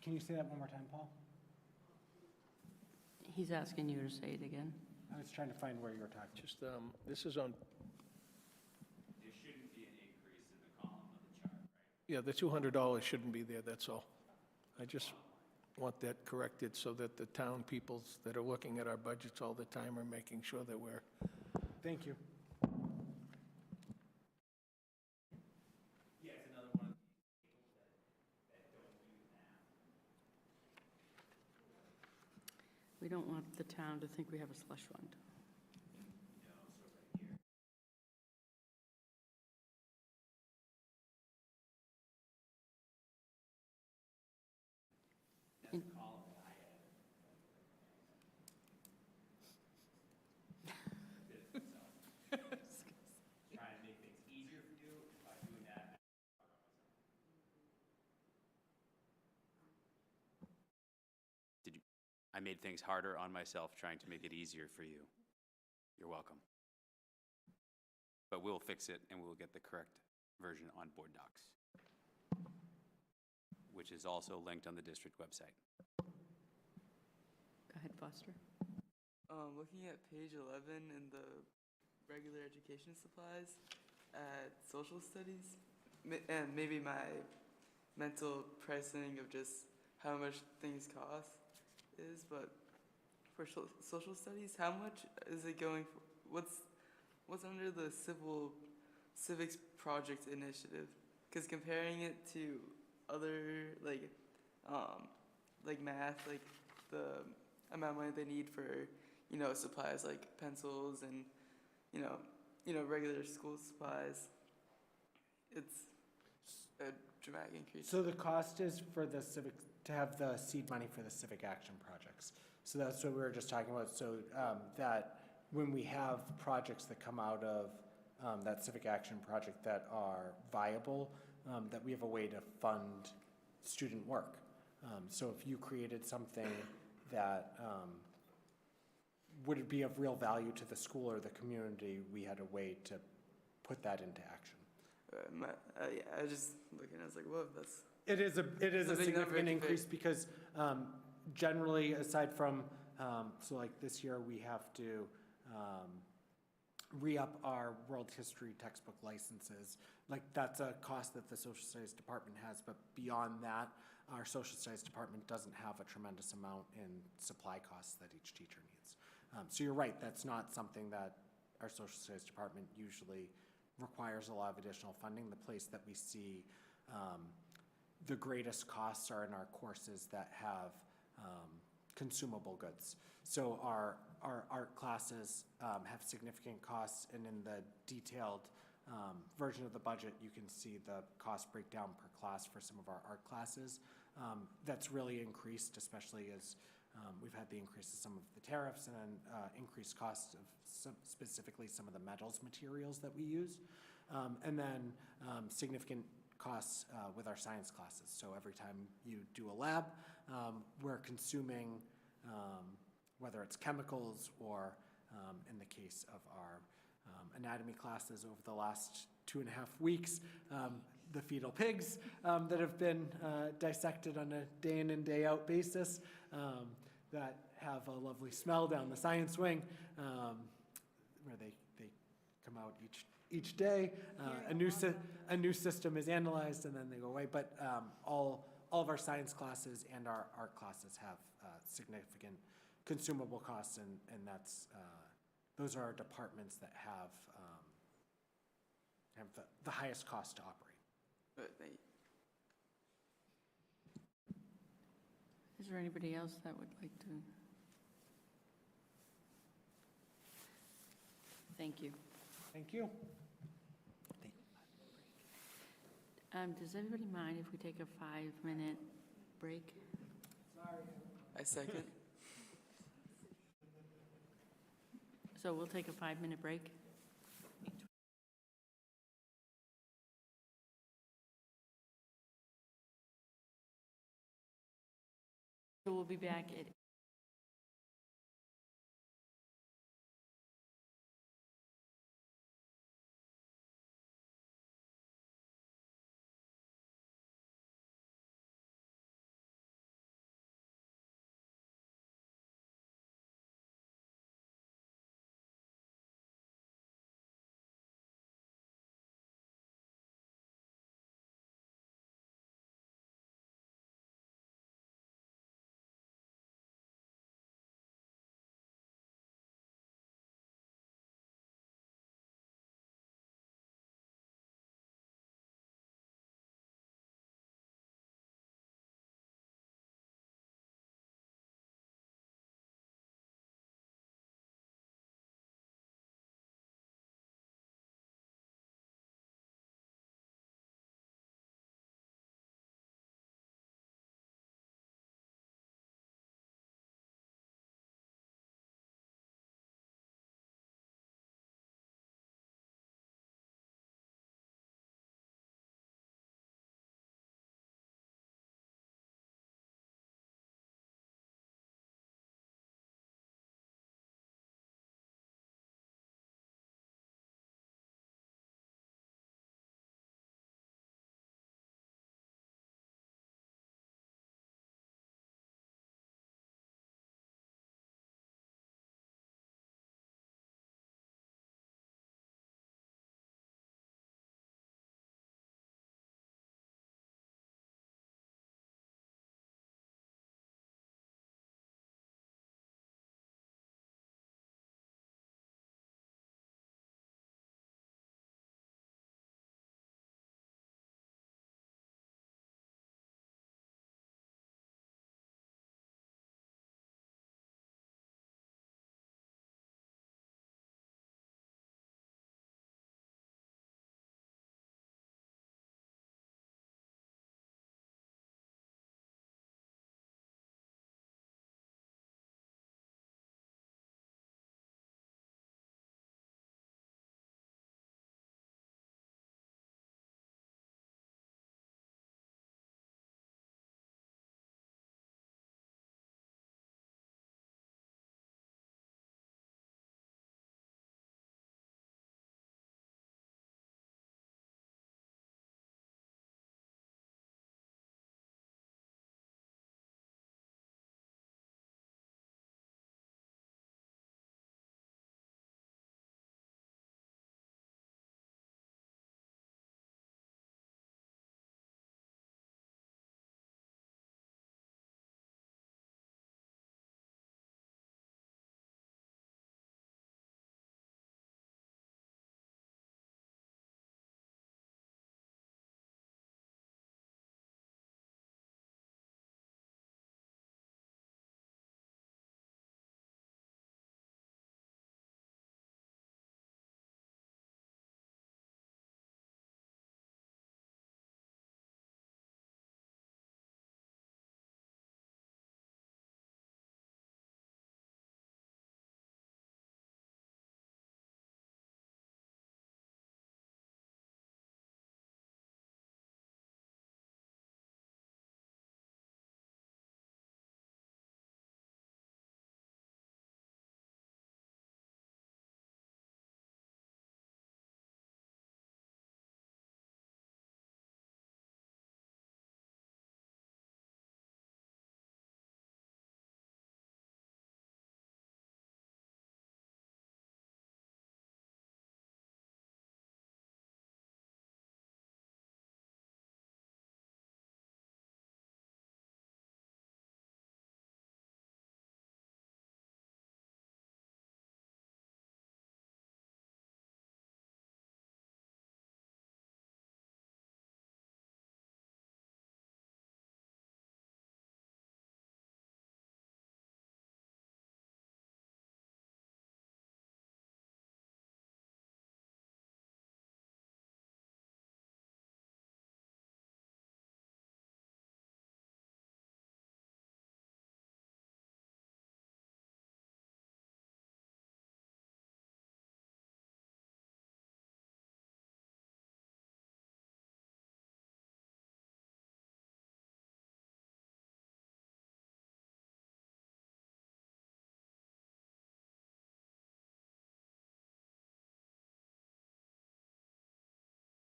Can you say that one more time, Paul? He's asking you to say it again. I was trying to find where you were talking. Just, this is on, There shouldn't be an increase in the column of the chart, right? yeah, the $200 shouldn't be there, that's all. I just want that corrected so that the town peoples that are looking at our budgets all the time are making sure that we're. Thank you. Yeah, it's another one of the tables that don't use that. We don't want the town to think we have a slush fund. I made things harder on myself trying to make it easier for you. You're welcome. But we'll fix it and we'll get the correct version on board docs, which is also linked on the district website. Go ahead, Foster. Looking at page 11 in the regular education supplies at social studies, and maybe my mental pricing of just how much things cost is, but for social studies, how much is it going for? What's under the civics project initiative? Because comparing it to other like math, like the amount of money they need for supplies like pencils and regular school supplies, it's a dramatic increase. So the cost is for the civic, to have the seed money for the civic action projects. So that's what we were just talking about. So that when we have projects that come out of that civic action project that are viable, that we have a way to fund student work. So if you created something that would be of real value to the school or the community, we had a way to put that into action. I was just looking, I was like, whoa, that's... It is a big significant number. increase because generally, aside from, so like this year, we have to re-up our world history textbook licenses. Like that's a cost that the social studies department has, but beyond that, our social studies department doesn't have a tremendous amount in supply costs that each teacher needs. So you're right, that's not something that our social studies department usually requires a lot of additional funding. The place that we see the greatest costs are in our courses that have consumable goods. So our art classes have significant costs, and in the detailed version of the budget, you can see the cost breakdown per class for some of our art classes. That's really increased, especially as we've had the increase of some of the tariffs and then increased costs of specifically some of the metals materials that we use. And then significant costs with our science classes. So every time you do a lab, we're consuming, whether it's chemicals or in the case of our anatomy classes over the last 2.5 weeks, the fetal pigs that have been dissected on a day in and day out basis that have a lovely smell down the science wing, where they come out each day. A new system is analyzed and then they go away. But all of our science classes and our art classes have significant consumable costs, and that's those are our departments that have the highest cost to operate. Thank you. Is there anybody else that would like to? Thank you. Thank you. Does everybody mind if we take a 5-minute break? I second. So we'll take a 5-minute break. So we'll be back at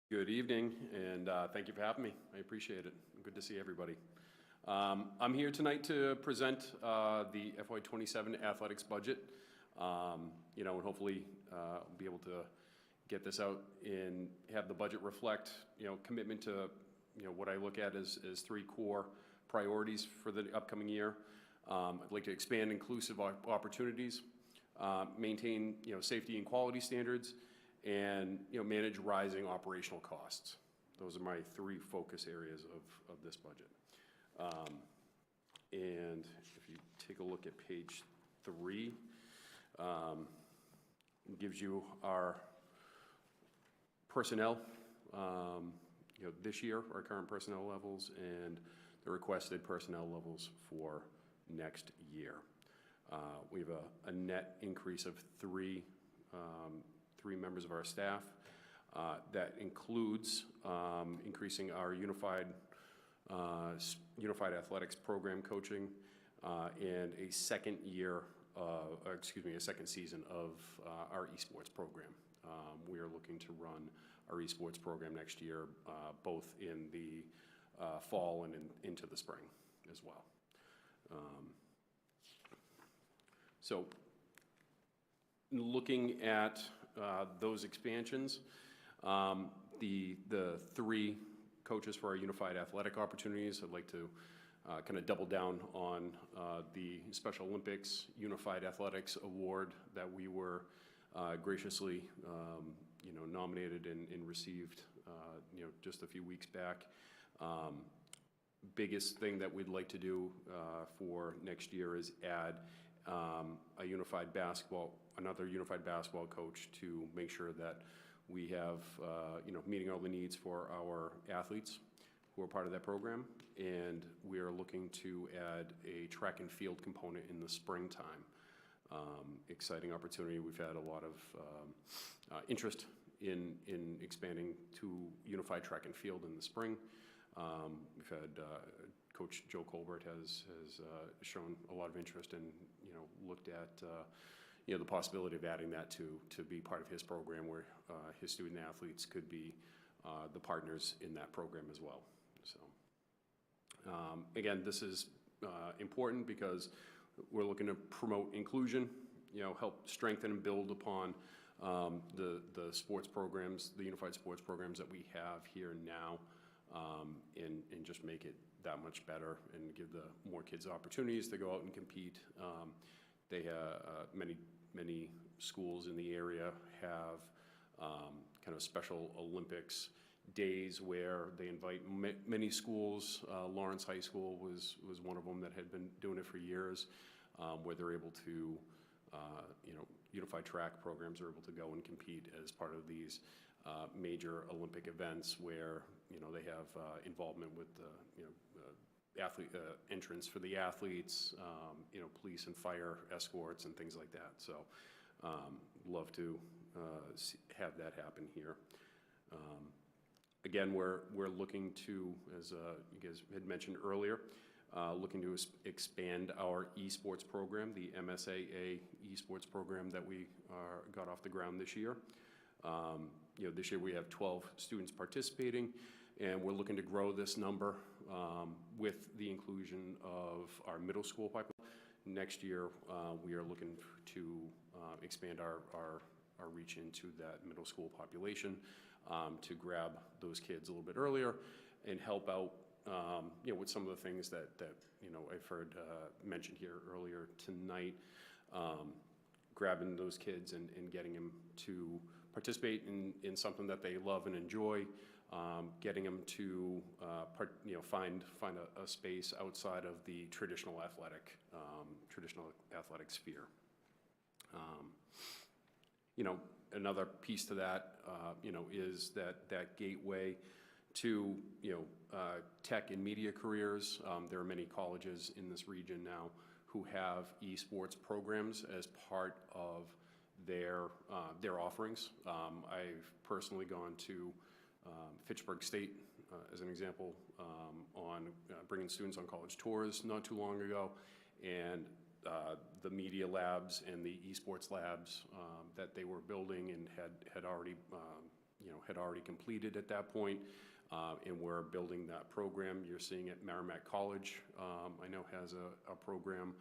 Good evening, and thank you for having me. I appreciate it. Good to see everybody. I'm here tonight to present the FY27 athletics budget. And hopefully be able to get this out and have the budget reflect, commitment to, what I look at as three core priorities for the upcoming year. I'd like to expand inclusive opportunities, maintain, safety and quality standards, and manage rising operational costs. Those are my three focus areas of this budget. And if you take a look at page 3, it gives you our personnel, this year, our current personnel levels, and the requested personnel levels for next year. We have a net increase of three members of our staff. That includes increasing our unified athletics program coaching and a second season of our esports program. We are looking to run our esports program next year, both in the fall and into the spring as well. So looking at those expansions, the three coaches for our unified athletic opportunities, I'd like to kind of double down on the Special Olympics Unified Athletics Award that we were graciously nominated and received just a few weeks back. Biggest thing that we'd like to do for next year is add another unified basketball coach to make sure that we have, meeting all the needs for our athletes who are part of that program. And we are looking to add a track and field component in the springtime. Exciting opportunity. We've had a lot of interest in expanding to unified track and field in the spring. We've had Coach Joe Colbert has shown a lot of interest and looked at the possibility of adding that to be part of his program, where his student athletes could be the partners in that program as well. So again, this is important because we're looking to promote inclusion, help strengthen and build upon the sports programs, the unified sports programs that we have here now, and just make it that much better and give the more kids opportunities to go out and compete. They have many schools in the area have kind of special Olympics days where they invite many schools. Lawrence High School was one of them that had been doing it for years, where they're able to, unified track programs are able to go and compete as part of these major Olympic events where, they have involvement with the athlete entrance for the athletes, police and fire escorts and things like that. So love to have that happen here. Again, we're looking to, as you guys had mentioned earlier, looking to expand our esports program, the MSAA esports program that we got off the ground this year. This year we have 12 students participating, and we're looking to grow this number with the inclusion of our middle school population. Next year, we are looking to expand our reach into that middle school population to grab those kids a little bit earlier and help out, with some of the things that I've heard mentioned here earlier tonight, grabbing those kids and getting them to participate in something that they love and enjoy, getting them to find a space outside of the traditional athletic sphere. Another piece to that, is that gateway to, tech and media careers. There are many colleges in this region now who have esports programs as part of their offerings. I've personally gone to Fitchburg State, as an example, on bringing students on college tours not too long ago, and the media labs and the esports labs that they were building and had already had already completed at that point, and we're building that program. You're seeing it Merrimack College, I know has a program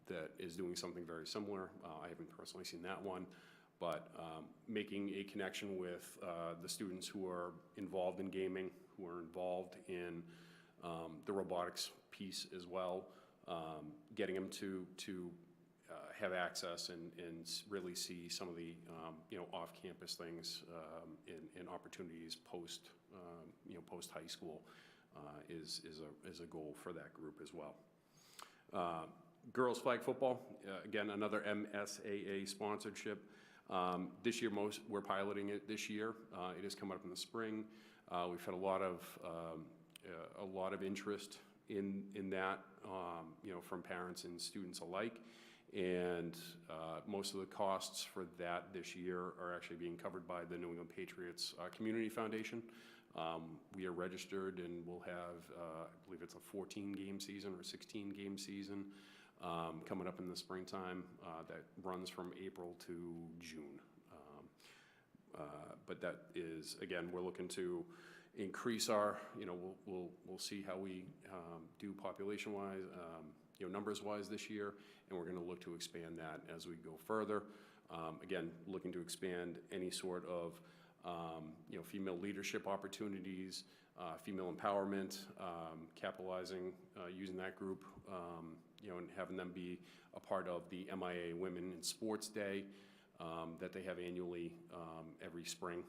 that is doing something very similar. I haven't personally seen that one, but making a connection with the students who are involved in gaming, who are involved in the robotics piece as well, getting them to have access and really see some of the off-campus things and opportunities post high school is a goal for that group as well. Girls flag football, again, another MSAA sponsorship. This year, we're piloting it this year. It is coming up in the spring. We've had a lot of interest in that, from parents and students alike. And most of the costs for that this year are actually being covered by the New England Patriots Community Foundation. We are registered and we'll have, I believe it's a 14-game season or 16-game season coming up in the springtime that runs from April to June. But that is, again, we're looking to increase our, we'll see how we do population-wise, numbers-wise this year, and we're going to look to expand that as we go further. Again, looking to expand any sort of, female leadership opportunities, female empowerment, capitalizing, using that group, and having them be a part of the MIA Women in Sports Day that they have annually every spring.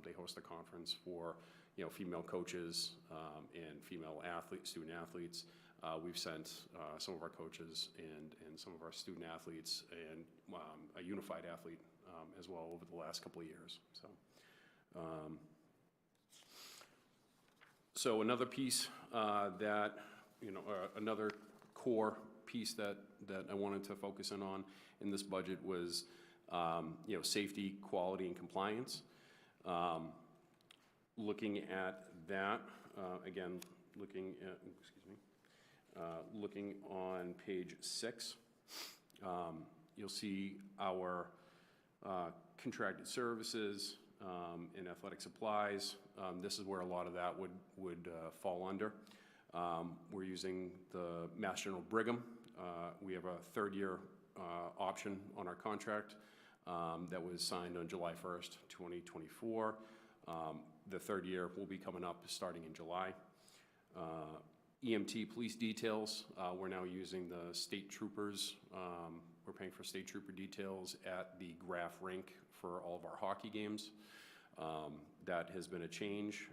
They host a conference for, female coaches and female student athletes. We've sent some of our coaches and some of our student athletes and a unified athlete as well over the last couple of years. So another piece that, another core piece that I wanted to focus in on in this budget was, safety, quality, and compliance. Looking at that, again, looking on page 6, you'll see our contracted services and athletic supplies. This is where a lot of that would fall under. We're using the Mass General Brigham. We have a third-year option on our contract that was signed on July 1st, 2024. The third year will be coming up starting in July. EMT police details, we're now using the state troopers. We're paying for state trooper details at the Graf rink for all of our hockey games. That has been a change.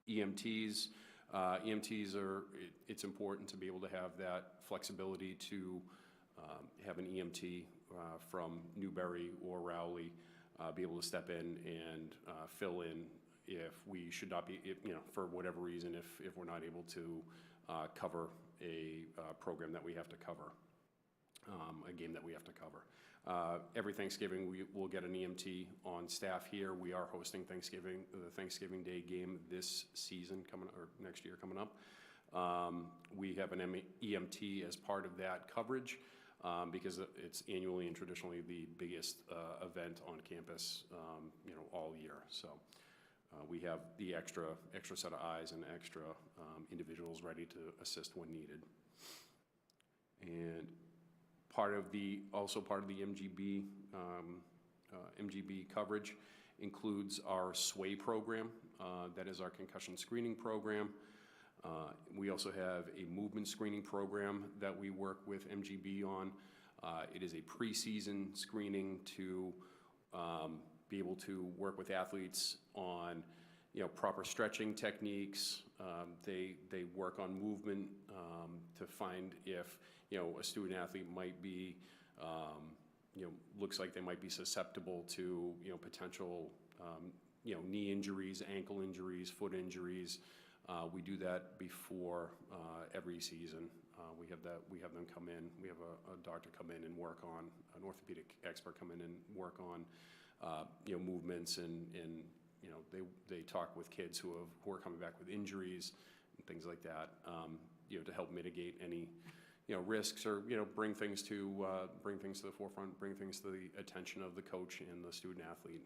EMTs are, it's important to be able to have that flexibility to have an EMT from Newbury or Rowley be able to step in and fill in if we should not be, for whatever reason, if we're not able to cover a program that we have to cover, a game that we have to cover. Every Thanksgiving, we will get an EMT on staff here. We are hosting the Thanksgiving Day game this season next year coming up. We have an EMT as part of that coverage because it's annually and traditionally the biggest event on campus, all year. So we have the extra set of eyes and extra individuals ready to assist when needed. And also part of the MGB coverage includes our SWAY program. That is our concussion screening program. We also have a movement screening program that we work with MGB on. It is a preseason screening to be able to work with athletes on, proper stretching techniques. They work on movement to find if, a student athlete might be, looks like they might be susceptible to, potential, knee injuries, ankle injuries, foot injuries. We do that before every season. We have them come in. We have a doctor come in and work on, an orthopedic expert come in and work on, movements and they talk with kids who are coming back with injuries and things like that, to help mitigate any, risks or, bring things to the forefront, bring things to the attention of the coach and the student athlete.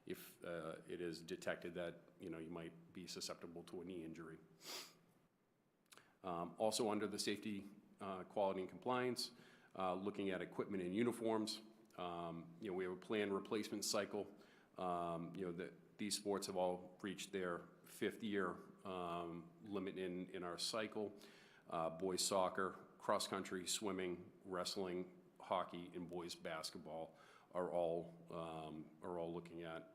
If it is detected that, you might be susceptible to a knee injury. Also under the safety, quality and compliance, looking at equipment and uniforms. We have a planned replacement cycle. That these sports have all reached their 5th year limit in our cycle. Boys soccer, cross country, swimming, wrestling, hockey, and boys basketball are all looking at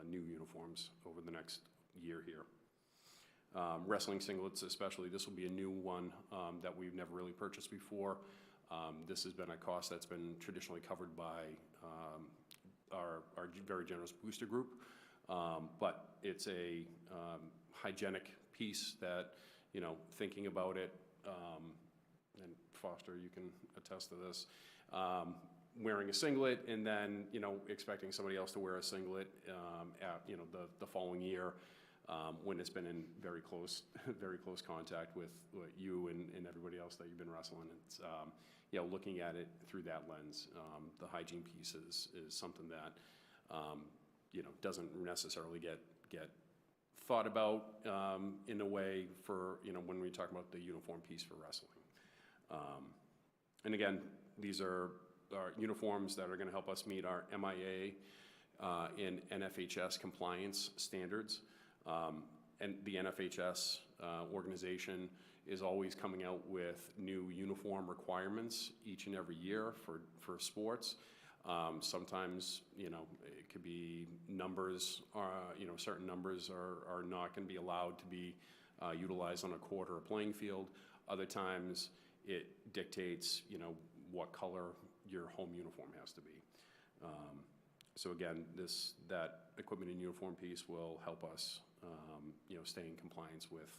new uniforms over the next year here. Wrestling singlets especially, this will be a new one that we've never really purchased before. This has been a cost that's been traditionally covered by our very generous booster group, but it's a hygienic piece that, thinking about it, and Foster, you can attest to this, wearing a singlet and then, expecting somebody else to wear a singlet at, the following year, when it's been in very close contact with you and everybody else that you've been wrestling. It's, looking at it through that lens, the hygiene piece is something that, doesn't necessarily get thought about in a way for, when we talk about the uniform piece for wrestling. And again, these are our uniforms that are going to help us meet our MIA and NFHS compliance standards. And the NFHS organization is always coming out with new uniform requirements each and every year for sports. Sometimes, it could be numbers, certain numbers are not going to be allowed to be utilized on a court or a playing field. Other times it dictates, what color your home uniform has to be. So again, that equipment and uniform piece will help us, stay in compliance with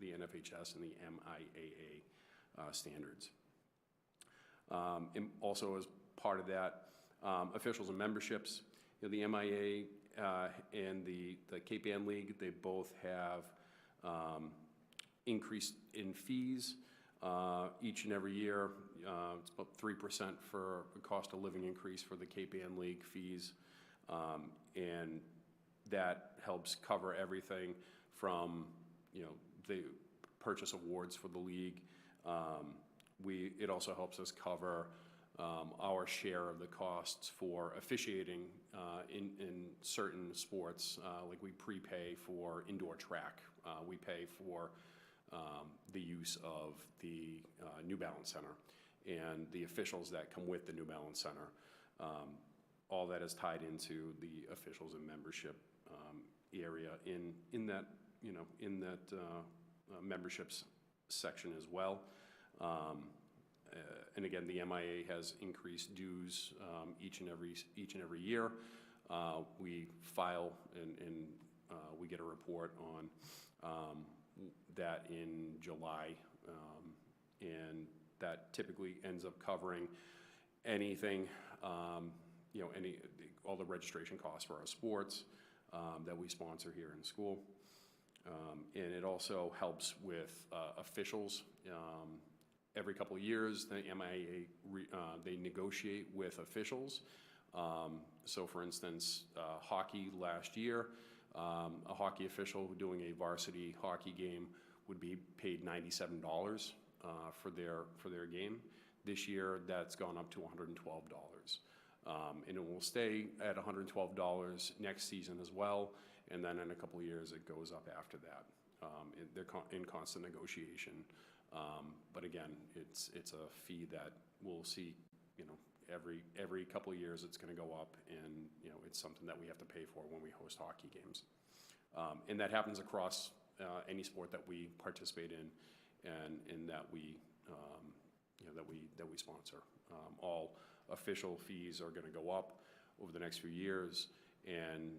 the NFHS and the MIAA standards. And also as part of that, officials and memberships, the MIA and the Cape Ann League, they both have increased in fees each and every year. It's about 3% for a cost of living increase for the Cape Ann League fees. And that helps cover everything from, the purchase awards for the league. It also helps us cover our share of the costs for officiating in certain sports. Like we prepay for indoor track. We pay for the use of the New Balance Center and the officials that come with the New Balance Center. All that is tied into the officials and membership area in that memberships section as well. And again, the MIA has increased dues each and every year. We file and we get a report on that in July, and that typically ends up covering anything, all the registration costs for our sports that we sponsor here in school. And it also helps with officials. Every couple of years, the MIA, they negotiate with officials. So for instance, hockey last year, a hockey official doing a varsity hockey game would be paid $97 for their game. This year, that's gone up to $112. And it will stay at $112 next season as well. And then in a couple of years, it goes up after that. They're in constant negotiation. But again, it's a fee that we'll see, every couple of years it's going to go up, and it's something that we have to pay for when we host hockey games. And that happens across any sport that we participate in, and that we sponsor. All official fees are going to go up over the next few years, and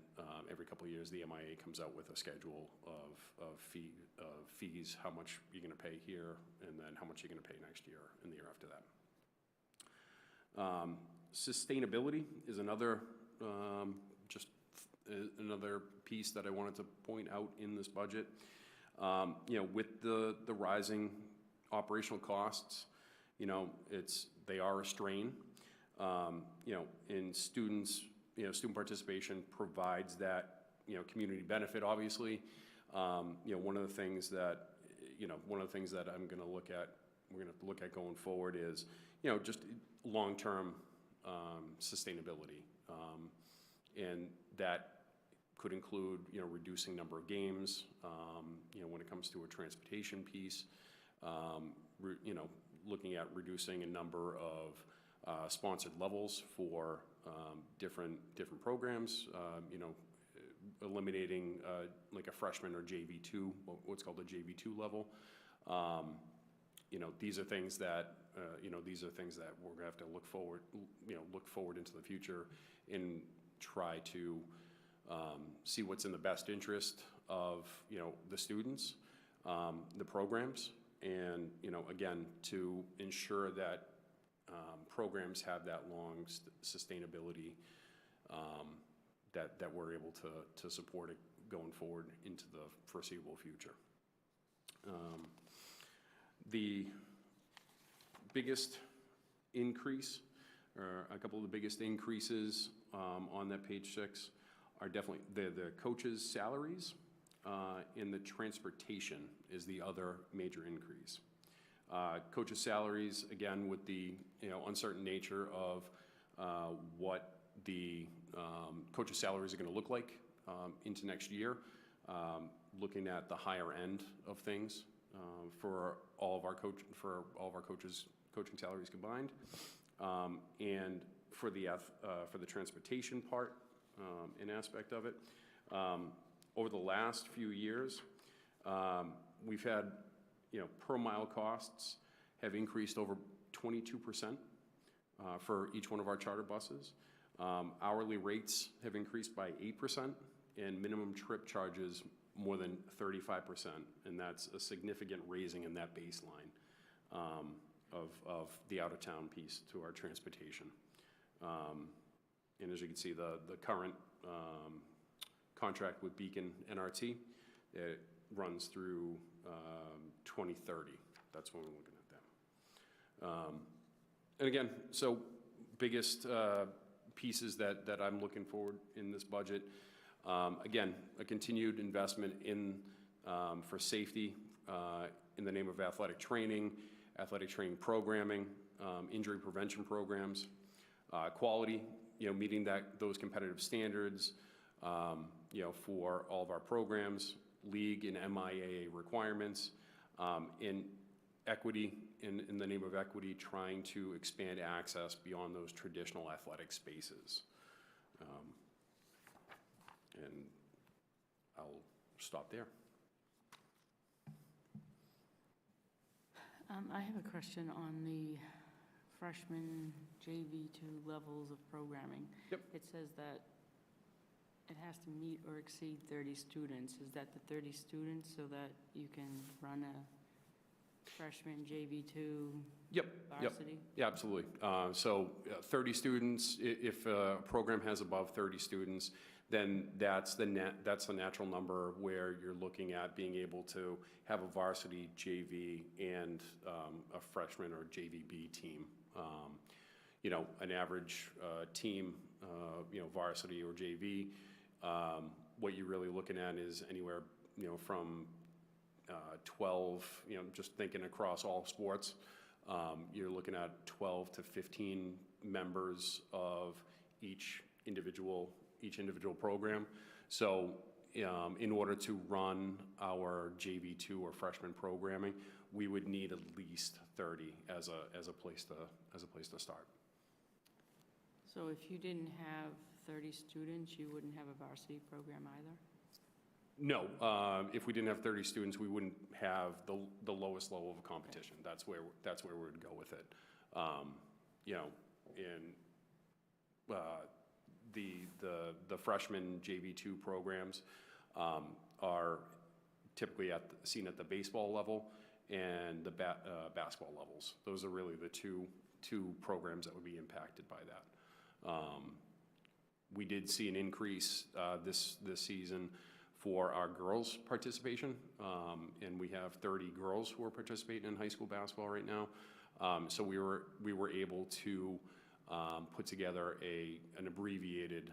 every couple of years the MIA comes out with a schedule of fees, how much you're going to pay here, and then how much you're going to pay next year and the year after that. Sustainability is another another piece that I wanted to point out in this budget. With the rising operational costs, you know, they are a strain. You know, and students, you know, student participation provides that, you know, community benefit, obviously. You know, one of the things that I'm gonna look at, we're gonna have to look at going forward is, you know, just long-term sustainability. And that could include, you know, reducing number of games, you know, when it comes to a transportation piece, you know, looking at reducing a number of sponsored levels for different programs, you know, eliminating like a freshman or JV2, what's called a JV2 level. You know, these are things that, you know, we're gonna have to look forward into the future and try to see what's in the best interest of, you know, the students, the programs, and, you know, again, to ensure that programs have that long sustainability, that we're able to support it going forward into the foreseeable future. The biggest increase, or a couple of the biggest increases on that page 6 are definitely the coaches' salaries, and the transportation is the other major increase. Coaches' salaries, again, with the, you know, uncertain nature of what the coaches' salaries are going to look like into next year, looking at the higher end of things for all of our coaches' coaching salaries combined, and for the transportation part and aspect of it. Over the last few years, we've had, you know, per mile costs have increased over 22% for each one of our charter buses. Hourly rates have increased by 8%, and minimum trip charges more than 35%, and that's a significant raising in that baseline of the out-of-town piece to our transportation. And as you can see, the current contract with Beacon NRT, it runs through 2030. That's when we're looking at that. And again, so biggest pieces that I'm looking forward in this budget, again, a continued investment in for safety in the name of athletic training programming, injury prevention programs, quality, you know, meeting those competitive standards, you know, for all of our programs, league and MIAA requirements, in equity, in the name of equity, trying to expand access beyond those traditional athletic spaces. And I'll stop there. I have a question on the freshman JV2 levels of programming. Yep. It says that it has to meet or exceed 30 students. Is that the 30 students so that you can run a freshman JV2 varsity? Yeah, absolutely. So 30 students, if a program has above 30 students, then that's the natural number where you're looking at being able to have a varsity JV and a freshman or JVB team. You know, an average team, you know, varsity or JV, what you're really looking at is anywhere, you know, from 12, you know, just thinking across all sports, you're looking at 12 to 15 members of each individual program. So in order to run our JV2 or freshman programming, we would need at least 30 as a place to start. So if you didn't have 30 students, you wouldn't have a varsity program either? No, if we didn't have 30 students, we wouldn't have the lowest level of competition. That's where we would go with it. You know, in the freshman JV2 programs are typically seen at the baseball level and the basketball levels. Those are really the two programs that would be impacted by that. We did see an increase this season for our girls' participation, and we have 30 girls who are participating in high school basketball right now. So we were able to put together an abbreviated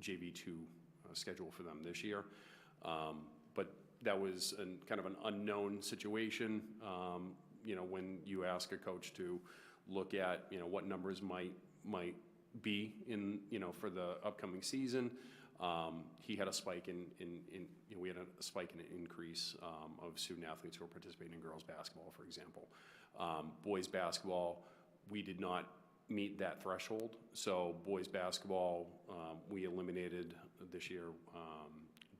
JV2 schedule for them this year. But that was kind of an unknown situation. You know, when you ask a coach to look at, you know, what numbers might be in, you know, for the upcoming season, he had a spike we had a spike in an increase of student athletes who are participating in girls basketball, for example. Boys basketball, we did not meet that threshold. So boys basketball, we eliminated this year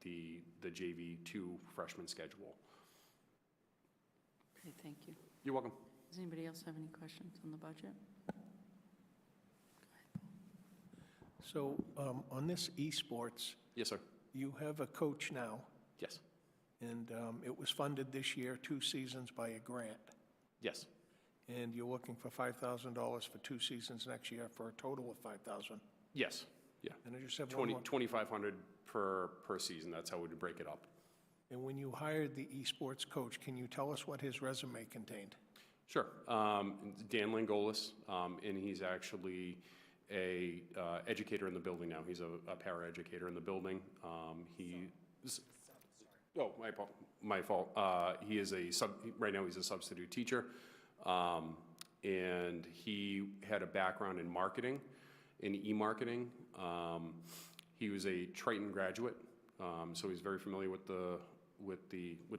the JV2 freshman schedule. Okay, thank you. You're welcome. Does anybody else have any questions on the budget? So on this esports, Yes, sir. you have a coach now, Yes. and it was funded this year, 2 seasons by a grant. Yes. And you're looking for $5,000 for 2 seasons next year for a total of $5,000. Yes. Yeah. And I just have one more. 2,500 per season. That's how we'd break it up. And when you hired the esports coach, can you tell us what his resume contained? Sure. Dan Langolis, and he's actually a educator in the building now. He's a para-educator in the building. My fault. He is right now he's a substitute teacher. And he had a background in marketing, in e-marketing. He was a Triton graduate, so he's very familiar with the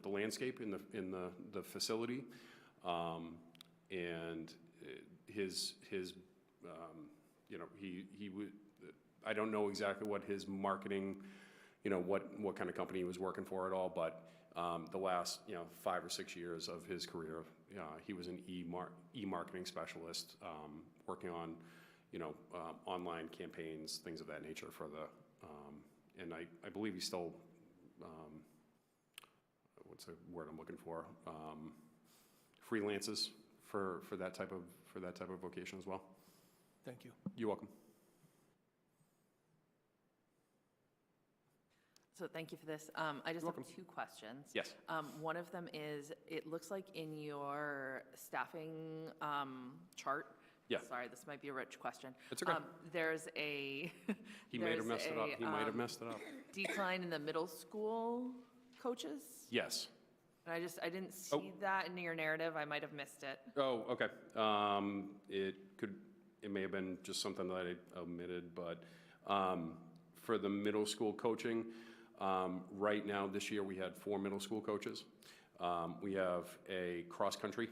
landscape in the facility. And his you know, he would, I don't know exactly what his marketing, you know, what kind of company he was working for at all, but the last, you know, 5 or 6 years of his career, he was an e-marketing specialist, working on, you know, online campaigns, things of that nature for the, and I believe he's still, what's the word I'm looking for? Freelances for that type of vocation as well. Thank you. You're welcome. So thank you for this. I just have 2 questions. Yes. One of them is, it looks like in your staffing chart, Yeah. sorry, this might be a rich question. It's okay. There's a He might have messed it up. He might have messed it up. decline in the middle school coaches. Yes. And I didn't see that in your narrative. I might have missed it. Oh, okay. It may have been just something that I omitted, but for the middle school coaching, right now this year we had 4 middle school coaches. We have a cross-country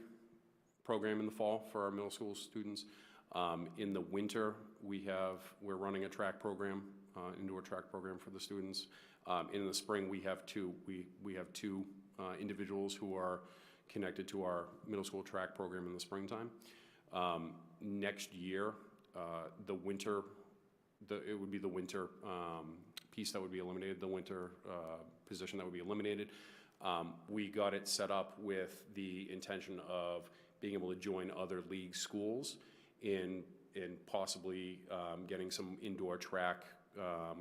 program in the fall for our middle school students. In the winter, we're running a track program, indoor track program for the students. In the spring, we have 2 individuals who are connected to our middle school track program in the springtime. Next year, it would be the winter piece that would be eliminated, the winter position that would be eliminated. We got it set up with the intention of being able to join other league schools in possibly getting some indoor track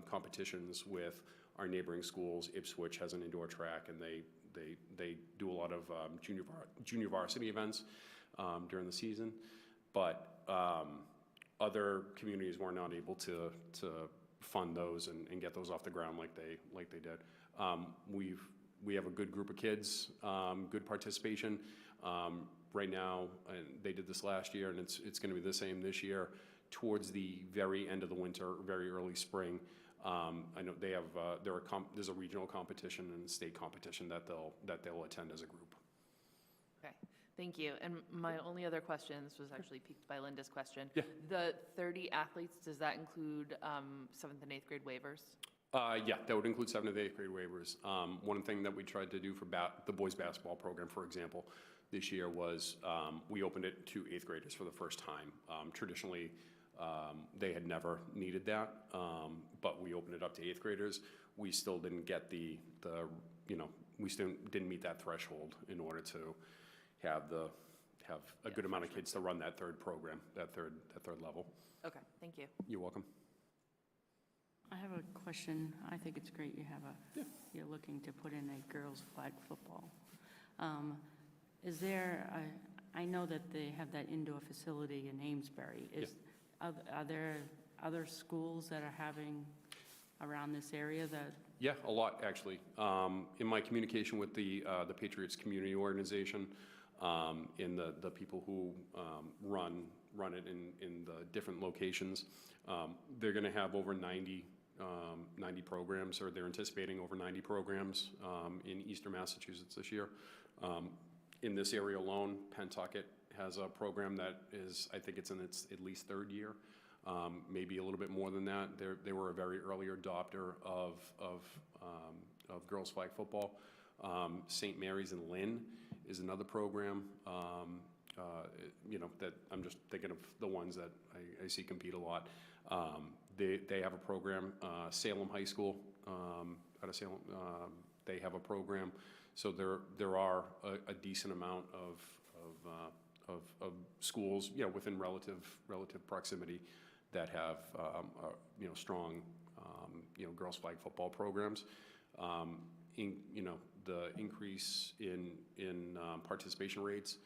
competitions with our neighboring schools. Ipswich has an indoor track, and they do a lot of junior varsity events during the season. But other communities were not able to fund those and get those off the ground like they did. We have a good group of kids, good participation. Right now, and they did this last year, and it's going to be the same this year. Towards the very end of the winter, very early spring, I know they have there's a regional competition and a state competition that they'll attend as a group. Okay, thank you. And my only other question, this was actually piqued by Linda's question. Yeah. The 30 athletes, does that include 7th and 8th grade waivers? Yeah, that would include 7th and 8th grade waivers. One thing that we tried to do for the boys basketball program, for example, this year was we opened it to 8th graders for the first time. Traditionally, they had never needed that, but we opened it up to 8th graders. We still didn't get we still didn't meet that threshold in order to have a good amount of kids to run that third program, that third level. Okay, thank you. You're welcome. I have a question question. I think it's great you have you're looking to put in a girls' flag football. Is there, I know that they have that indoor facility in Amesbury. Are there other schools that are having around this area that? Yeah, a lot, actually. In my communication with the Patriots Community Organization, and the people who run it in the different locations, they're going to have over 90 programs, or they're anticipating over 90 programs in Eastern Massachusetts this year. In this area alone, Pentucket has a program that is, I think it's in its at least third year, maybe a little bit more than that. They were a very early adopter of girls flag football. St. Mary's in Lynn is another program, that I'm just thinking of the ones that I see compete a lot. They have a program. Salem High School, out of Salem, they have a program. So there are a decent amount of schools, within relative proximity that have, strong, girls flag football programs. The increase in participation rates,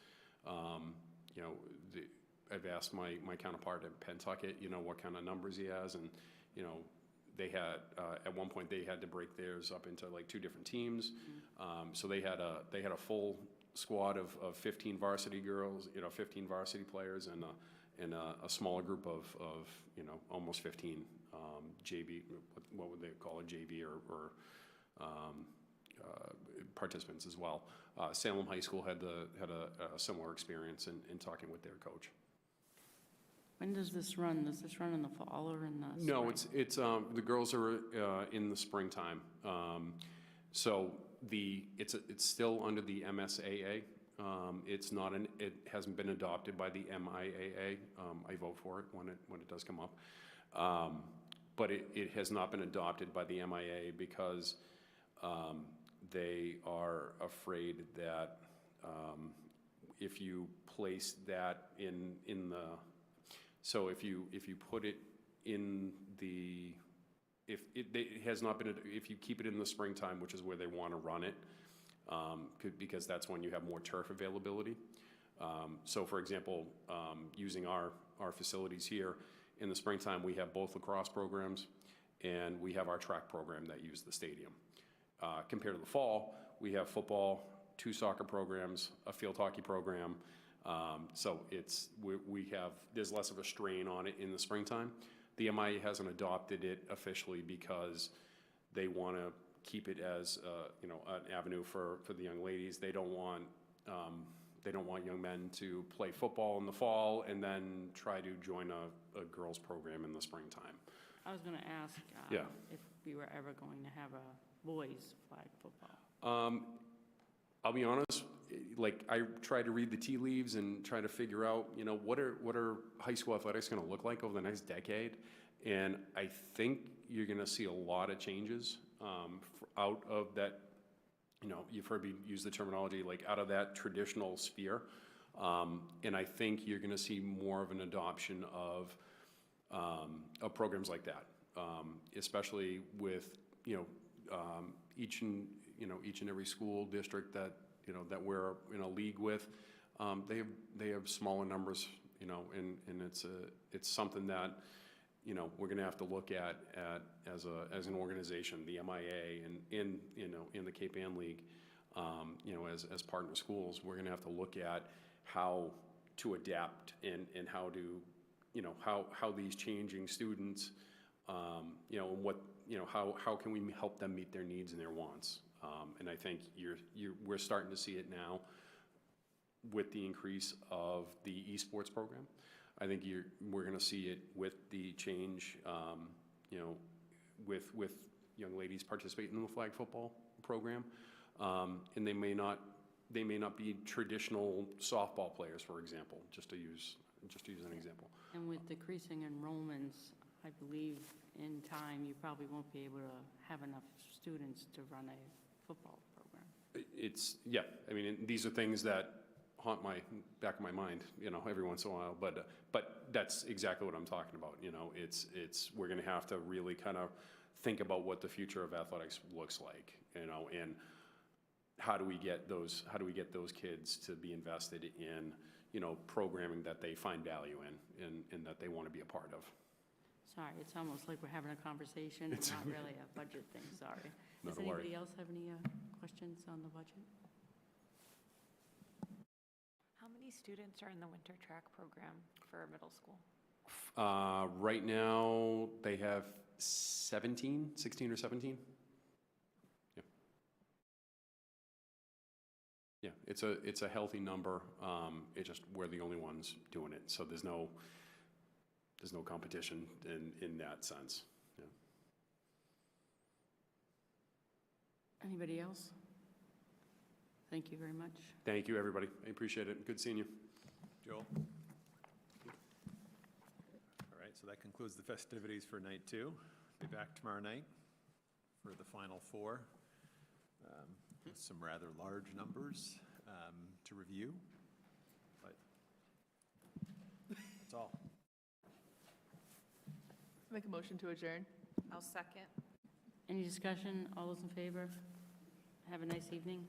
I've asked my counterpart at Pentucket, what kind of numbers he has, and, they had, at one point, they had to break theirs up into like 2 different teams. So they had a full squad of 15 varsity girls, 15 varsity players, and a smaller group of almost 15 JV, what would they call it, JV or participants as well. Salem High School had a similar experience in talking with their coach. When does this run? Does this run in the fall or in the spring? No, it's the girls are in the springtime. So it's still under the MSAA. It hasn't been adopted by the MIAA. I vote for it when it does come up. But it has not been adopted by the MIA because they are afraid that if you place that in the, so if you put it in the, it has not been, if you keep it in the springtime, which is where they want to run it, because that's when you have more turf availability. So for example, using our facilities here, in the springtime, we have both lacrosse programs and we have our track program that use the stadium. Compared to the fall, we have football, 2 soccer programs, a field hockey program. So there's less of a strain on it in the springtime. The MIA hasn't adopted it officially because they want to keep it as an avenue for the young ladies. They don't want young men to play football in the fall and then try to join a girls program in the springtime. I was going to ask if we were ever going to have a boys flag football. I'll be honest, like I try to read the tea leaves and try to figure out, what are high school athletics going to look like over the next decade? And I think you're going to see a lot of changes out of that. You've heard me use the terminology, like out of that traditional sphere. And I think you're going to see more of an adoption of programs like that, especially with, each and every school district that we're in a league with. They have smaller numbers, and it's something that, we're going to have to look at as an organization, the MIA and in the Cape Ann League, as partner schools, we're going to have to look at how to adapt and how to, how these changing students, and what, how can we help them meet their needs and their wants? And I think we're starting to see it now with the increase of the esports program. I think we're going to see it with the change, with young ladies participating in the flag football program, and they may not be traditional softball players, for example, just to use an example. And with decreasing enrollments, I believe in time you probably won't be able to have enough students to run a football program. I mean, these are things that haunt my, back of my mind, every once in a while, but that's exactly what I'm talking about, we're gonna have to really kind of think about what the future of athletics looks like, and how do we get those kids to be invested in, programming that they find value in and that they want to be a part of. Sorry, it's almost like we're having a conversation, it's not really a budget thing, sorry. Not Does a worry. anybody else have any questions on the budget? How many students are in the winter track program for middle school? Right now, they have 16 or 17. Yeah. Yeah, it's a healthy number. It's just we're the only ones doing it, so there's no competition in that sense. Yeah. Anybody else? Thank you very much. Thank you, everybody. I appreciate it. Good seeing you. Joel? All right, so that concludes the festivities for night 2. Be back tomorrow night for the final 4, with some rather large numbers to review, but that's all. Make a motion to adjourn. I'll second. Any discussion? All those in favor? Have a nice evening.